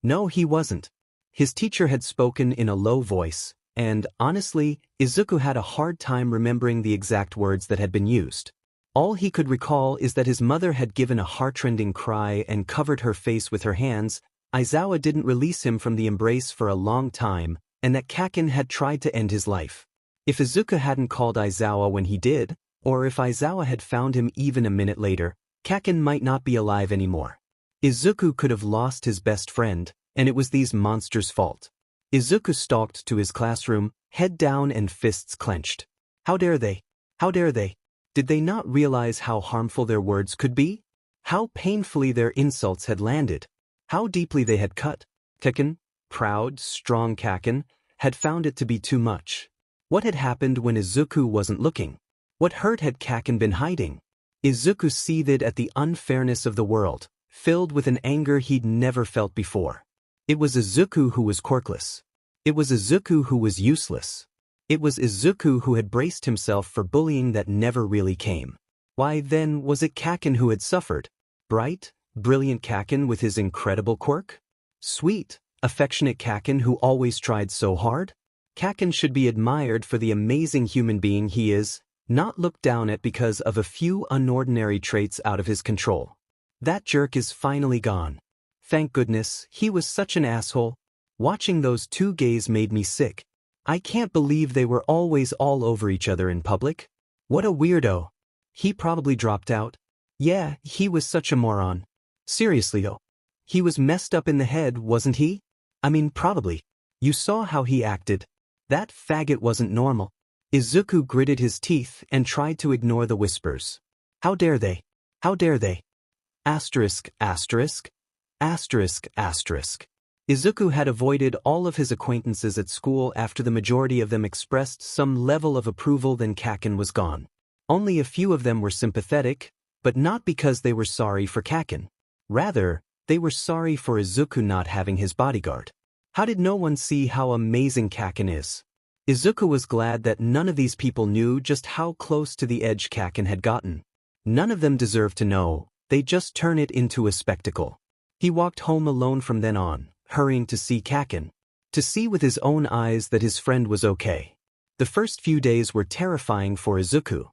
No, he wasn't. His teacher had spoken in a low voice, and, honestly, Izuku had a hard time remembering the exact words that had been used. All he could recall is that his mother had given a heartrending cry and covered her face with her hands, Aizawa didn't release him from the embrace for a long time, and that Kaken had tried to end his life. If Izuku hadn't called Aizawa when he did, or if Aizawa had found him even a minute later, Kaken might not be alive anymore. Izuku could have lost his best friend, and it was these monsters' fault. Izuku stalked to his classroom, head down and fists clenched. How dare they? How dare they? Did they not realize how harmful their words could be? How painfully their insults had landed? How deeply they had cut? Kaken, proud, strong Kaken, had found it to be too much. What had happened when Izuku wasn't looking? What hurt had Kaken been hiding? Izuku seethed at the unfairness of the world, filled with an anger he'd never felt before. It was Izuku who was quirkless. It was Izuku who was useless. It was Izuku who had braced himself for bullying that never really came. Why then was it Kaken who had suffered? Bright, brilliant Kaken with his incredible quirk? Sweet, affectionate Kaken who always tried so hard? Kaken should be admired for the amazing human being he is, not looked down at because of a few unordinary traits out of his control. That jerk is finally gone. Thank goodness, he was such an asshole. Watching those two gays made me sick. I can't believe they were always all over each other in public. What a weirdo. He probably dropped out. Yeah, he was such a moron. Seriously though. He was messed up in the head, wasn't he? I mean, probably. You saw how he acted. That faggot wasn't normal. Izuku gritted his teeth and tried to ignore the whispers. How dare they? How dare they? Asterisk, asterisk. Asterisk, asterisk. Izuku had avoided all of his acquaintances at school after the majority of them expressed some level of approval then Kaken was gone. Only a few of them were sympathetic, but not because they were sorry for Kaken. Rather, they were sorry for Izuku not having his bodyguard. How did no one see how amazing Kaken is? Izuku was glad that none of these people knew just how close to the edge Kaken had gotten. None of them deserved to know, they just turn it into a spectacle. He walked home alone from then on, hurrying to see Kaken. To see with his own eyes that his friend was okay. The first few days were terrifying for Izuku.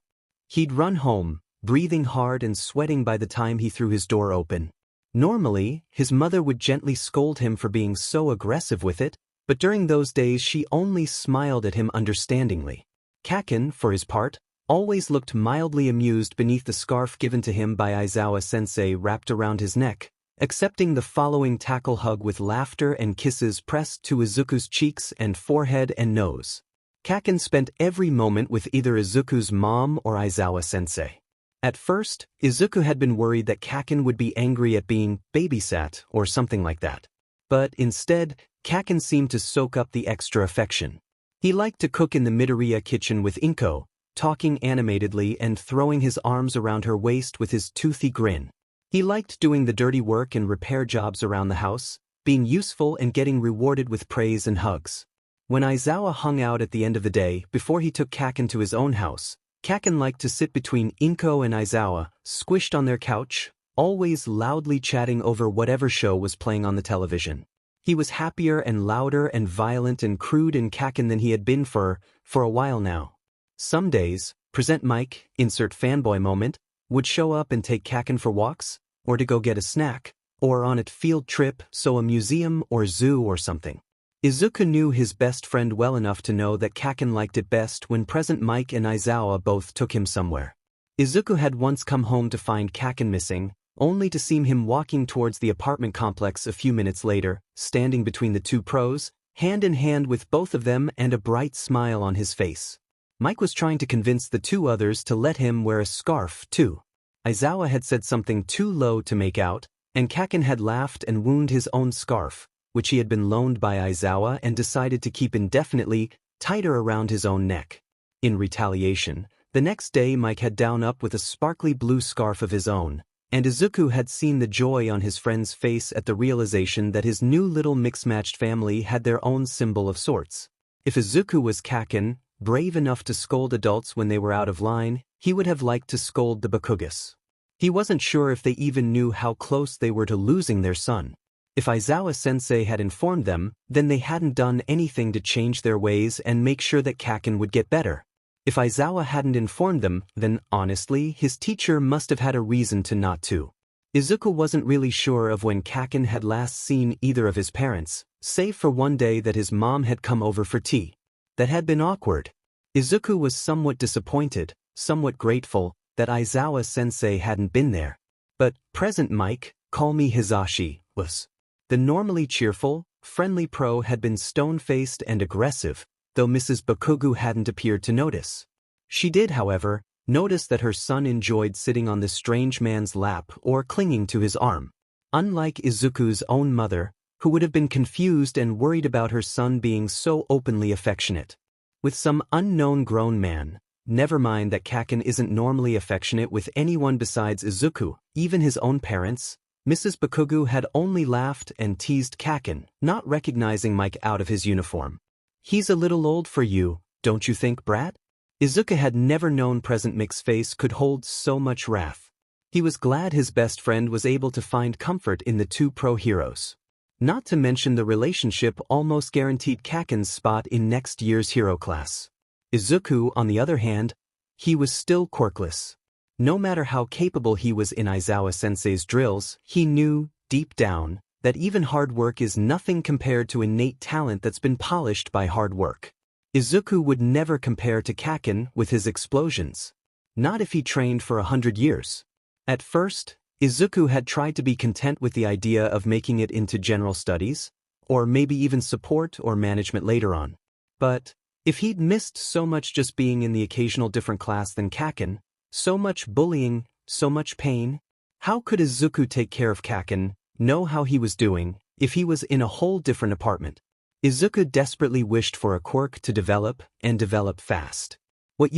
He'd run home, breathing hard and sweating by the time he threw his door open. Normally, his mother would gently scold him for being so aggressive with it, but during those days she only smiled at him understandingly. Kaken, for his part, always looked mildly amused beneath the scarf given to him by Aizawa-sensei wrapped around his neck, accepting the following tackle hug with laughter and kisses pressed to Izuku's cheeks and forehead and nose. Kaken spent every moment with either Izuku's mom or Aizawa-sensei. At first, Izuku had been worried that Kaken would be angry at being babysat or something like that. But instead, Kaken seemed to soak up the extra affection. He liked to cook in the Midoriya kitchen with Inko, talking animatedly and throwing his arms around her waist with his toothy grin. He liked doing the dirty work and repair jobs around the house, being useful and getting rewarded with praise and hugs. When Aizawa hung out at the end of the day before he took Kaken to his own house, Kaken liked to sit between Inko and Aizawa, squished on their couch, always loudly chatting over whatever show was playing on the television. He was happier and louder and violent and crude in Kaken than he had been for a while now. Some days, present Mike, insert fanboy moment, would show up and take Kaken for walks, or to go get a snack, or on a field trip, so a museum or zoo or something. Izuku knew his best friend well enough to know that Kaken liked it best when present Mike and Aizawa both took him somewhere. Izuku had once come home to find Kaken missing, only to see him walking towards the apartment complex a few minutes later, standing between the two pros, hand in hand with both of them and a bright smile on his face. Mike was trying to convince the two others to let him wear a scarf, too. Aizawa had said something too low to make out, and Kaken had laughed and wound his own scarf, which he had been loaned by Aizawa and decided to keep indefinitely, tighter around his own neck. In retaliation, the next day Mike had down up with a sparkly blue scarf of his own, and Izuku had seen the joy on his friend's face at the realization that his new little mix-matched family had their own symbol of sorts. If Izuku was Kaken, brave enough to scold adults when they were out of line, he would have liked to scold the Bakugas. He wasn't sure if they even knew how close they were to losing their son. If Aizawa-sensei had informed them, then they hadn't done anything to change their ways and make sure that Kaken would get better. If Aizawa hadn't informed them, then honestly, his teacher must have had a reason to not to. Izuku wasn't really sure of when Kaken had last seen either of his parents, save for one day that his mom had come over for tea. That had been awkward. Izuku was somewhat disappointed, somewhat grateful, that Aizawa-sensei hadn't been there. But present Mike, call me Hizashi, was. The normally cheerful, friendly pro had been stone-faced and aggressive, though Mrs. Bakugo hadn't appeared to notice. She did, however, notice that her son enjoyed sitting on this strange man's lap or clinging to his arm. Unlike Izuku's own mother, who would have been confused and worried about her son being so openly affectionate. With some unknown grown man, never mind that Kaken isn't normally affectionate with anyone besides Izuku, even his own parents, Mrs. Bakugo had only laughed and teased Kaken, not recognizing Mike out of his uniform. "He's a little old for you, don't you think, brat?" Izuku had never known present Mick's face could hold so much wrath. He was glad his best friend was able to find comfort in the two pro-heroes. Not to mention the relationship almost guaranteed Kaken's spot in next year's hero class. Izuku, on the other hand, he was still quirkless. No matter how capable he was in Aizawa-sensei's drills, he knew, deep down, that even hard work is nothing compared to innate talent that's been polished by hard work. Izuku would never compare to Kaken with his explosions. Not if he trained for 100 years. At first, Izuku had tried to be content with the idea of making it into general studies, or maybe even support or management later on. But if he'd missed so much just being in the occasional different class than Kaken, so much bullying, so much pain, how could Izuku take care of Kaken, know how he was doing, if he was in a whole different apartment? Izuku desperately wished for a quirk to develop, and develop fast. What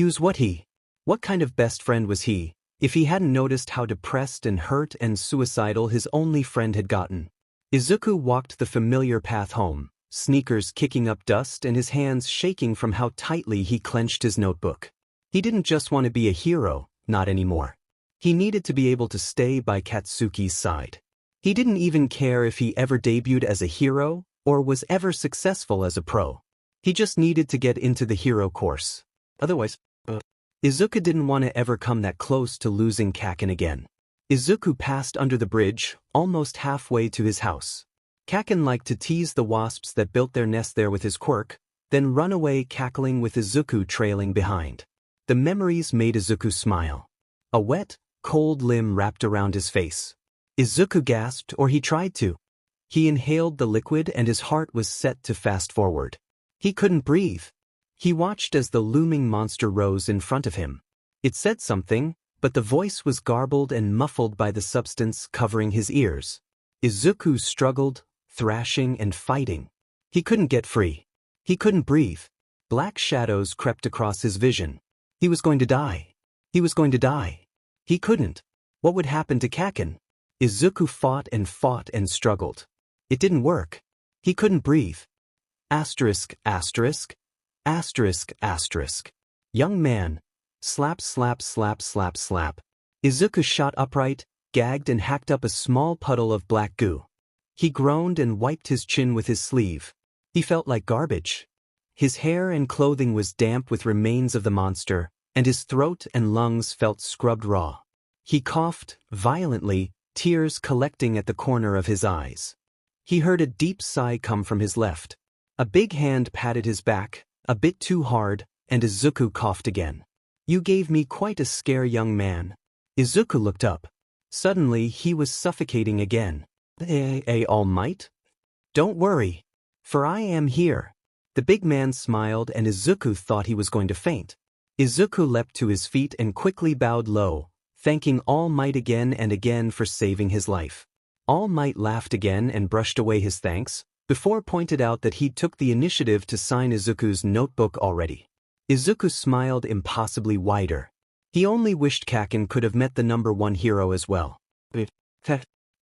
kind of best friend was he, if he hadn't noticed how depressed and hurt and suicidal his only friend had gotten? Izuku walked the familiar path home, sneakers kicking up dust and his hands shaking from how tightly he clenched his notebook. He didn't just want to be a hero, not anymore. He needed to be able to stay by Katsuki's side. He didn't even care if he ever debuted as a hero, or was ever successful as a pro. He just needed to get into the hero course. Otherwise, Izuku didn't want to ever come that close to losing Kaken again. Izuku passed under the bridge, almost halfway to his house. Kaken liked to tease the wasps that built their nest there with his quirk, then run away cackling with Izuku trailing behind. The memories made Izuku smile. A wet, cold limb wrapped around his face. Izuku gasped, or he tried to. He inhaled the liquid and his heart was set to fast forward. He couldn't breathe. He watched as the looming monster rose in front of him. It said something, but the voice was garbled and muffled by the substance covering his ears. Izuku struggled, thrashing and fighting. He couldn't get free. He couldn't breathe. Black shadows crept across his vision. He was going to die. He was going to die. He couldn't. What would happen to Kaken? Izuku fought and struggled. It didn't work. He couldn't breathe. Asterisk, asterisk, asterisk, asterisk. Young man. Slap, slap, slap, slap, slap. Izuku shot upright, gagged and hacked up a small puddle of black goo. He groaned and wiped his chin with his sleeve. He felt like garbage. His hair and clothing was damp with remains of the monster, and his throat and lungs felt scrubbed raw. He coughed, violently, tears collecting at the corner of his eyes. He heard a deep sigh come from his left. A big hand patted his back, a bit too hard, and Izuku coughed again. "You gave me quite a scare, young man." Izuku looked up. Suddenly he was suffocating again. All Might? Don't worry. For I am here. The big man smiled and Izuku thought he was going to faint. Izuku leapt to his feet and quickly bowed low, thanking All Might again and again for saving his life. All Might laughed again and brushed away his thanks, before pointed out that he took the initiative to sign Izuku's notebook already. Izuku smiled impossibly wider. He only wished Kaken could have met the #1 hero as well.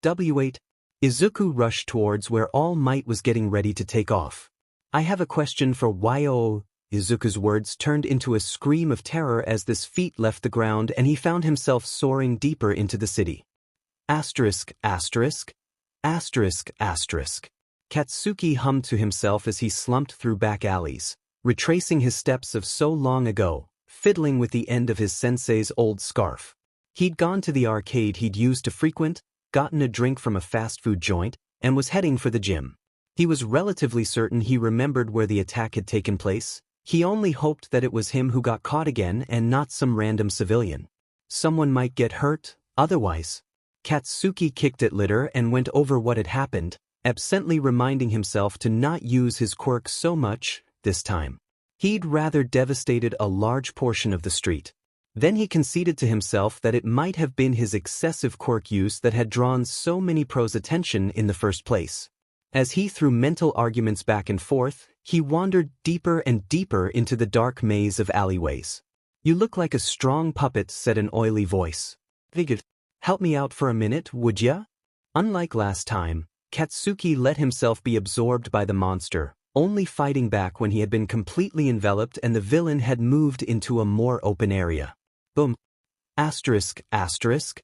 W8. Izuku rushed towards where All Might was getting ready to take off. "I have a question for Yo." Izuku's words turned into a scream of terror as this feat left the ground and he found himself soaring deeper into the city. Asterisk, asterisk, asterisk, asterisk. Katsuki hummed to himself as he slumped through back alleys, retracing his steps of so long ago, fiddling with the end of his sensei's old scarf. He'd gone to the arcade he'd used to frequent, gotten a drink from a fast food joint, and was heading for the gym. He was relatively certain he remembered where the attack had taken place. He only hoped that it was him who got caught again and not some random civilian. Someone might get hurt, otherwise. Katsuki kicked at litter and went over what had happened, absently reminding himself to not use his quirk so much this time. He'd rather devastated a large portion of the street. Then he conceded to himself that it might have been his excessive quirk use that had drawn so many pros' attention in the first place. As he threw mental arguments back and forth, he wandered deeper and deeper into the dark maze of alleyways. "You look like a strong puppet," said an oily voice. "Vigid, help me out for a minute, would ya?" Unlike last time, Katsuki let himself be absorbed by the monster, only fighting back when he had been completely enveloped and the villain had moved into a more open area. Boom. Asterisk, asterisk,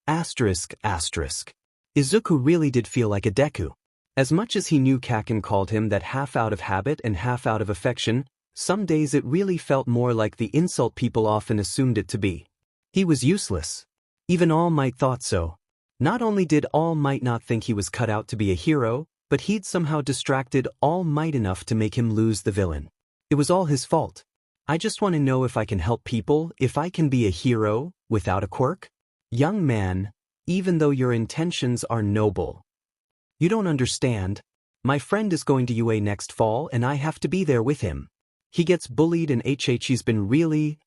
asterisk, asterisk. Izuku really did feel like a Deku. As much as he knew Kaken called him that half out of habit and half out of affection, some days it really felt more like the insult people often assumed it to be. He was useless. Even All Might thought so. Not only did All Might not think he was cut out to be a hero, but he'd somehow distracted All Might enough to make him lose the villain. It was all his fault. "I just want to know if I can help people, if I can be a hero, without a quirk?" "Young man, even though your intentions are noble. You don't understand. My friend is going to UA next fall and I have to be there with him. He gets bullied and he's been really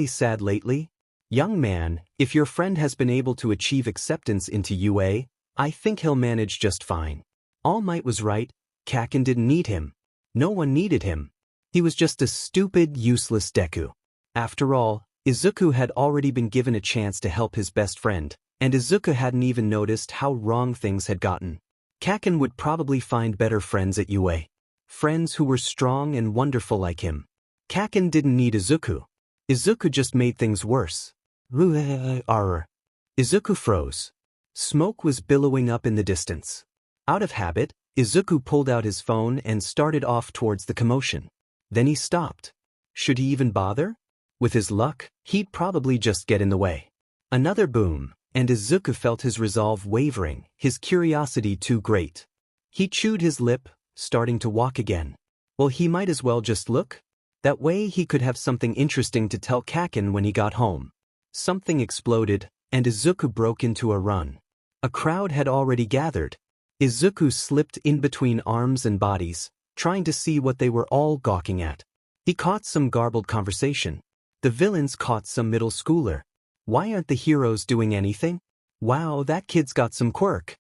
sad lately. Young man, if your friend has been able to achieve acceptance into UA, I think he'll manage just fine." All Might was right. Kaken didn't need him. No one needed him. He was just a stupid, useless Deku. After all, Izuku had already been given a chance to help his best friend, and Izuku hadn't even noticed how wrong things had gotten. Kaken would probably find better friends at UA. Friends who were strong and wonderful like him. Kaken didn't need Izuku. Izuku just made things worse. Izuku froze. Smoke was billowing up in the distance. Out of habit, Izuku pulled out his phone and started off towards the commotion. Then he stopped. Should he even bother? With his luck, he'd probably just get in the way. Another boom, and Izuku felt his resolve wavering, his curiosity too great. He chewed his lip, starting to walk again. Well, he might as well just look. That way he could have something interesting to tell Kaken when he got home. Something exploded, and Izuku broke into a run. A crowd had already gathered. Izuku slipped in between arms and bodies, trying to see what they were all gawking at. He caught some garbled conversation. The villains caught some middle schooler. "Why aren't the heroes doing anything? Wow, that kid's got some quirk."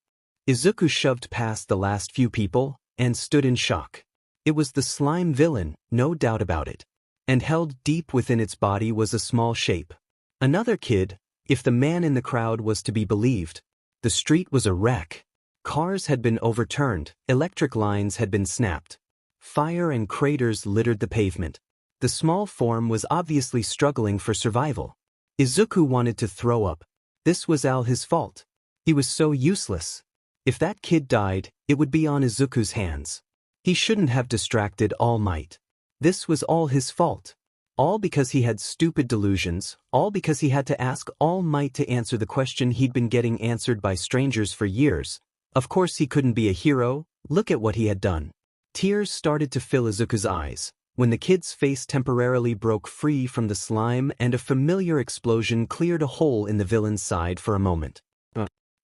Izuku shoved past the last few people and stood in shock. It was the slime villain, no doubt about it. And held deep within its body was a small shape. Another kid, if the man in the crowd was to be believed. The street was a wreck. Cars had been overturned, electric lines had been snapped. Fire and craters littered the pavement. The small form was obviously struggling for survival. Izuku wanted to throw up. This was all his fault. He was so useless. If that kid died, it would be on Izuku's hands. He shouldn't have distracted All Might. This was all his fault. All because he had stupid delusions, all because he had to ask All Might to answer the question he'd been getting answered by strangers for years. Of course he couldn't be a hero. Look at what he had done. Tears started to fill Izuku's eyes, when the kid's face temporarily broke free from the slime and a familiar explosion cleared a hole in the villain's side for a moment.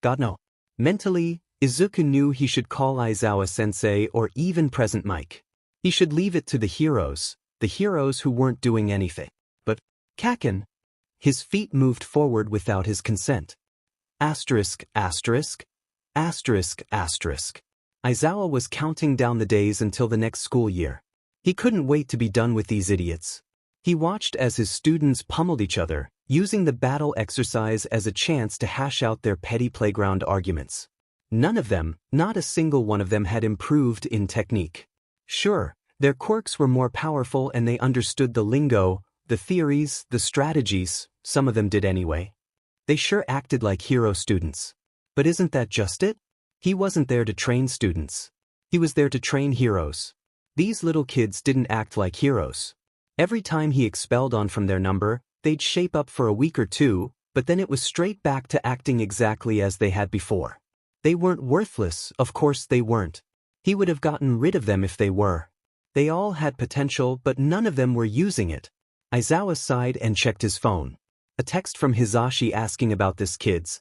God no. Mentally, Izuku knew he should call Aizawa-sensei or even Present Mike. He should leave it to the heroes who weren't doing anything. But Kaken, his feet moved forward without his consent. Asterisk, asterisk, asterisk, asterisk. Aizawa was counting down the days until the next school year. He couldn't wait to be done with these idiots. He watched as his students pummeled each other, using the battle exercise as a chance to hash out their petty playground arguments. None of them, not a single one of them, had improved in technique. Sure, their quirks were more powerful and they understood the lingo, the theories, the strategies. Some of them did anyway. They sure acted like hero students. But isn't that just it? He wasn't there to train students. He was there to train heroes. These little kids didn't act like heroes. Every time he expelled on from their number, they'd shape up for a week or two, but then it was straight back to acting exactly as they had before. They weren't worthless, of course they weren't. He would have gotten rid of them if they were. They all had potential, but none of them were using it. Aizawa sighed and checked his phone. A text from Hizashi asking about this kid's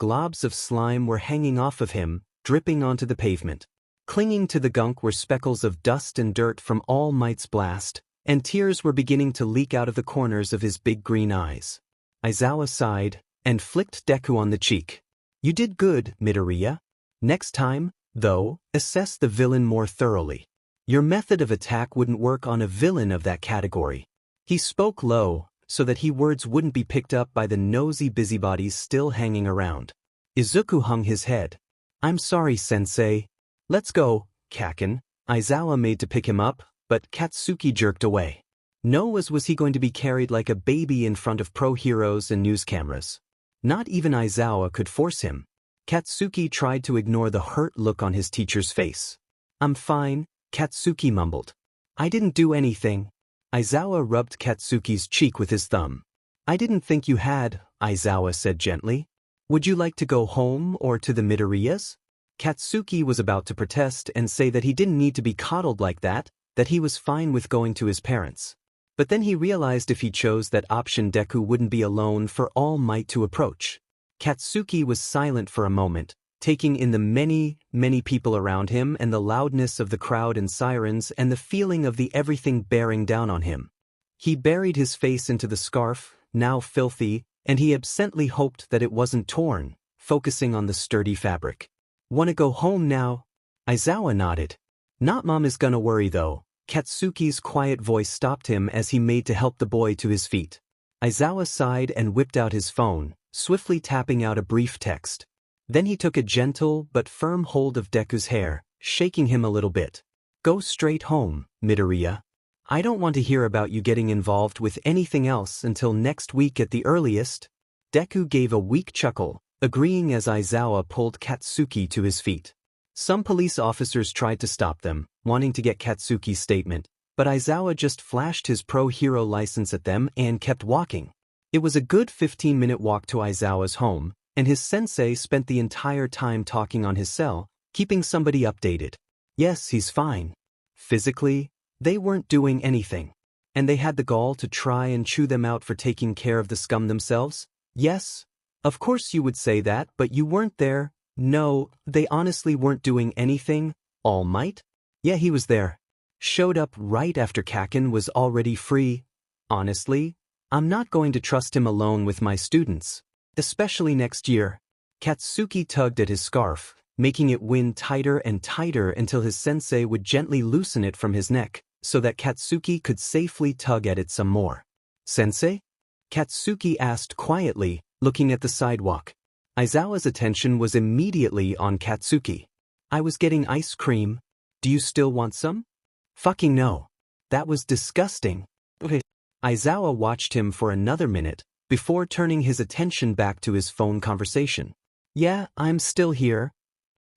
globs of slime were hanging off of him, dripping onto the pavement. Clinging to the gunk were speckles of dust and dirt from All Might's blast, and tears were beginning to leak out of the corners of his big green eyes. Aizawa sighed and flicked Deku on the cheek. You did good, Midoriya. Next time, though, assess the villain more thoroughly. Your method of attack wouldn't work on a villain of that category. He spoke low, so that his words wouldn't be picked up by the nosy busybodies still hanging around. Izuku hung his head. I'm sorry, sensei. Let's go, Kaken. Aizawa made to pick him up, but Katsuki jerked away. No, as was he going to be carried like a baby in front of pro heroes and news cameras. Not even Aizawa could force him. Katsuki tried to ignore the hurt look on his teacher's face. I'm fine, Katsuki mumbled. I didn't do anything. Aizawa rubbed Katsuki's cheek with his thumb. I didn't think you had, Aizawa said gently. Would you like to go home or to the Midoriyas? Katsuki was about to protest and say that he didn't need to be coddled like that he was fine with going to his parents. But then he realized if he chose that option, Deku wouldn't be alone for All Might to approach. Katsuki was silent for a moment, taking in the many, many people around him and the loudness of the crowd and sirens and the feeling of the everything bearing down on him. He buried his face into the scarf, now filthy, and he absently hoped that it wasn't torn, focusing on the sturdy fabric. Wanna go home now? Aizawa nodded. Not mom is gonna worry though. Katsuki's quiet voice stopped him as he made to help the boy to his feet. Aizawa sighed and whipped out his phone, swiftly tapping out a brief text. Then he took a gentle but firm hold of Deku's hair, shaking him a little bit. Go straight home, Midoriya. I don't want to hear about you getting involved with anything else until next week at the earliest. Deku gave a weak chuckle, agreeing as Aizawa pulled Katsuki to his feet. Some police officers tried to stop them, wanting to get Katsuki's statement, but Aizawa just flashed his pro-hero license at them and kept walking. It was a good 15-minute walk to Aizawa's home, and his sensei spent the entire time talking on his cell, keeping somebody updated. Yes, he's fine. Physically, they weren't doing anything. And they had the gall to try and chew them out for taking care of the scum themselves? Yes. Of course you would say that, but you weren't there. No, they honestly weren't doing anything. All Might? Yeah, he was there. Showed up right after Kaken was already free. Honestly, I'm not going to trust him alone with my students. Especially next year. Katsuki tugged at his scarf, making it wind tighter and tighter until his sensei would gently loosen it from his neck, so that Katsuki could safely tug at it some more. Sensei? Katsuki asked quietly, looking at the sidewalk. Aizawa's attention was immediately on Katsuki. I was getting ice cream. Do you still want some? Fucking no. That was disgusting. Aizawa watched him for another minute, before turning his attention back to his phone conversation. Yeah, I'm still here.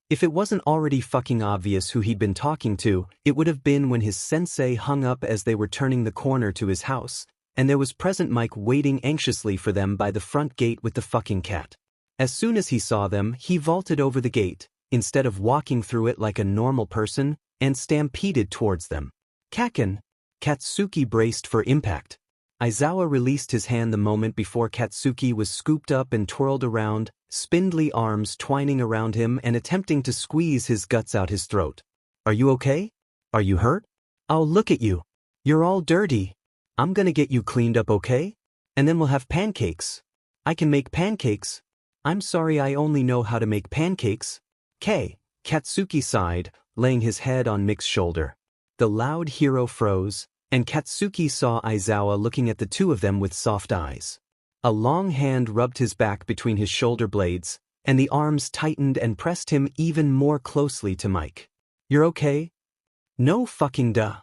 If it wasn't already fucking obvious who he'd been talking to, it would have been when his sensei hung up as they were turning the corner to his house, and there was present Mike waiting anxiously for them by the front gate with the fucking cat. As soon as he saw them, he vaulted over the gate, instead of walking through it like a normal person, and stampeded towards them. Kaken! Katsuki braced for impact. Aizawa released his hand the moment before Katsuki was scooped up and twirled around, spindly arms twining around him and attempting to squeeze his guts out his throat. Are you okay? Are you hurt? Oh, look at you. You're all dirty. I'm gonna get you cleaned up, okay? And then we'll have pancakes. I can make pancakes. I'm sorry, I only know how to make pancakes. Katsuki sighed, laying his head on Mick's shoulder. The loud hero froze, and Katsuki saw Aizawa looking at the two of them with soft eyes. A long hand rubbed his back between his shoulder blades, and the arms tightened and pressed him even more closely to Mike. You're okay? No fucking duh.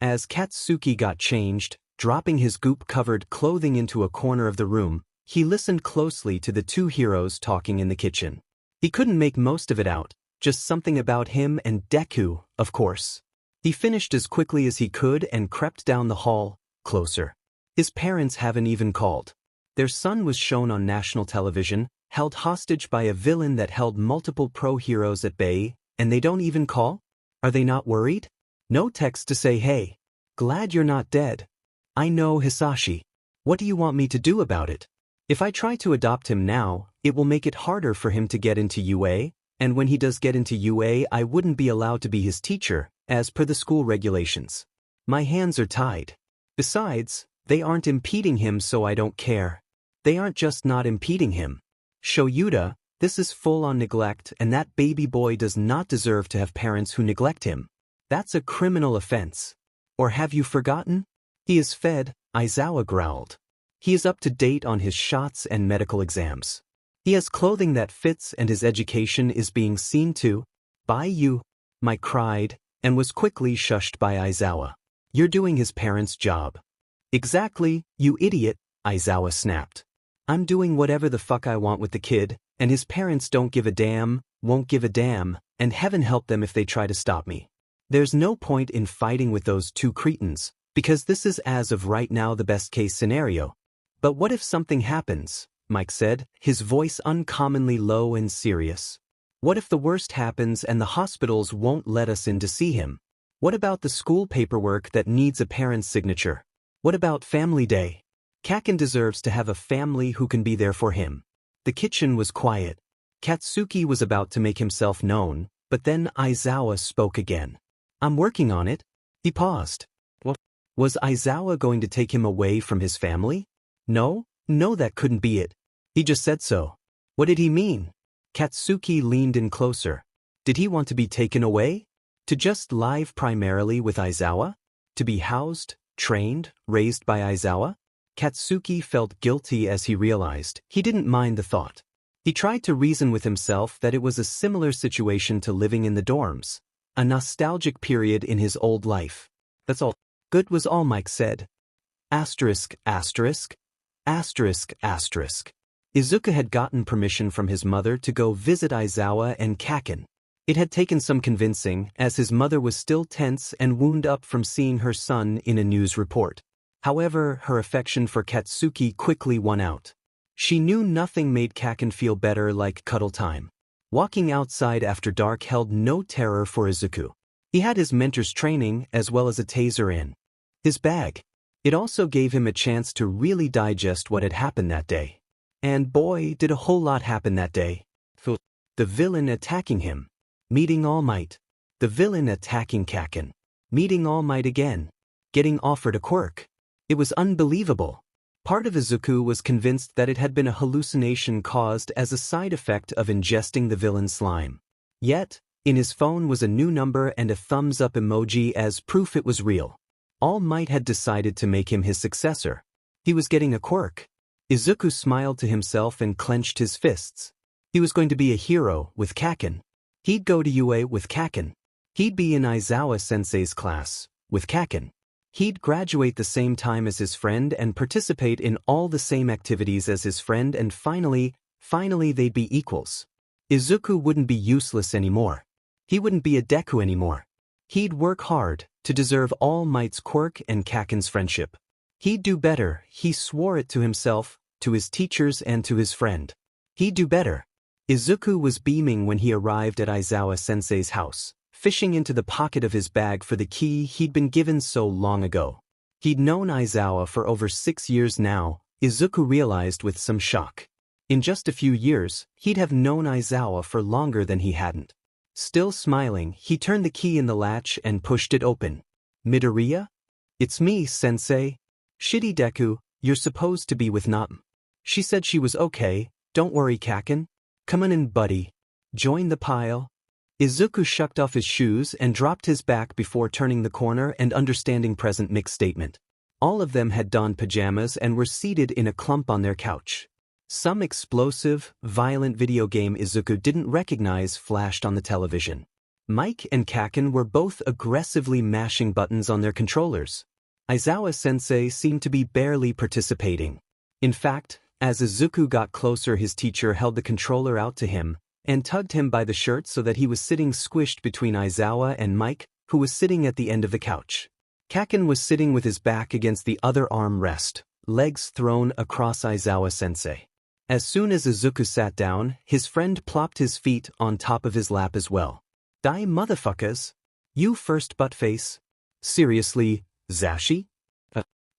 As Katsuki got changed, dropping his goop-covered clothing into a corner of the room, he listened closely to the two heroes talking in the kitchen. He couldn't make most of it out, just something about him and Deku, of course. He finished as quickly as he could and crept down the hall, closer. His parents haven't even called. Their son was shown on national television, held hostage by a villain that held multiple pro-heroes at bay, and they don't even call? Are they not worried? No text to say, hey, glad you're not dead. I know, Hisashi. What do you want me to do about it? If I try to adopt him now, it will make it harder for him to get into UA, and when he does get into UA I wouldn't be allowed to be his teacher, as per the school regulations. My hands are tied. Besides, they aren't impeding him so I don't care. They aren't just not impeding him. Shoyuta, this is full-on neglect and that baby boy does not deserve to have parents who neglect him. That's a criminal offense. Or have you forgotten? He is fed, Aizawa growled. He is up to date on his shots and medical exams. He has clothing that fits and his education is being seen to by you. Mike cried, and was quickly shushed by Aizawa. You're doing his parents' job. Exactly, you idiot, Aizawa snapped. I'm doing whatever the fuck I want with the kid, and his parents don't give a damn, won't give a damn, and heaven help them if they try to stop me. There's no point in fighting with those two cretins, because this is as of right now the best case scenario. But what if something happens? Mike said, his voice uncommonly low and serious. What if the worst happens and the hospitals won't let us in to see him? What about the school paperwork that needs a parent's signature? What about family day? Kaken deserves to have a family who can be there for him. The kitchen was quiet. Katsuki was about to make himself known, but then Aizawa spoke again. I'm working on it. He paused. What? Was Aizawa going to take him away from his family? No, that couldn't be it. He just said so. What did he mean? Katsuki leaned in closer. Did he want to be taken away? To just live primarily with Aizawa? To be housed, trained, raised by Aizawa? Katsuki felt guilty as he realized he didn't mind the thought. He tried to reason with himself that it was a similar situation to living in the dorms, a nostalgic period in his old life. That's all. Good was all Mike said. Asterisk, asterisk. Asterisk, asterisk. Izuku had gotten permission from his mother to go visit Aizawa and Kaken. It had taken some convincing, as his mother was still tense and wound up from seeing her son in a news report. However, her affection for Katsuki quickly won out. She knew nothing made Kaken feel better like cuddle time. Walking outside after dark held no terror for Izuku. He had his mentor's training as well as a taser in his bag. It also gave him a chance to really digest what had happened that day. And boy, did a whole lot happen that day. The villain attacking him. Meeting All Might. The villain attacking Kaken. Meeting All Might again. Getting offered a quirk. It was unbelievable. Part of Izuku was convinced that it had been a hallucination caused as a side effect of ingesting the villain slime. Yet, in his phone was a new number and a thumbs-up emoji as proof it was real. All Might had decided to make him his successor. He was getting a quirk. Izuku smiled to himself and clenched his fists. He was going to be a hero with Kaken. He'd go to UA with Kaken. He'd be in Aizawa-sensei's class with Kaken. He'd graduate the same time as his friend and participate in all the same activities as his friend, and finally they'd be equals. Izuku wouldn't be useless anymore. He wouldn't be a Deku anymore. He'd work hard to deserve All Might's quirk and Kaken's friendship. He'd do better, he swore it to himself, to his teachers and to his friend. He'd do better. Izuku was beaming when he arrived at Aizawa-sensei's house, fishing into the pocket of his bag for the key he'd been given so long ago. He'd known Aizawa for over 6 years now, Izuku realized with some shock. In just a few years, he'd have known Aizawa for longer than he hadn't. Still smiling, he turned the key in the latch and pushed it open. Midoriya? It's me, sensei. Shitty Deku, you're supposed to be with Nam. She said she was okay, don't worry Kaken. Come on in, buddy. Join the pile. Izuku shucked off his shoes and dropped his back before turning the corner and understanding present Mick's statement. All of them had donned pajamas and were seated in a clump on their couch. Some explosive, violent video game Izuku didn't recognize flashed on the television. Mike and Kaken were both aggressively mashing buttons on their controllers. Aizawa-sensei seemed to be barely participating. In fact, as Izuku got closer, his teacher held the controller out to him and tugged him by the shirt so that he was sitting squished between Aizawa and Mike, who was sitting at the end of the couch. Kaken was sitting with his back against the other arm rest, legs thrown across Aizawa-sensei. As soon as Izuku sat down, his friend plopped his feet on top of his lap as well. Die motherfuckers. You first, buttface. Seriously, Zashi?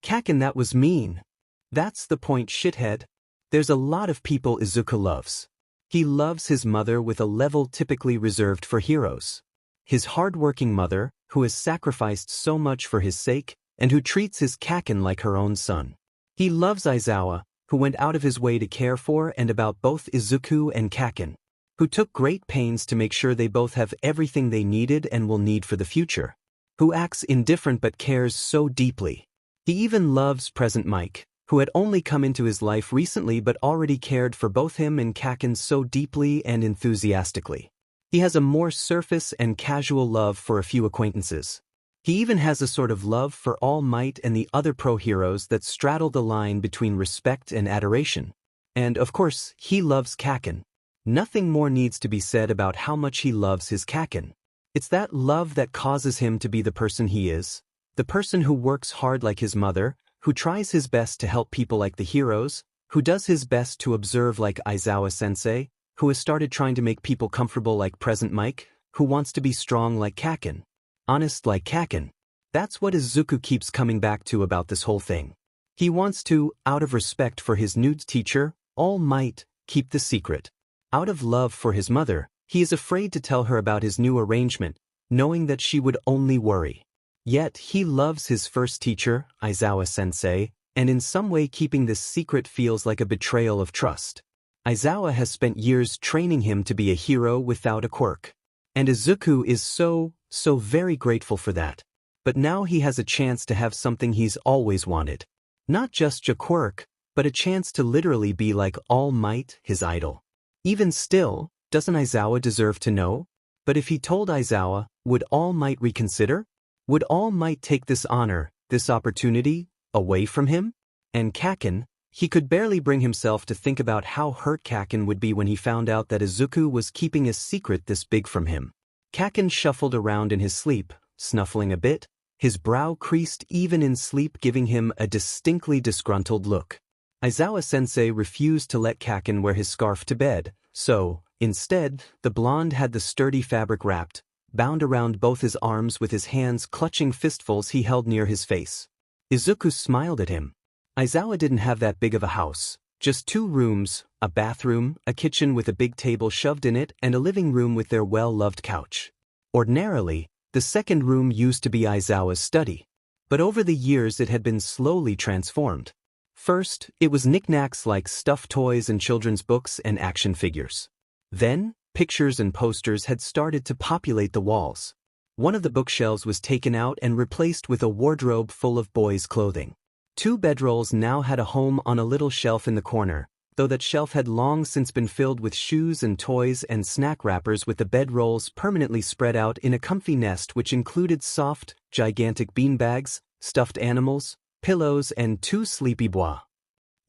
Kaken, that was mean. That's the point, shithead. There's a lot of people Izuku loves. He loves his mother with a level typically reserved for heroes. His hard-working mother, who has sacrificed so much for his sake, and who treats his Kaken like her own son. He loves Aizawa, who went out of his way to care for and about both Izuku and Kaken, who took great pains to make sure they both have everything they needed and will need for the future, who acts indifferent but cares so deeply. He even loves present Mike, who had only come into his life recently but already cared for both him and Kaken so deeply and enthusiastically. He has a more surface and casual love for a few acquaintances. He even has a sort of love for All Might and the other pro-heroes that straddle the line between respect and adoration. And, of course, he loves Kaken. Nothing more needs to be said about how much he loves his Kaken. It's that love that causes him to be the person he is, the person who works hard like his mother, who tries his best to help people like the heroes, who does his best to observe like Aizawa-sensei, who has started trying to make people comfortable like present Mike, who wants to be strong like Kaken, honest like Kaken. That's what Izuku keeps coming back to about this whole thing. He wants to, out of respect for his new teacher, All Might, keep the secret. Out of love for his mother, he is afraid to tell her about his new arrangement, knowing that she would only worry. Yet he loves his first teacher, Aizawa-sensei, and in some way keeping this secret feels like a betrayal of trust. Aizawa has spent years training him to be a hero without a quirk. And Izuku is so very grateful for that. But now he has a chance to have something he's always wanted. Not just a quirk, but a chance to literally be like All Might, his idol. Even still, doesn't Aizawa deserve to know? But if he told Aizawa, would All Might reconsider? Would All Might take this honor, this opportunity, away from him? And Kaken, he could barely bring himself to think about how hurt Kaken would be when he found out that Izuku was keeping a secret this big from him. Kaken shuffled around in his sleep, snuffling a bit, his brow creased even in sleep, giving him a distinctly disgruntled look. Aizawa-sensei refused to let Kaken wear his scarf to bed, so, instead, the blonde had the sturdy fabric wrapped, bound around both his arms with his hands clutching fistfuls he held near his face. Izuku smiled at him. Aizawa didn't have that big of a house, just 2 rooms, a bathroom, a kitchen with a big table shoved in it, and a living room with their well-loved couch. Ordinarily, the second room used to be Aizawa's study, but over the years it had been slowly transformed. First, it was knickknacks like stuffed toys and children's books and action figures. Then, pictures and posters had started to populate the walls. One of the bookshelves was taken out and replaced with a wardrobe full of boys' clothing. 2 bedrolls now had a home on a little shelf in the corner, though that shelf had long since been filled with shoes and toys and snack wrappers, with the bedrolls permanently spread out in a comfy nest which included soft, gigantic beanbags, stuffed animals, pillows, and 2 sleepy bois.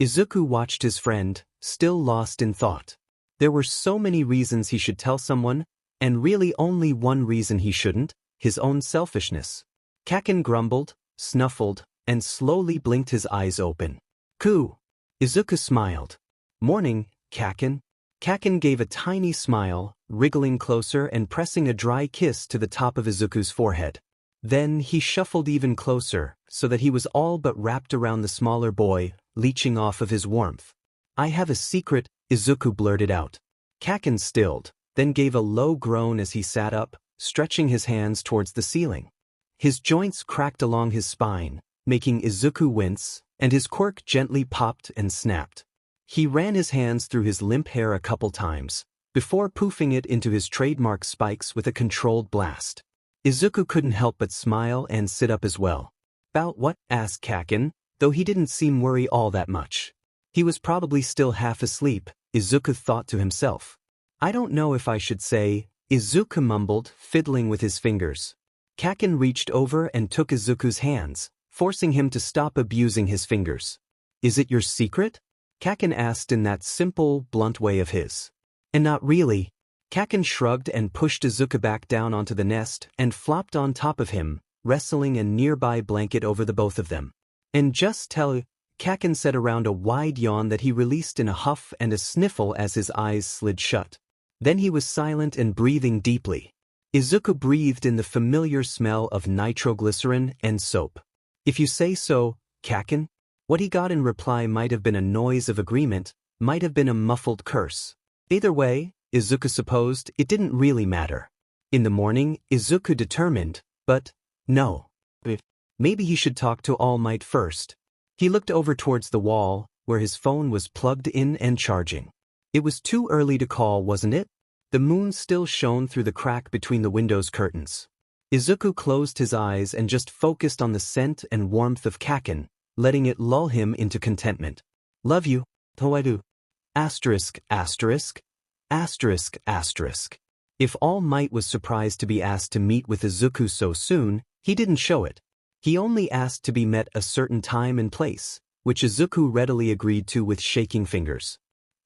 Izuku watched his friend, still lost in thought. There were so many reasons he should tell someone, and really only one reason he shouldn't, his own selfishness. Kaken grumbled, snuffled, and slowly blinked his eyes open. "Ku." Izuku smiled. "Morning, Kaken." Kaken gave a tiny smile, wriggling closer and pressing a dry kiss to the top of Izuku's forehead. Then he shuffled even closer, so that he was all but wrapped around the smaller boy, leeching off of his warmth. "I have a secret," Izuku blurted out. Kaken stilled, then gave a low groan as he sat up, stretching his hands towards the ceiling. His joints cracked along his spine, making Izuku wince, and his quirk gently popped and snapped. He ran his hands through his limp hair a couple times, before poofing it into his trademark spikes with a controlled blast. Izuku couldn't help but smile and sit up as well. "About what?" asked Kaken, though he didn't seem worried all that much. He was probably still half asleep, Izuku thought to himself. "I don't know if I should say," Izuku mumbled, fiddling with his fingers. Kaken reached over and took Izuku's hands, forcing him to stop abusing his fingers. "Is it your secret?" Kaken asked in that simple, blunt way of his. "And not really." Kaken shrugged and pushed Izuku back down onto the nest and flopped on top of him, wrestling a nearby blanket over the both of them. "And just tell," Kaken said around a wide yawn that he released in a huff and a sniffle as his eyes slid shut. Then he was silent and breathing deeply. Izuku breathed in the familiar smell of nitroglycerin and soap. "If you say so, Kaken." What he got in reply might have been a noise of agreement, might have been a muffled curse. Either way, Izuku supposed it didn't really matter. In the morning, Izuku determined, but no. Maybe he should talk to All Might first. He looked over towards the wall, where his phone was plugged in and charging. It was too early to call, wasn't it? The moon still shone through the crack between the window's curtains. Izuku closed his eyes and just focused on the scent and warmth of Kaken, letting it lull him into contentment. Love you, Toeru. Asterisk, asterisk, asterisk, asterisk. If All Might was surprised to be asked to meet with Izuku so soon, he didn't show it. He only asked to be met a certain time and place, which Izuku readily agreed to with shaking fingers.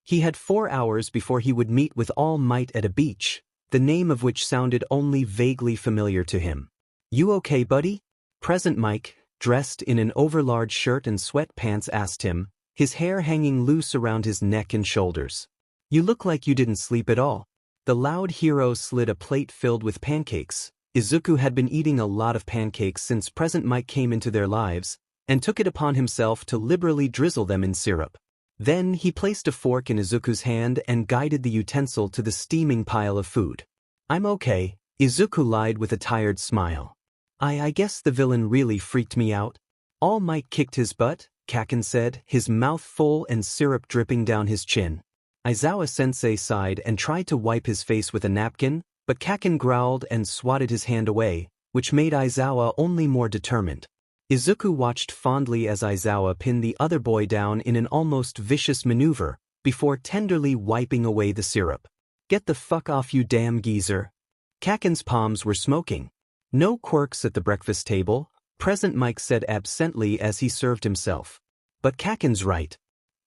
He had 4 hours before he would meet with All Might at a beach, the name of which sounded only vaguely familiar to him. You okay, buddy? Present Mike, dressed in an overlarge shirt and sweatpants, asked him, his hair hanging loose around his neck and shoulders. You look like you didn't sleep at all. The loud hero slid a plate filled with pancakes. Izuku had been eating a lot of pancakes since Present Mike came into their lives, and took it upon himself to liberally drizzle them in syrup. Then he placed a fork in Izuku's hand and guided the utensil to the steaming pile of food. I'm okay, Izuku lied with a tired smile. I guess the villain really freaked me out. All Might kicked his butt, Kaken said, his mouth full and syrup dripping down his chin. Aizawa-sensei sighed and tried to wipe his face with a napkin, but Kaken growled and swatted his hand away, which made Aizawa only more determined. Izuku watched fondly as Aizawa pinned the other boy down in an almost vicious maneuver, before tenderly wiping away the syrup. Get the fuck off, you damn geezer. Kaken's palms were smoking. No quirks at the breakfast table, Present Mike said absently as he served himself. But Kaken's right.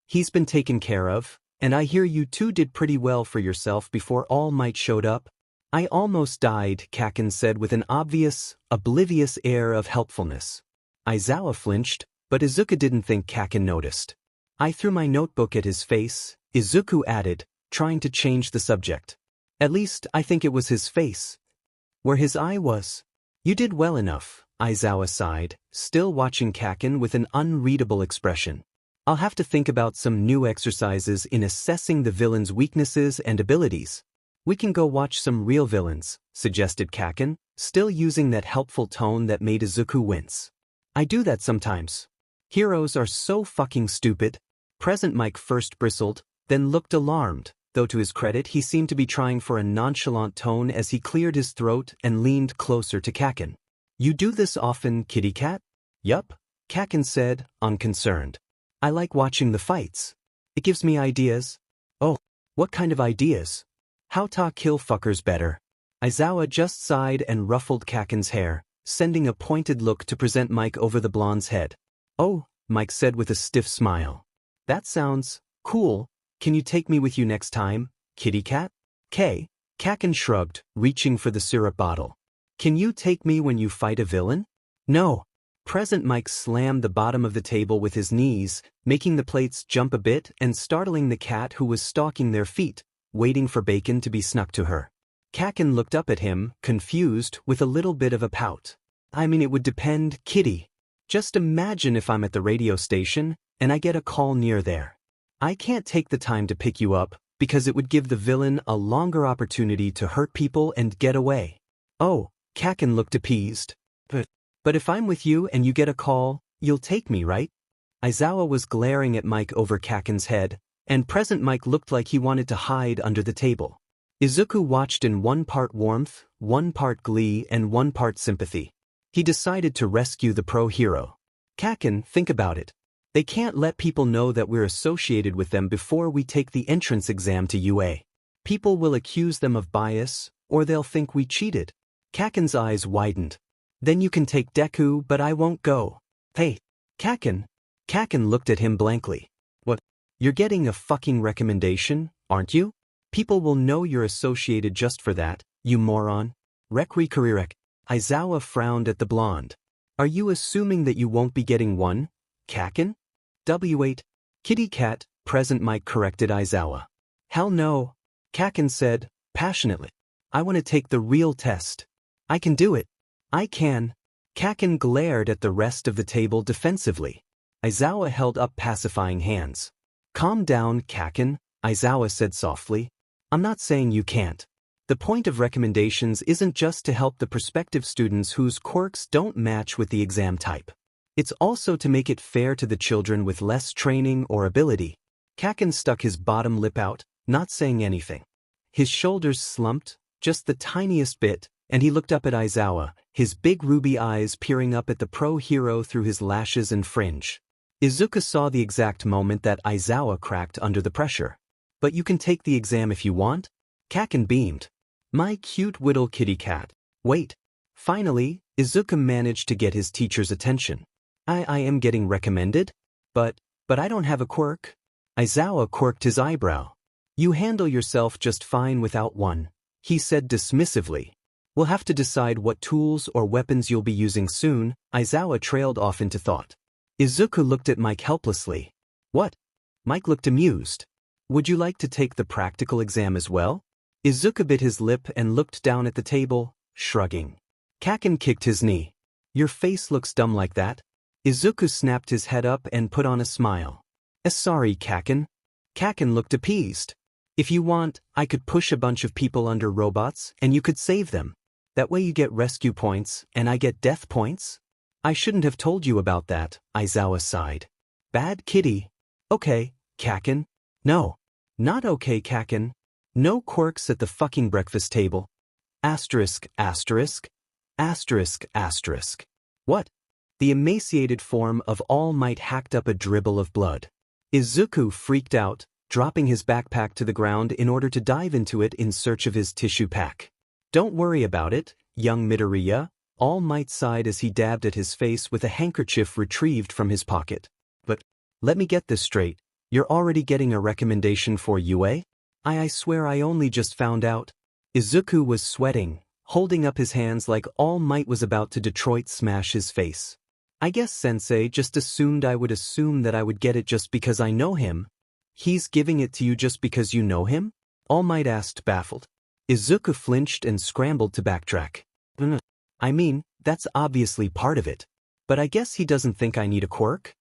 He's been taken care of, and I hear you two did pretty well for yourself before All Might showed up. I almost died, Kaken said with an obvious, oblivious air of helpfulness. Aizawa flinched, but Izuku didn't think Kaken noticed. I threw my notebook at his face, Izuku added, trying to change the subject. At least I think it was his face. Where his eye was. You did well enough, Aizawa sighed, still watching Kaken with an unreadable expression. I'll have to think about some new exercises in assessing the villain's weaknesses and abilities. We can go watch some real villains, suggested Kaken, still using that helpful tone that made Izuku wince. I do that sometimes. Heroes are so fucking stupid. Present Mike first bristled, then looked alarmed, though to his credit he seemed to be trying for a nonchalant tone as he cleared his throat and leaned closer to Kaken. You do this often, kitty cat? Yup, Kaken said, unconcerned. I like watching the fights. It gives me ideas. Oh, what kind of ideas? How to kill fuckers better. Aizawa just sighed and ruffled Kaken's hair, sending a pointed look to present Mike over the blonde's head. Oh, Mike said with a stiff smile. That sounds cool. Can you take me with you next time, kitty cat? Kaken shrugged, reaching for the syrup bottle. Can you take me when you fight a villain? No. Present Mike slammed the bottom of the table with his knees, making the plates jump a bit and startling the cat who was stalking their feet, waiting for bacon to be snuck to her. Kaken looked up at him, confused, with a little bit of a pout. I mean, it would depend, kitty. Just imagine if I'm at the radio station, and I get a call near there. I can't take the time to pick you up, because it would give the villain a longer opportunity to hurt people and get away. Oh, Kaken looked appeased. But if I'm with you and you get a call, you'll take me, right? Aizawa was glaring at Mike over Kaken's head, and Present Mike looked like he wanted to hide under the table. Izuku watched in 1 part warmth, 1 part glee, and 1 part sympathy. He decided to rescue the pro-hero. Kaken, think about it. They can't let people know that we're associated with them before we take the entrance exam to UA. People will accuse them of bias, or they'll think we cheated. Kaken's eyes widened. Then you can take Deku, but I won't go. Hey, Kaken. Kaken looked at him blankly. What? You're getting a fucking recommendation, aren't you? People will know you're associated just for that, you moron. Rekri Karirek. Aizawa frowned at the blonde. Are you assuming that you won't be getting one, Kaken? W8. Kitty cat, Present Mike corrected Aizawa. Hell no. Kaken said, passionately. I want to take the real test. I can do it. I can. Kaken glared at the rest of the table defensively. Aizawa held up pacifying hands. Calm down, Kaken, Aizawa said softly. I'm not saying you can't. The point of recommendations isn't just to help the prospective students whose quirks don't match with the exam type. It's also to make it fair to the children with less training or ability. Kaken stuck his bottom lip out, not saying anything. His shoulders slumped, just the tiniest bit, and he looked up at Aizawa, his big ruby eyes peering up at the pro-hero through his lashes and fringe. Izuku saw the exact moment that Aizawa cracked under the pressure. But you can take the exam if you want? Kaken beamed. My cute little kitty cat. Wait. Finally, Izuku managed to get his teacher's attention. I am getting recommended? But I don't have a quirk. Aizawa quirked his eyebrow. You handle yourself just fine without one, he said dismissively. We'll have to decide what tools or weapons you'll be using soon. Aizawa trailed off into thought. Izuku looked at Mike helplessly. What? Mike looked amused. Would you like to take the practical exam as well? Izuku bit his lip and looked down at the table, shrugging. Kaken kicked his knee. Your face looks dumb like that. Izuku snapped his head up and put on a smile. Sorry, Kaken. Kaken looked appeased. If you want, I could push a bunch of people under robots and you could save them. That way you get rescue points and I get death points. I shouldn't have told you about that, Aizawa sighed. Bad kitty. Okay, Kaken. No. Not okay, Kaken. No quirks at the fucking breakfast table. Asterisk, asterisk. Asterisk, asterisk. What? The emaciated form of All Might hacked up a dribble of blood. Izuku freaked out, dropping his backpack to the ground in order to dive into it in search of his tissue pack. Don't worry about it, young Midoriya, All Might sighed as he dabbed at his face with a handkerchief retrieved from his pocket. But, let me get this straight, you're already getting a recommendation for UA? I swear I only just found out. Izuku was sweating, holding up his hands like All Might was about to Detroit smash his face. I guess Sensei just assumed I would assume that I would get it just because I know him. He's giving it to you just because you know him? All Might asked, baffled. Izuku flinched and scrambled to backtrack. I mean, that's obviously part of it. But I guess he doesn't think I need a quirk?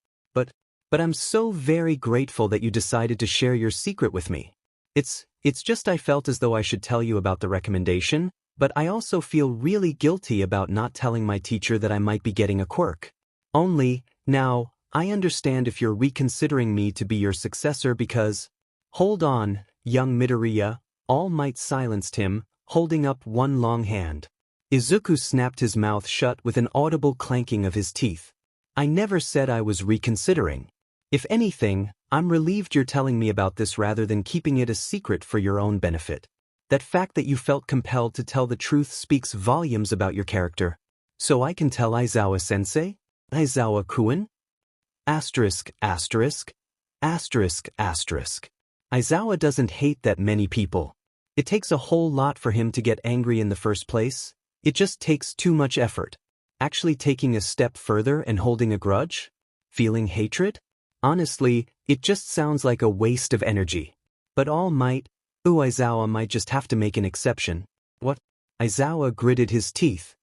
But I'm so very grateful that you decided to share your secret with me. It's just I felt as though I should tell you about the recommendation, but I also feel really guilty about not telling my teacher that I might be getting a quirk. Only, now, I understand if you're reconsidering me to be your successor because… Hold on, young Midoriya, All Might silenced him, holding up one long hand. Izuku snapped his mouth shut with an audible clanking of his teeth. I never said I was reconsidering. If anything, I'm relieved you're telling me about this rather than keeping it a secret for your own benefit. That fact that you felt compelled to tell the truth speaks volumes about your character. So I can tell Aizawa-sensei? Aizawa-kun? Asterisk, asterisk. Asterisk, asterisk. Aizawa doesn't hate that many people. It takes a whole lot for him to get angry in the first place. It just takes too much effort. Actually taking a step further and holding a grudge? Feeling hatred? Honestly, it just sounds like a waste of energy. But All Might, Aizawa might just have to make an exception. What? Aizawa gritted his teeth.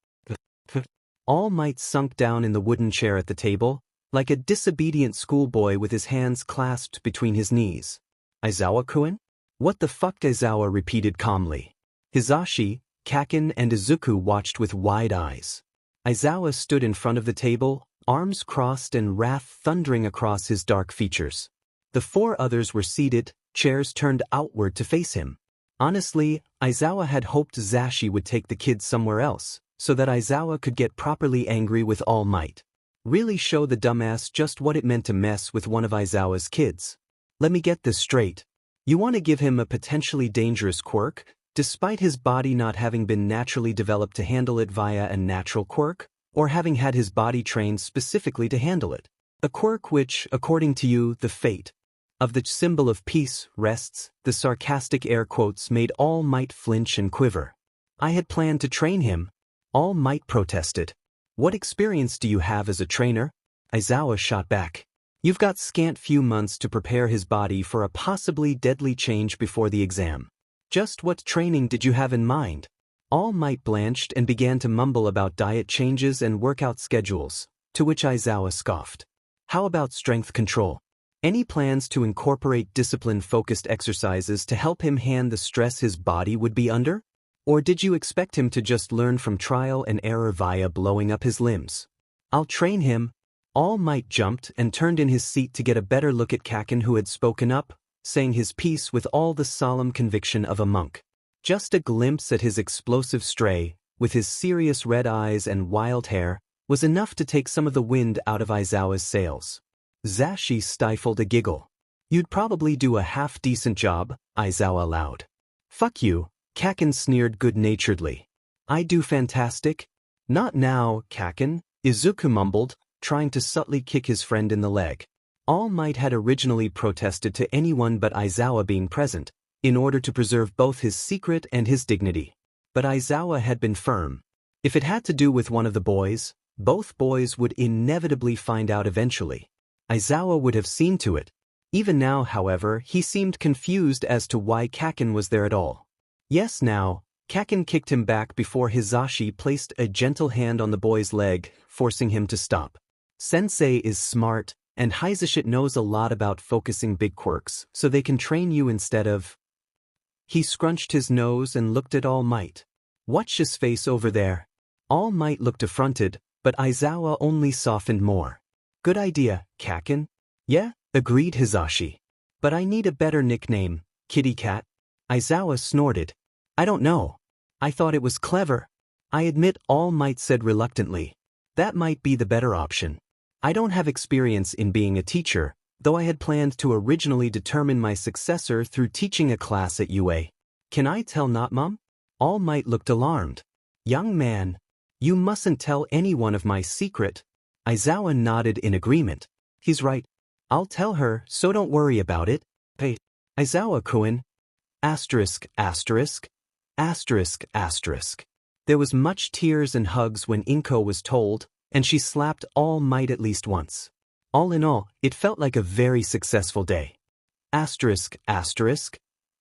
All Might sunk down in the wooden chair at the table, like a disobedient schoolboy with his hands clasped between his knees. Aizawa-kun? What the fuck? Aizawa repeated calmly. Hizashi, Kaken and Izuku watched with wide eyes. Aizawa stood in front of the table, arms crossed and wrath thundering across his dark features. The four others were seated, chairs turned outward to face him. Honestly, Aizawa had hoped Zashi would take the kids somewhere else, so that Aizawa could get properly angry with All Might. Really show the dumbass just what it meant to mess with one of Aizawa's kids. Let me get this straight. You want to give him a potentially dangerous quirk, despite his body not having been naturally developed to handle it via a natural quirk, or having had his body trained specifically to handle it. A quirk which, according to you, the fate of the symbol of peace rests, the sarcastic air quotes made All Might flinch and quiver. I had planned to train him. All Might protested. What experience do you have as a trainer? Aizawa shot back. You've got scant few months to prepare his body for a possibly deadly change before the exam. Just what training did you have in mind? All Might blanched and began to mumble about diet changes and workout schedules, to which Aizawa scoffed. How about strength control? Any plans to incorporate discipline-focused exercises to help him handle the stress his body would be under? Or did you expect him to just learn from trial and error via blowing up his limbs? I'll train him. All Might jumped and turned in his seat to get a better look at Kakin, who had spoken up, saying his piece with all the solemn conviction of a monk. Just a glimpse at his explosive stray, with his serious red eyes and wild hair, was enough to take some of the wind out of Aizawa's sails. Zashi stifled a giggle. You'd probably do a half-decent job, Aizawa allowed. Fuck you, Kakin sneered good-naturedly. I do fantastic? Not now, Kakin, Izuku mumbled, trying to subtly kick his friend in the leg. All Might had originally protested to anyone but Aizawa being present, in order to preserve both his secret and his dignity. But Aizawa had been firm. If it had to do with one of the boys, both boys would inevitably find out eventually. Aizawa would have seen to it. Even now, however, he seemed confused as to why Kakin was there at all. Yes, now, Kakin kicked him back before Hizashi placed a gentle hand on the boy's leg, forcing him to stop. Sensei is smart, and Hizashi knows a lot about focusing big quirks, so they can train you instead of... He scrunched his nose and looked at All Might. Watch his face over there. All Might looked affronted, but Aizawa only softened more. Good idea, Kakin. Yeah, agreed Hizashi. But I need a better nickname, Kitty Cat. Aizawa snorted. I don't know. I thought it was clever. I admit, All Might said reluctantly. That might be the better option. I don't have experience in being a teacher, though I had planned to originally determine my successor through teaching a class at UA. Can I tell not, Mom? All Might looked alarmed. Young man, you mustn't tell anyone of my secret. Aizawa nodded in agreement. He's right. I'll tell her, so don't worry about it. Hey, Aizawa-kun. Asterisk, asterisk, asterisk, asterisk. There was much tears and hugs when Inko was told, and she slapped All Might at least once. All in all, it felt like a very successful day. Asterisk, asterisk,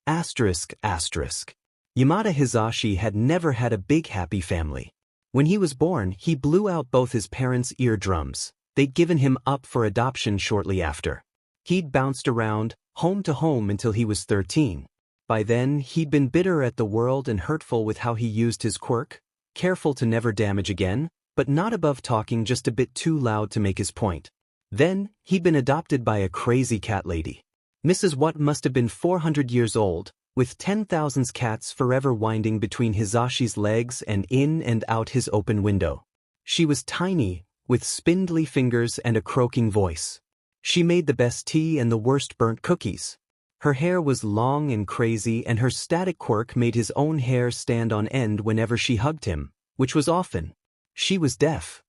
asterisk, asterisk. Yamada Hizashi had never had a big happy family. When he was born, he blew out both his parents' eardrums. They'd given him up for adoption shortly after. He'd bounced around, home to home until he was 13. By then, he'd been bitter at the world and hurtful with how he used his quirk, careful to never damage again, but not above talking just a bit too loud to make his point. Then, he'd been adopted by a crazy cat lady. Mrs. What must have been 400 years old, with 10,000 cats forever winding between Hizashi's legs and in and out his open window. She was tiny, with spindly fingers and a croaking voice. She made the best tea and the worst burnt cookies. Her hair was long and crazy, and her static quirk made his own hair stand on end whenever she hugged him, which was often. She was deaf.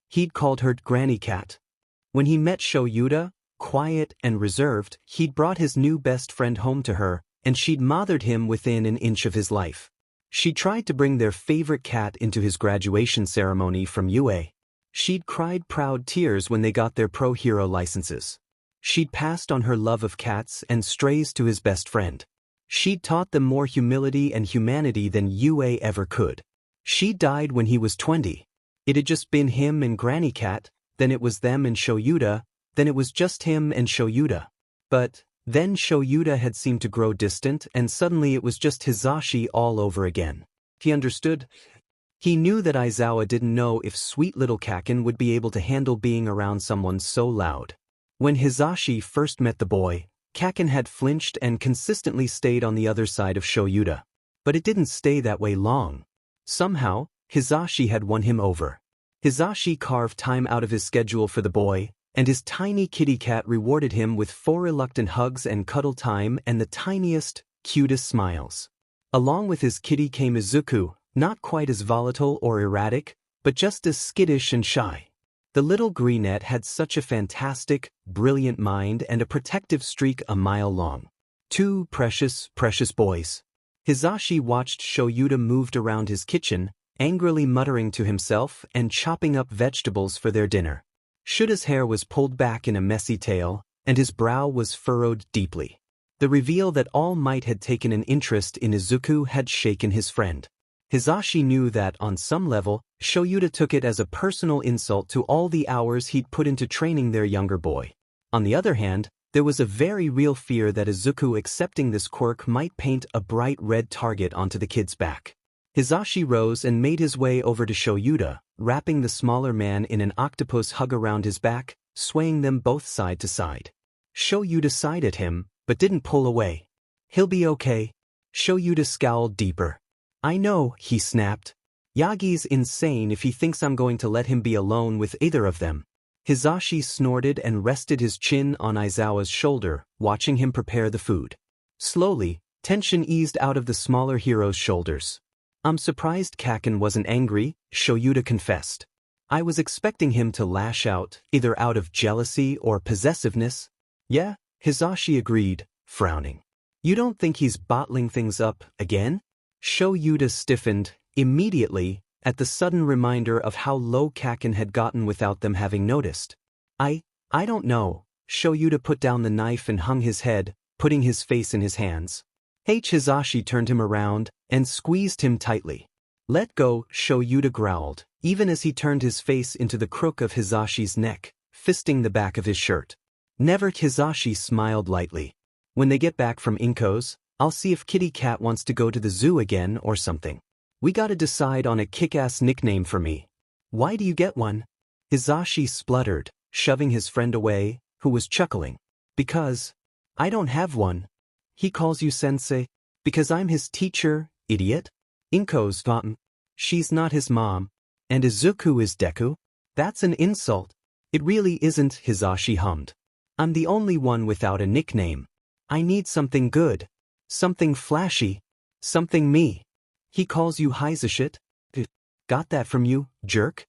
He'd called her Granny Cat. When he met Shoyuta, quiet and reserved, he'd brought his new best friend home to her, and she'd mothered him within an inch of his life. She tried to bring their favorite cat into his graduation ceremony from UA. She'd cried proud tears when they got their pro hero licenses. She'd passed on her love of cats and strays to his best friend. She'd taught them more humility and humanity than UA ever could. She died when he was 20. It had just been him and Granny Cat, then it was them and Shoyuta, then it was just him and Shoyuta. But then Shoyuta had seemed to grow distant, and suddenly it was just Hizashi all over again. He understood. He knew that Aizawa didn't know if sweet little Kakin would be able to handle being around someone so loud. When Hizashi first met the boy, Kakin had flinched and consistently stayed on the other side of Shoyuta. But it didn't stay that way long. Somehow, Hizashi had won him over. Hizashi carved time out of his schedule for the boy, and his tiny kitty cat rewarded him with 4 reluctant hugs and cuddle time and the tiniest, cutest smiles. Along with his kitty came Izuku, not quite as volatile or erratic, but just as skittish and shy. The little greenette had such a fantastic, brilliant mind and a protective streak a mile long. 2 precious, precious boys. Hizashi watched Shoyuta moved around his kitchen, angrily muttering to himself and chopping up vegetables for their dinner. Shuta's hair was pulled back in a messy tail, and his brow was furrowed deeply. The reveal that All Might had taken an interest in Izuku had shaken his friend. Hizashi knew that, on some level, Shoyuta took it as a personal insult to all the hours he'd put into training their younger boy. On the other hand, There was a very real fear that Izuku accepting this quirk might paint a bright red target onto the kid's back. Hisashi rose and made his way over to Shoyuta, wrapping the smaller man in an octopus hug around his back, swaying them both side to side. Shoyuta sighed at him, but didn't pull away. "He'll be okay." Shoyuta scowled deeper. "I know," he snapped. "Yagi's insane if he thinks I'm going to let him be alone with either of them." Hisashi snorted and rested his chin on Aizawa's shoulder, watching him prepare the food. Slowly, tension eased out of the smaller hero's shoulders. "I'm surprised Kaken wasn't angry," Shoyuta confessed. "I was expecting him to lash out, either out of jealousy or possessiveness." "Yeah," Hisashi agreed, frowning. "You don't think he's bottling things up again?" Shoyuta stiffened, immediately, at the sudden reminder of how low Kaken had gotten without them having noticed. I don't know." Shoyuta put down the knife and hung his head, putting his face in his hands. Hisashi turned him around and squeezed him tightly. "Let go," Shoyuta growled, even as he turned his face into the crook of Hisashi's neck, fisting the back of his shirt. "Never." Hisashi smiled lightly. "When they get back from Inko's, I'll see if Kitty Cat wants to go to the zoo again or something. We gotta decide on a kick-ass nickname for me." "Why do you get one?" Hisashi spluttered, shoving his friend away, who was chuckling. "Because I don't have one." "He calls you sensei?" "Because I'm his teacher, idiot." "Inko's mom." "She's not his mom." "And Izuku is Deku?" "That's an insult." "It really isn't," Hisashi hummed. "I'm the only one without a nickname. I need something good. Something flashy. Something me." "He calls you Hisashit?" "Got that from you, jerk?"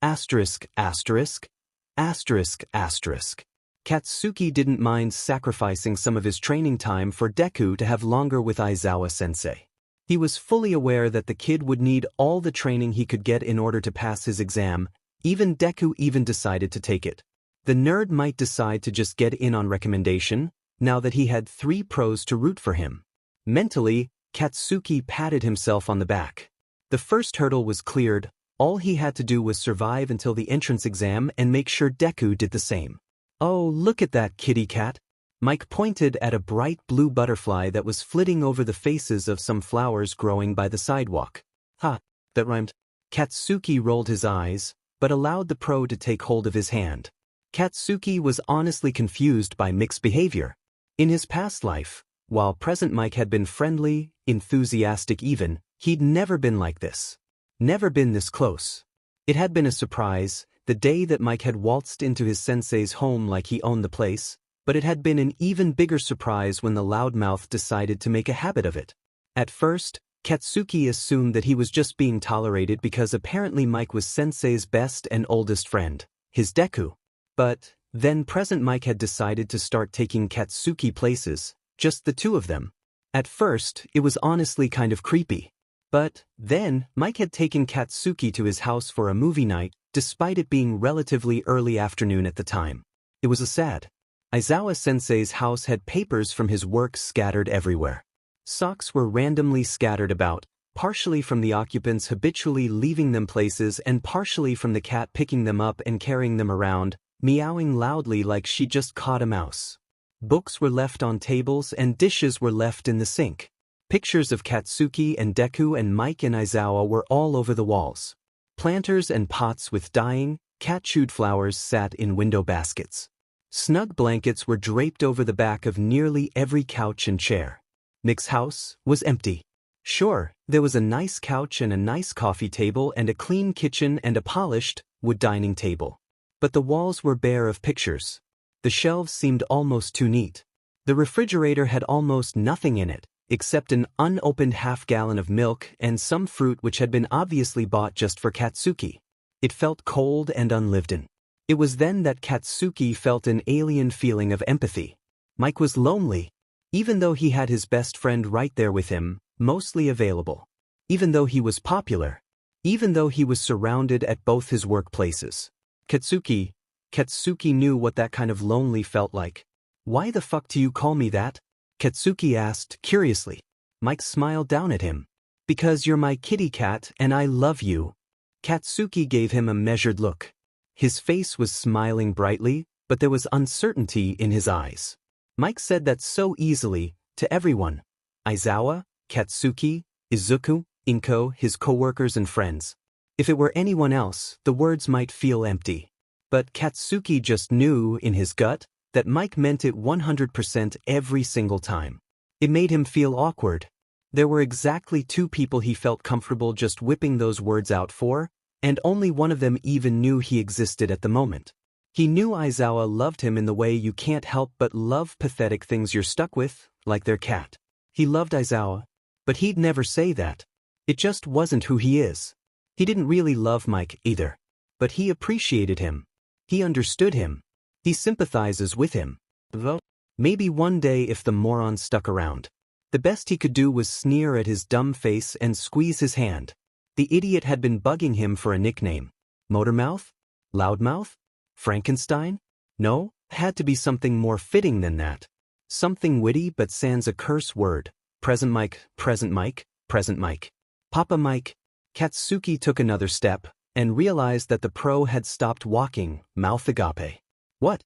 Asterisk, asterisk. Asterisk, asterisk. Katsuki didn't mind sacrificing some of his training time for Deku to have longer with Aizawa-sensei. He was fully aware that the kid would need all the training he could get in order to pass his exam. Deku even decided to take it. The nerd might decide to just get in on recommendation, now that he had 3 pros to root for him. Mentally, Katsuki patted himself on the back. The first hurdle was cleared. All he had to do was survive until the entrance exam and make sure Deku did the same. "Oh, look at that kitty cat." Mike pointed at a bright blue butterfly that was flitting over the faces of some flowers growing by the sidewalk. "Ha, that rhymed." Katsuki rolled his eyes, but allowed the pro to take hold of his hand. Katsuki was honestly confused by Mike's behavior. In his past life, while present Mike had been friendly, enthusiastic even, he'd never been like this. Never been this close. It had been a surprise, the day that Mike had waltzed into his sensei's home like he owned the place, but it had been an even bigger surprise when the loudmouth decided to make a habit of it. At first, Katsuki assumed that he was just being tolerated because apparently Mike was sensei's best and oldest friend, his Deku. But then present Mike had decided to start taking Katsuki places, just the two of them. At first, it was honestly kind of creepy. But then, Mike had taken Katsuki to his house for a movie night, despite it being relatively early afternoon at the time. It was a sad. Aizawa-sensei's house had papers from his work scattered everywhere. Socks were randomly scattered about, partially from the occupants habitually leaving them places and partially from the cat picking them up and carrying them around, meowing loudly like she just caught a mouse. Books were left on tables and dishes were left in the sink. Pictures of Katsuki and Deku and Mike and Aizawa were all over the walls. Planters and pots with dying, cat-chewed flowers sat in window baskets. Snug blankets were draped over the back of nearly every couch and chair. Nick's house was empty. Sure, there was a nice couch and a nice coffee table and a clean kitchen and a polished, wood dining table. But the walls were bare of pictures. The shelves seemed almost too neat. The refrigerator had almost nothing in it, except an unopened half-gallon of milk and some fruit which had been obviously bought just for Katsuki. It felt cold and unlived in. It was then that Katsuki felt an alien feeling of empathy. Mike was lonely. Even though he had his best friend right there with him, mostly available. Even though he was popular. Even though he was surrounded at both his workplaces. Katsuki knew what that kind of lonely felt like. "Why the fuck do you call me that?" Katsuki asked, curiously. Mike smiled down at him. "Because you're my kitty cat and I love you." Katsuki gave him a measured look. His face was smiling brightly, but there was uncertainty in his eyes. Mike said that so easily, to everyone. Aizawa, Katsuki, Izuku, Inko, his coworkers and friends. If it were anyone else, the words might feel empty. But Katsuki just knew, in his gut, that Mike meant it 100% every single time. It made him feel awkward. There were exactly 2 people he felt comfortable just whipping those words out for, and only one of them even knew he existed at the moment. He knew Aizawa loved him in the way you can't help but love pathetic things you're stuck with, like their cat. He loved Aizawa, but he'd never say that. It just wasn't who he is. He didn't really love Mike either. But he appreciated him. He understood him. He sympathizes with him. Though, maybe one day if the moron stuck around. The best he could do was sneer at his dumb face and squeeze his hand. The idiot had been bugging him for a nickname. Motormouth? Loudmouth? Frankenstein? No, had to be something more fitting than that. Something witty but sans a curse word. Present Mike, present Mike, present Mike. Papa Mike. Katsuki took another step and realized that the pro had stopped walking, mouth agape. What?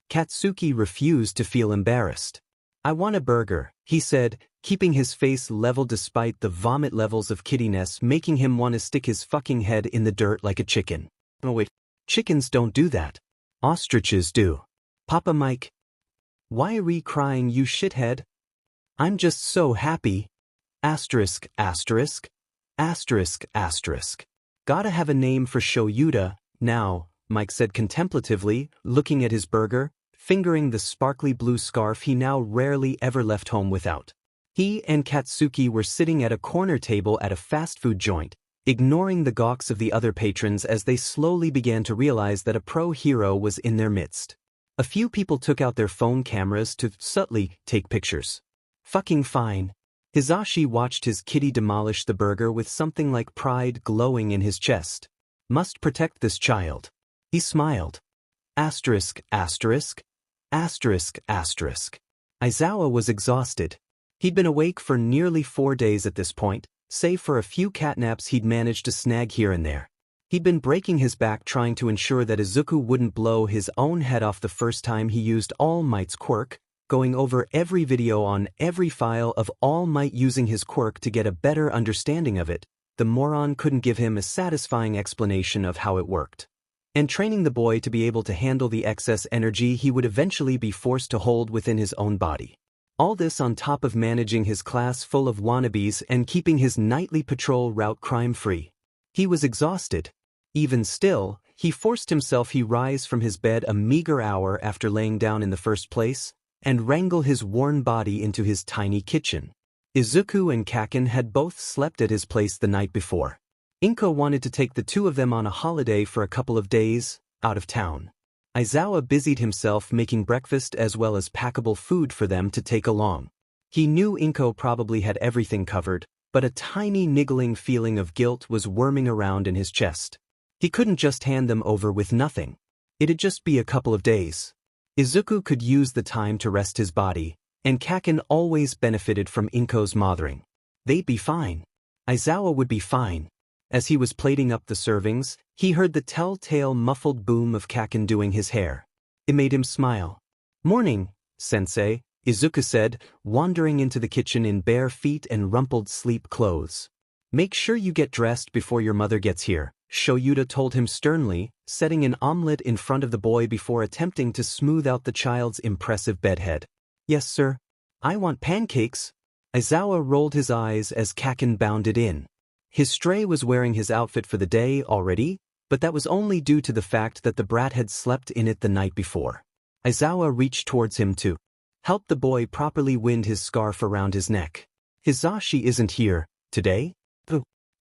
Katsuki refused to feel embarrassed. I want a burger, he said, keeping his face level despite the vomit levels of kiddiness making him want to stick his fucking head in the dirt like a chicken. Oh wait, chickens don't do that. Ostriches do. Papa Mike. Why are you crying, you shithead? I'm just so happy. Asterisk, asterisk, asterisk, asterisk. Gotta have a name for Shoyuta, now, Mike said contemplatively, looking at his burger, fingering the sparkly blue scarf he now rarely ever left home without. He and Katsuki were sitting at a corner table at a fast food joint, ignoring the gawks of the other patrons as they slowly began to realize that a pro hero was in their midst. A few people took out their phone cameras to subtly take pictures. Fucking fine. Hisashi watched his kitty demolish the burger with something like pride glowing in his chest. Must protect this child. He smiled. Asterisk, asterisk, asterisk, asterisk. Aizawa was exhausted. He'd been awake for nearly 4 days at this point, save for a few catnaps he'd managed to snag here and there. He'd been breaking his back trying to ensure that Izuku wouldn't blow his own head off the first time he used All Might's quirk, going over every video on every file of All Might using his quirk to get a better understanding of it. The moron couldn't give him a satisfying explanation of how it worked. And training the boy to be able to handle the excess energy he would eventually be forced to hold within his own body. All this on top of managing his class full of wannabes and keeping his nightly patrol route crime-free. He was exhausted. Even still, he forced himself to rise from his bed a meager hour after laying down in the first place, and wrangle his worn body into his tiny kitchen. Izuku and Kaken had both slept at his place the night before. Inko wanted to take the 2 of them on a holiday for a couple of days, out of town. Aizawa busied himself making breakfast as well as packable food for them to take along. He knew Inko probably had everything covered, but a tiny niggling feeling of guilt was worming around in his chest. He couldn't just hand them over with nothing. It'd just be a couple of days. Izuku could use the time to rest his body, and Kaken always benefited from Inko's mothering. They'd be fine. Aizawa would be fine. As he was plating up the servings, he heard the telltale muffled boom of Kaken doing his hair. It made him smile. Morning, sensei, Izuku said, wandering into the kitchen in bare feet and rumpled sleep clothes. Make sure you get dressed before your mother gets here, Shoyuta told him sternly, setting an omelet in front of the boy before attempting to smooth out the child's impressive bedhead. Yes, sir. I want pancakes. Aizawa rolled his eyes as Kaken bounded in. His stray was wearing his outfit for the day already, but that was only due to the fact that the brat had slept in it the night before. Aizawa reached towards him to help the boy properly wind his scarf around his neck. Hisashi isn't here today?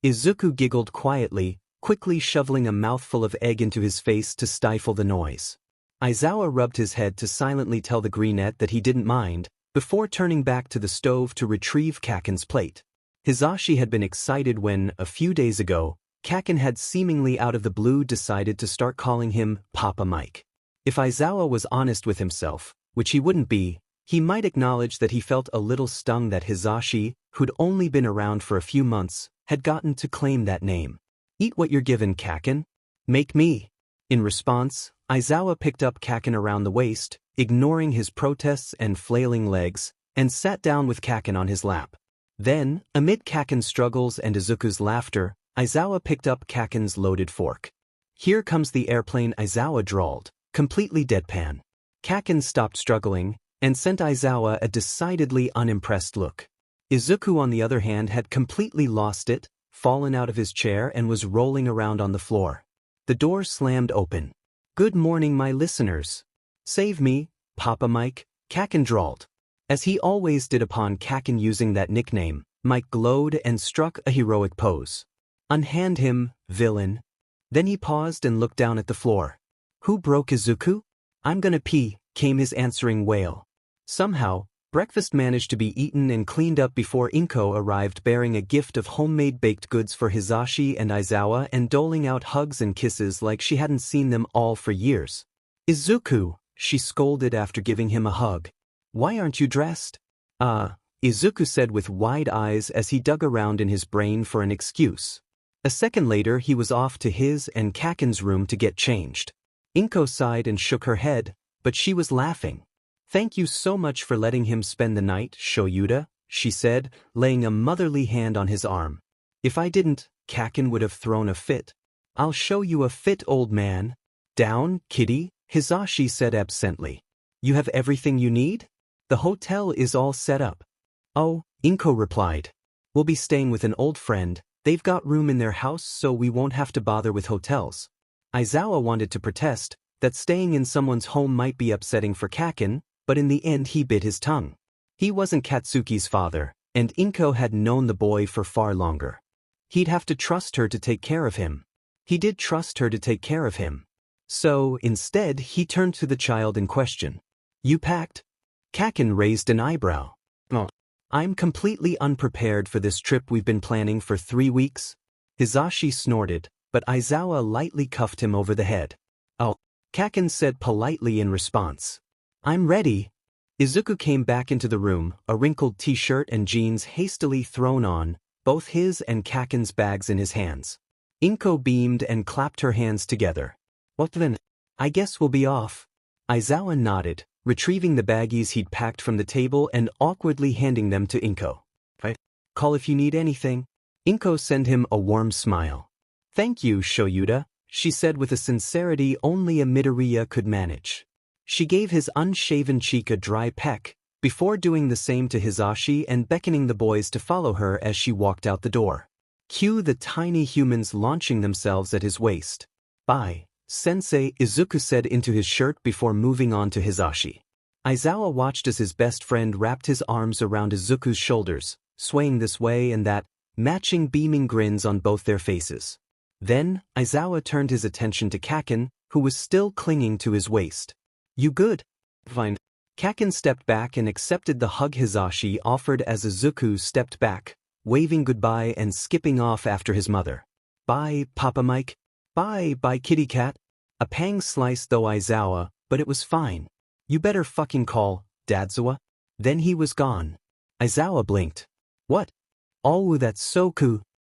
Izuku giggled quietly, quickly shoveling a mouthful of egg into his face to stifle the noise. Aizawa rubbed his head to silently tell the greenette that he didn't mind, before turning back to the stove to retrieve Kaken's plate. Hisashi had been excited when, a few days ago, Kaken had seemingly out of the blue decided to start calling him Papa Mike. If Aizawa was honest with himself, which he wouldn't be, he might acknowledge that he felt a little stung that Hisashi, who'd only been around for a few months, had gotten to claim that name. Eat what you're given, Kaken. Make me. In response, Aizawa picked up Kaken around the waist, ignoring his protests and flailing legs, and sat down with Kaken on his lap. Then, amid Kaken's struggles and Izuku's laughter, Aizawa picked up Kaken's loaded fork. "Here comes the airplane," Aizawa drawled, completely deadpan. Kaken stopped struggling, and sent Aizawa a decidedly unimpressed look. Izuku on the other hand had completely lost it, fallen out of his chair and was rolling around on the floor. The door slammed open. "Good morning, my listeners. Save me, Papa Mike," Kaken drawled. As he always did upon Kaken using that nickname, Mike glowed and struck a heroic pose. "Unhand him, villain." Then he paused and looked down at the floor. "Who broke Izuku?" "I'm gonna pee," came his answering wail. Somehow, breakfast managed to be eaten and cleaned up before Inko arrived bearing a gift of homemade baked goods for Hizashi and Aizawa and doling out hugs and kisses like she hadn't seen them all for years. "Izuku," she scolded after giving him a hug. "Why aren't you dressed?" Izuku said with wide eyes as he dug around in his brain for an excuse. A second later he was off to his and Kaken's room to get changed. Inko sighed and shook her head, but she was laughing. "Thank you so much for letting him spend the night, Shoyuta," she said, laying a motherly hand on his arm. "If I didn't, Kaken would have thrown a fit." "I'll show you a fit, old man." "Down, kitty," Hizashi said absently. "You have everything you need? The hotel is all set up." "Oh," Inko replied. "We'll be staying with an old friend. They've got room in their house so we won't have to bother with hotels." Aizawa wanted to protest that staying in someone's home might be upsetting for Kaken, but in the end he bit his tongue. He wasn't Katsuki's father, and Inko had known the boy for far longer. He'd have to trust her to take care of him. He did trust her to take care of him. So, instead, he turned to the child in question. "You packed?" Kaken raised an eyebrow. "Oh. I'm completely unprepared for this trip we've been planning for 3 weeks. Hizashi snorted, but Aizawa lightly cuffed him over the head. "Oh," Kaken said politely in response. "I'm ready." Izuku came back into the room, a wrinkled t-shirt and jeans hastily thrown on, both his and Kaken's bags in his hands. Inko beamed and clapped her hands together. "What then? I guess we'll be off." Aizawa nodded, retrieving the baggies he'd packed from the table and awkwardly handing them to Inko. "Right. Call if you need anything." Inko sent him a warm smile. "Thank you, Shoyuta," she said with a sincerity only a Midoriya could manage. She gave his unshaven cheek a dry peck, before doing the same to Hizashi and beckoning the boys to follow her as she walked out the door. Cue the tiny humans launching themselves at his waist. "Bye, Sensei," Izuku said into his shirt before moving on to Hizashi. Aizawa watched as his best friend wrapped his arms around Izuku's shoulders, swaying this way and that, matching beaming grins on both their faces. Then, Aizawa turned his attention to Kaken, who was still clinging to his waist. "You good?" "Fine." Kaken stepped back and accepted the hug Hizashi offered as Izuku stepped back, waving goodbye and skipping off after his mother. "Bye, Papa Mike." "Bye, kitty cat." A pang sliced though Aizawa, but it was fine. "You better fucking call, Dadzawa." Then he was gone. Aizawa blinked. "What?" "Oh, that's so cool."